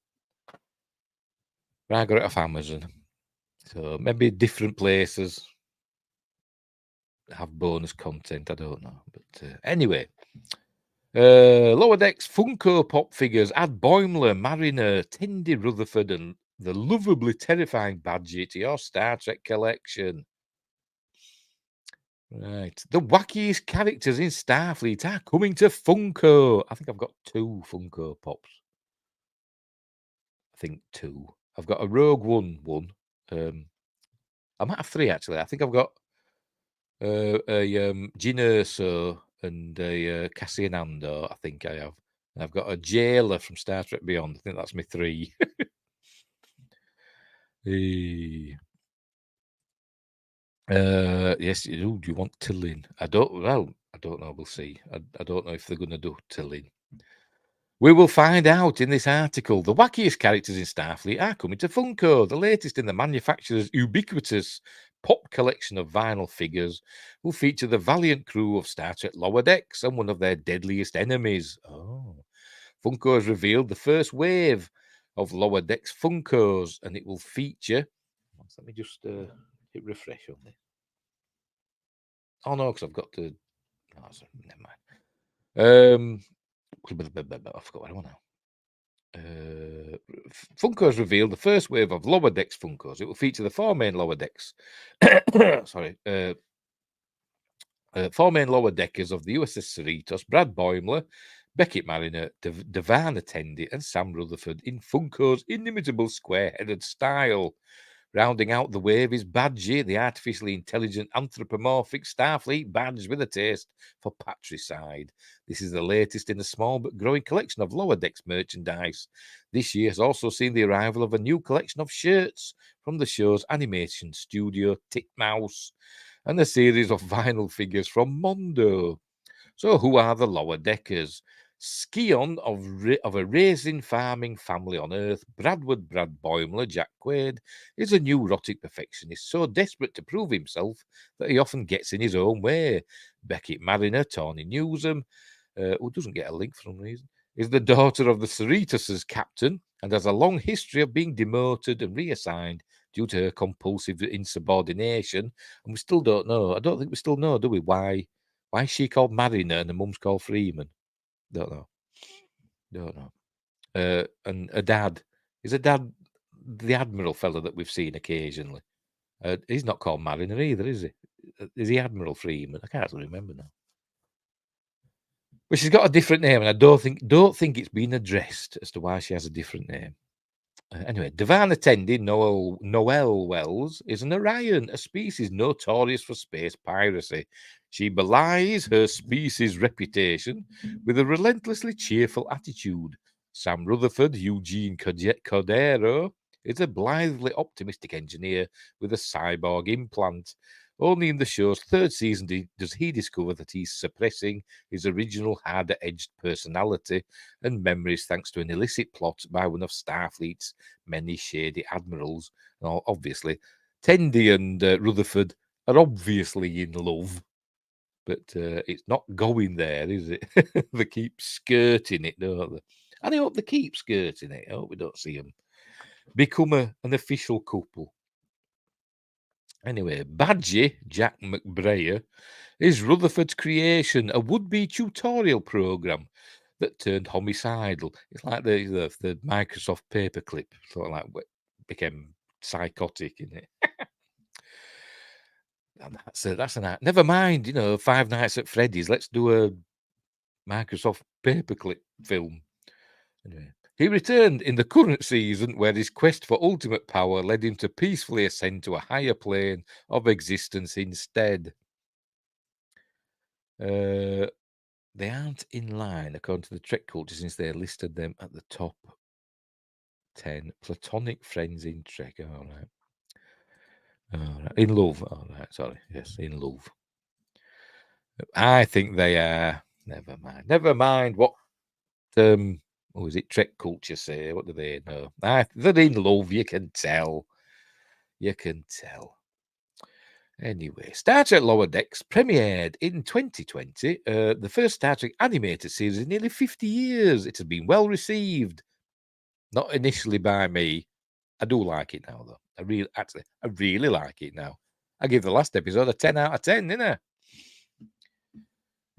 I got it off Amazon. So maybe different places have bonus content. I don't know. But anyway. Lower Decks Funko Pop figures add Boimler, Mariner, Tendy Rutherford, and the lovably terrifying Badgie to your Star Trek collection. Right. The wackiest characters in Starfleet are coming to Funko. I think I've got 2 Funko Pops. I think 2. I've got a Rogue One. I might have 3 actually. I think I've got a Jyn Erso and a Cassian Andor. I think I have. And I've got a Jailer from Star Trek Beyond. I think that's my 3. Yes, do you want Tillin? I don't know. We'll see. I don't know if they're going to do Tillin. We will find out in this article. The wackiest characters in Starfleet are coming to Funko. The latest in the manufacturer's ubiquitous pop collection of vinyl figures will feature the valiant crew of Star Trek Lower Decks and one of their deadliest enemies. Oh. Funko has revealed the first wave of Lower Decks Funkos, and it will feature... Let me just hit refresh on this. Oh, no, because I've got to... Oh, sorry, never mind. I forgot what I want now. Funko has revealed the first wave of Lower Decks Funkos. It will feature the 4 main Lower Decks. Sorry. 4 main Lower Deckers of the USS Cerritos, Brad Boimler, Beckett Mariner, Devana Tendy, and Sam Rutherford in Funko's inimitable square-headed style. Rounding out the wave is Badgie, the artificially intelligent anthropomorphic Starfleet badge with a taste for patricide. This is the latest in a small but growing collection of Lower Decks merchandise. This year has also seen the arrival of a new collection of shirts from the show's animation studio, Titmouse, and a series of vinyl figures from Mondo. So who are the Lower Deckers? Scion of a raisin farming family on Earth, Brad Boimler, Jack Quaid, is a neurotic perfectionist so desperate to prove himself that he often gets in his own way. Beckett Mariner, Tawny Newsom, who doesn't get a link for some reason, is the daughter of the Cerritos' captain and has a long history of being demoted and reassigned due to her compulsive insubordination. And we still don't know. I don't think we still know, do we, why is she called Mariner and her mum's called Freeman? Don't know. And a dad. Is a dad the Admiral fella that we've seen occasionally? He's not called Mariner either, is he? Is he Admiral Freeman? I can't remember now. But she's got a different name, and I don't think it's been addressed as to why she has a different name. Anyway, Devana Tendy, Noel Wells, is an Orion, a species notorious for space piracy. She belies her species' reputation with a relentlessly cheerful attitude. Sam Rutherford, Eugene Cordero, is a blithely optimistic engineer with a cyborg implant. Only in the show's 3rd season does he discover that he's suppressing his original harder-edged personality and memories thanks to an illicit plot by one of Starfleet's many shady admirals. Now, obviously, Tendy and Rutherford are obviously in love, but it's not going there, is it? They keep skirting it, don't they? And I hope they keep skirting it. I hope we don't see them become an official couple. Anyway, Badgie, Jack McBrayer, is Rutherford's creation, a would-be tutorial program that turned homicidal. It's like the Microsoft paperclip, sort of like became psychotic, isn't it? And that's an never mind, Five Nights at Freddy's. Let's do a Microsoft paperclip film. Anyway, he returned in the current season, where his quest for ultimate power led him to peacefully ascend to a higher plane of existence instead. They aren't in line, according to the Trek culture, since they listed them at the top 10 platonic friends in Trek. All right. All right. In love. All right. Sorry. Yes, in love. I think they are. Never mind. Never mind what is it Trek culture say? What do they know? They're in love, you can tell. You can tell. Anyway, Star Trek Lower Decks premiered in 2020, the first Star Trek animated series in nearly 50 years. It has been well received. Not initially by me. I do like it now, though. I really like it now. I give the last episode a 10 out of 10, didn't I?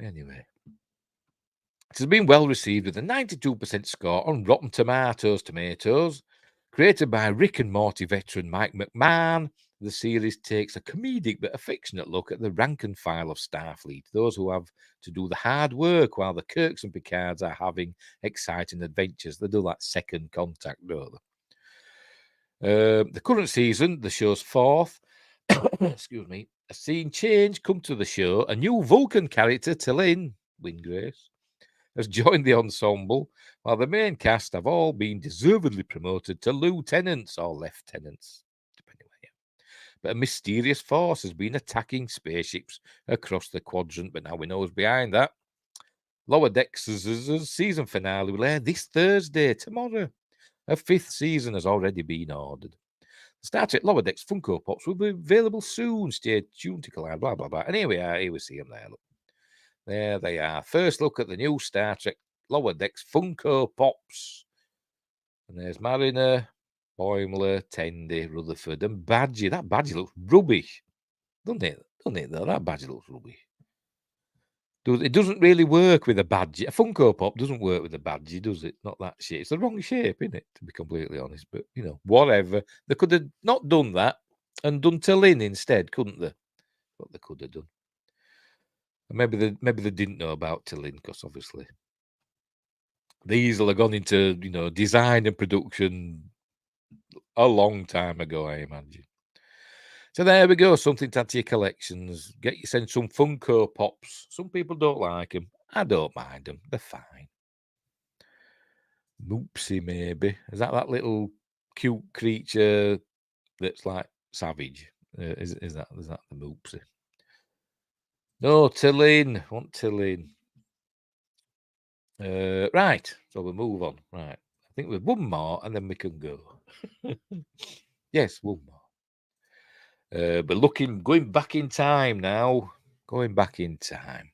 Anyway. It has been well received with a 92% score on Rotten Tomatoes. Created by Rick and Morty veteran Mike McMahon, the series takes a comedic but affectionate look at the rank and file of Starfleet, those who have to do the hard work while the Kirks and Picards are having exciting adventures. They do that second contact, don't they? The current season, the show's fourth, excuse me, a scene change come to the show. A new Vulcan character, Tillin Wingrace, has joined the ensemble, while the main cast have all been deservedly promoted to lieutenants or lieutenants, depending on you. But a mysterious force has been attacking spaceships across the quadrant, but now we know who's behind that. Lower Decks' season finale will air this Thursday, tomorrow. A fifth season has already been ordered. Star Trek Lower Decks Funko Pops will be available soon. Stay tuned to collide, blah, blah, blah. And here we are. Here we see them there. Look. There they are. First look at the new Star Trek Lower Decks Funko Pops. And there's Mariner, Boimler, Tendy, Rutherford, and Badgie. That Badgie looks rubbish. Doesn't it? Though? That Badgie looks rubbish. It doesn't really work with a Badgie. A Funko Pop doesn't work with a Badgie, does it? Not that shape. It's the wrong shape, isn't it? To be completely honest. But, whatever. They could have not done that and done Tillin instead, couldn't they? What they could have done. Maybe they didn't know about Tillin, because obviously these will have gone into design and production a long time ago, I imagine. So there we go, something to add to your collections. Send some Funko Pops. Some people don't like them. I don't mind them. They're fine. Moopsy, maybe. Is that little cute creature that's like savage? Is that the Moopsy? No, Tillin. I want Tillin. Right, so we'll move on. Right, I think we've one more and then we can go. Yes, one more. But going back in time now. Going back in time.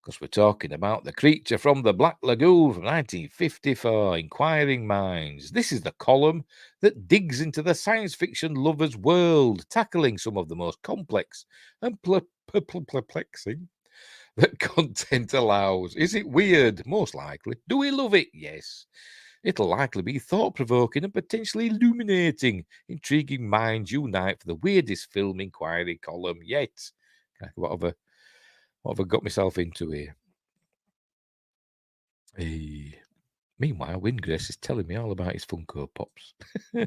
Because we're talking about the creature from the Black Lagoon from 1954, Inquiring Minds. This is the column that digs into the science fiction lover's world, tackling some of the most complex and perplexing that content allows. Is it weird? Most likely. Do we love it? Yes. It'll likely be thought-provoking and potentially illuminating. Intriguing minds unite for the weirdest film inquiry column yet. What have I got myself into here? Meanwhile, Wingrace is telling me all about his Funko Pops. I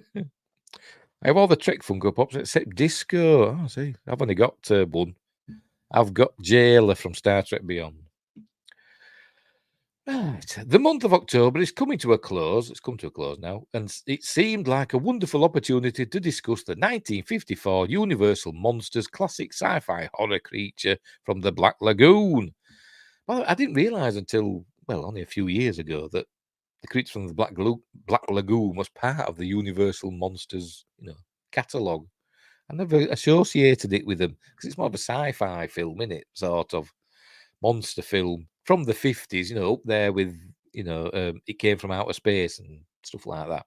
have all the Trek Funko Pops except Disco. Oh, see, I've only got one. I've got Jailer from Star Trek Beyond. Right. The month of October is coming to a close. It's come to a close now. And it seemed like a wonderful opportunity to discuss the 1954 Universal Monsters classic sci-fi horror creature from the Black Lagoon. Well, I didn't realise until, only a few years ago that the creature from the Black Lagoon was part of the Universal Monsters, catalogue. I never associated it with them because it's more of a sci-fi film, isn't it? Sort of monster film from the 50s, up there with, It Came From Outer Space and stuff like that.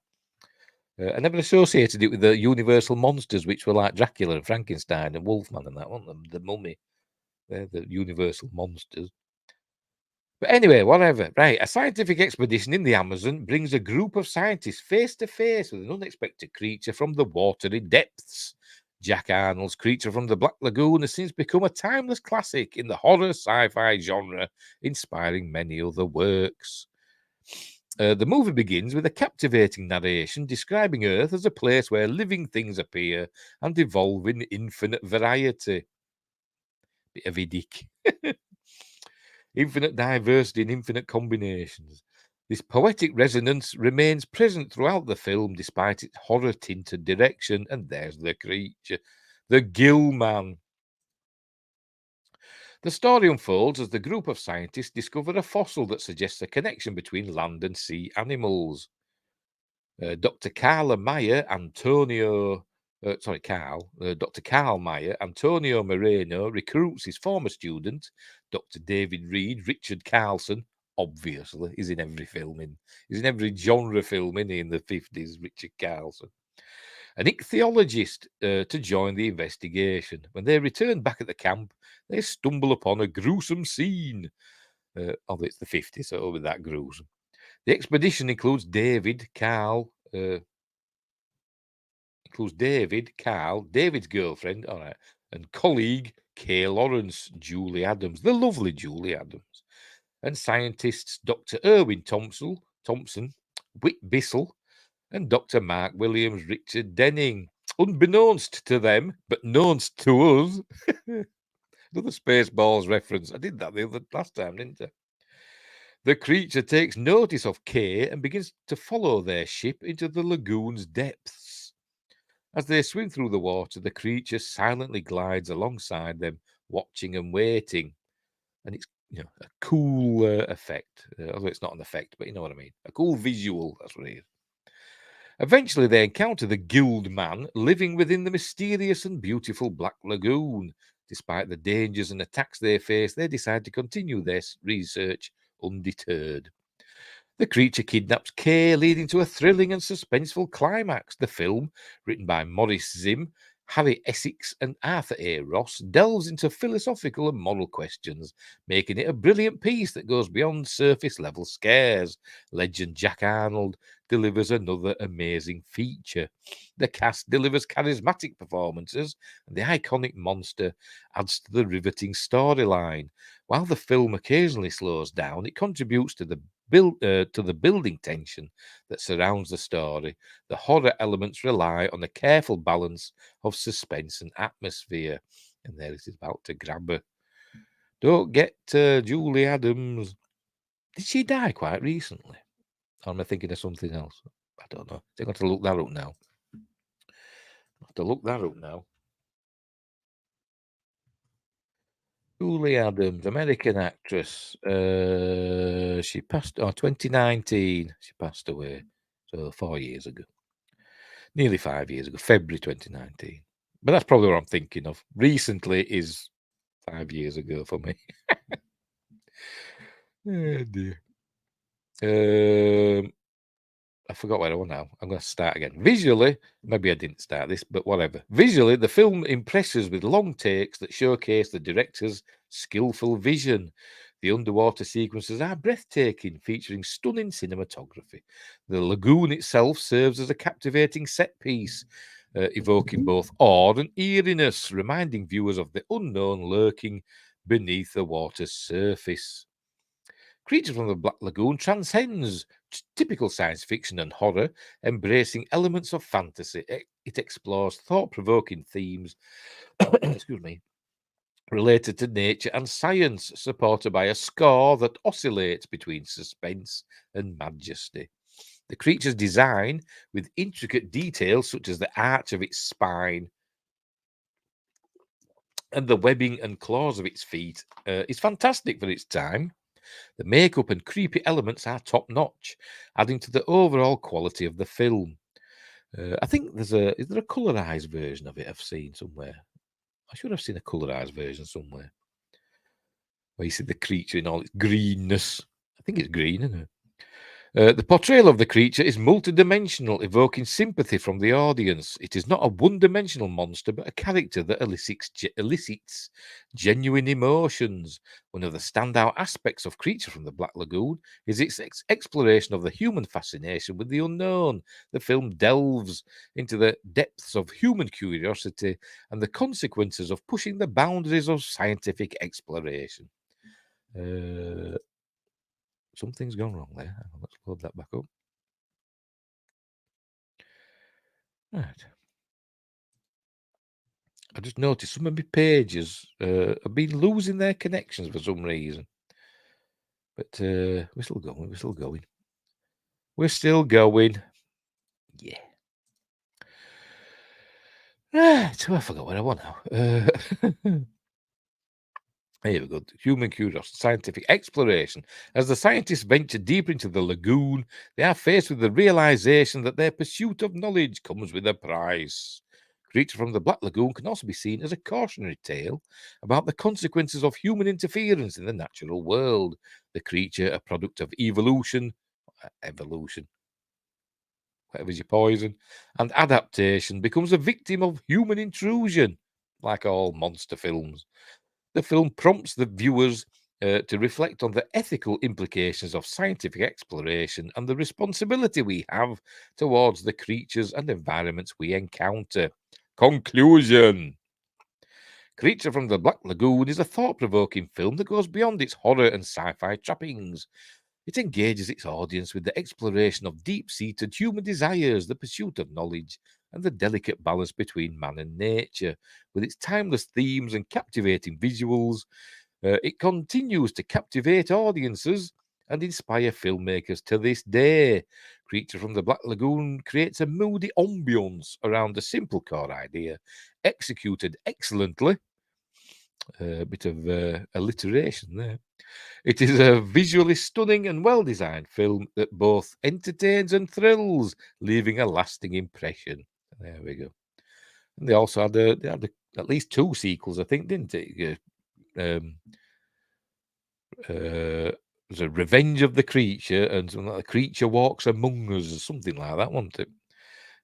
I never associated it with the Universal monsters, which were like Dracula and Frankenstein and Wolfman and that, weren't them? The Mummy. They're the Universal monsters. But anyway, whatever. Right, a scientific expedition in the Amazon brings a group of scientists face to face with an unexpected creature from the watery depths. Jack Arnold's Creature from the Black Lagoon has since become a timeless classic in the horror sci-fi genre, inspiring many other works. The movie begins with a captivating narration describing Earth as a place where living things appear and evolve in infinite variety. Bit of idic. Infinite diversity and infinite combinations. This poetic resonance remains present throughout the film despite its horror-tinted direction. And there's the creature, the Gill Man. The story unfolds as the group of scientists discover a fossil that suggests a connection between land and sea animals. Dr. Carl Meyer, Antonio Moreno recruits his former student, Dr. David Reed, Richard Carlson. Obviously, he's in every film. He's in every genre film in the 50s, Richard Carlson. An ichthyologist to join the investigation. When they return back at the camp, they stumble upon a gruesome scene. Although it's the 50s, so it'll be that gruesome. The expedition includes David's girlfriend, all right, and colleague Kay Lawrence, Julie Adams, the lovely Julie Adams, and scientists Dr. Erwin Thompson, Whit Bissell, and Dr. Mark Williams, Richard Denning. Unbeknownst to them, but knownst to us. Another Spaceballs reference. I did that last time, didn't I? The creature takes notice of Kay and begins to follow their ship into the lagoon's depths. As they swim through the water, the creature silently glides alongside them, watching and waiting. And it's a cool effect. Although it's not an effect, but you know what I mean. A cool visual, that's what it is. Eventually, they encounter the Guild Man living within the mysterious and beautiful Black Lagoon. Despite the dangers and attacks they face, they decide to continue their research undeterred. The creature kidnaps Kay, leading to a thrilling and suspenseful climax. The film, written by Maurice Zim, Harry Essex, and Arthur A. Ross, delves into philosophical and moral questions, making it a brilliant piece that goes beyond surface-level scares. Legend Jack Arnold delivers another amazing feature. The cast delivers charismatic performances, and the iconic monster adds to the riveting storyline. While the film occasionally slows down, it contributes to the building tension that surrounds the story. The horror elements rely on a careful balance of suspense and atmosphere. And there it is about to grab her. Don't get Julie Adams. Did she die quite recently? Or am I thinking of something else? I don't know. I've got to look that up now. Julie Adams, American actress. She passed 2019. She passed away. So 4 years ago. Nearly 5 years ago, February 2019. But that's probably what I'm thinking of. Recently is 5 years ago for me. Oh dear. I forgot where I was now. I'm going to start again. Visually, maybe I didn't start this, but whatever. Visually, the film impresses with long takes that showcase the director's skillful vision. The underwater sequences are breathtaking, featuring stunning cinematography. The lagoon itself serves as a captivating set piece, evoking both awe and eeriness, reminding viewers of the unknown lurking beneath the water's surface. Creature from the Black Lagoon transcends typical science fiction and horror, embracing elements of fantasy. It explores thought-provoking themes, excuse me, related to nature and science, supported by a score that oscillates between suspense and majesty. The creature's design, with intricate details such as the arch of its spine and the webbing and claws of its feet, is fantastic for its time. The makeup and creepy elements are top notch, adding to the overall quality of the film. I think is there a colorized version of it I've seen somewhere? I should have seen a colorized version somewhere where you see the creature in all its greenness. I think it's green, isn't it? The portrayal of the creature is multidimensional, evoking sympathy from the audience. It is not a one-dimensional monster, but a character that elicits genuine emotions. One of the standout aspects of Creature from the Black Lagoon is its exploration of the human fascination with the unknown. The film delves into the depths of human curiosity and the consequences of pushing the boundaries of scientific exploration. Something's gone wrong there. Hang on, let's load that back up. Right. I just noticed some of my pages have been losing their connections for some reason. But we're still going. We're still going. We're still going. Yeah. Right. So I forgot what I want now. Here we go. Human curiosity, scientific exploration. As the scientists venture deeper into the lagoon, they are faced with the realization that their pursuit of knowledge comes with a price. Creature from the Black Lagoon can also be seen as a cautionary tale about the consequences of human interference in the natural world. The creature, a product of evolution, whatever's your poison, and adaptation, becomes a victim of human intrusion, like all monster films. The film prompts the viewers to reflect on the ethical implications of scientific exploration and the responsibility we have towards the creatures and environments we encounter. Conclusion. Creature from the Black Lagoon is a thought-provoking film that goes beyond its horror and sci-fi trappings. It engages its audience with the exploration of deep-seated human desires, the pursuit of knowledge, and the delicate balance between man and nature. With its timeless themes and captivating visuals, it continues to captivate audiences and inspire filmmakers to this day. Creature from the Black Lagoon creates a moody ambience around a simple core idea, executed excellently. A bit of alliteration there. It is a visually stunning and well-designed film that both entertains and thrills, leaving a lasting impression. There we go. And they also had, at least 2 sequels, I think, didn't it? There's a Revenge of the Creature and something like The Creature Walks Among Us, or something like that, wasn't it?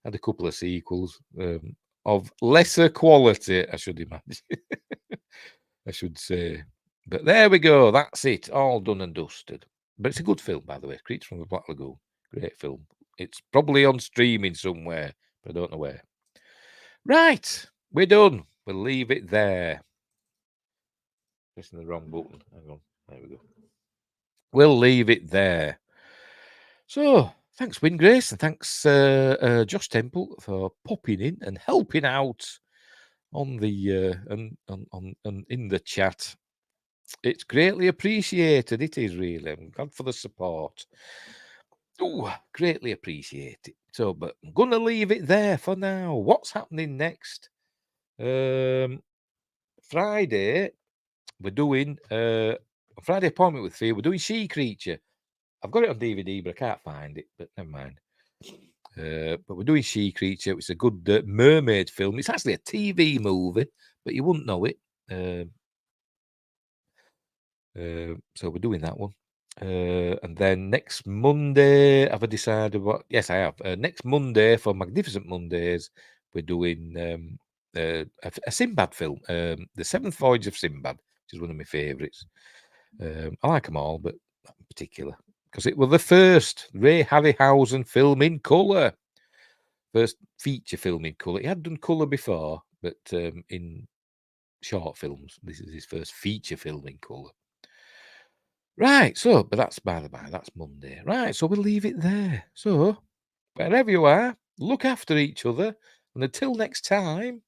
Had a couple of sequels of lesser quality, I should imagine. I should say. But there we go. That's it. All done and dusted. But it's a good film, by the way. Creature from the Black Lagoon. Great film. It's probably on streaming somewhere, but I don't know where. Right. We're done. We'll leave it there. Pressing the wrong button. Hang on. There we go. We'll leave it there. So, thanks, Wingrace, and thanks, Josh Temple, for popping in and helping out on the and in the chat. It's greatly appreciated. It is really. I'm glad for the support. Oh, greatly appreciate it. So, but I'm gonna leave it there for now. What's happening next? Friday, we're doing Friday appointment with Fear. We're doing She Creature. I've got it on DVD, but I can't find it. But never mind. But we're doing She Creature. It's a good mermaid film. It's actually a TV movie, but you wouldn't know it. So we're doing that one. And then next Monday, have I decided what? Yes, I have. Next Monday for Magnificent Mondays, we're doing a Sinbad film, The Seventh Voyage of Sinbad, which is one of my favourites. I like them all, but not in particular because it was the first Ray Harryhausen film in colour, first feature film in colour. He had done colour before, but in short films, this is his first feature film in colour. Right, so, but that's by the by, that's Monday. Right, so we'll leave it there. So, wherever you are, look after each other. And until next time,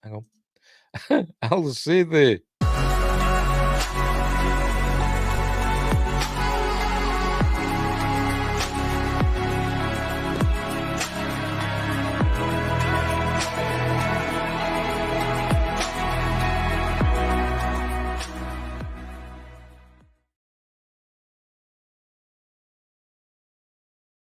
hang on, I'll see thee.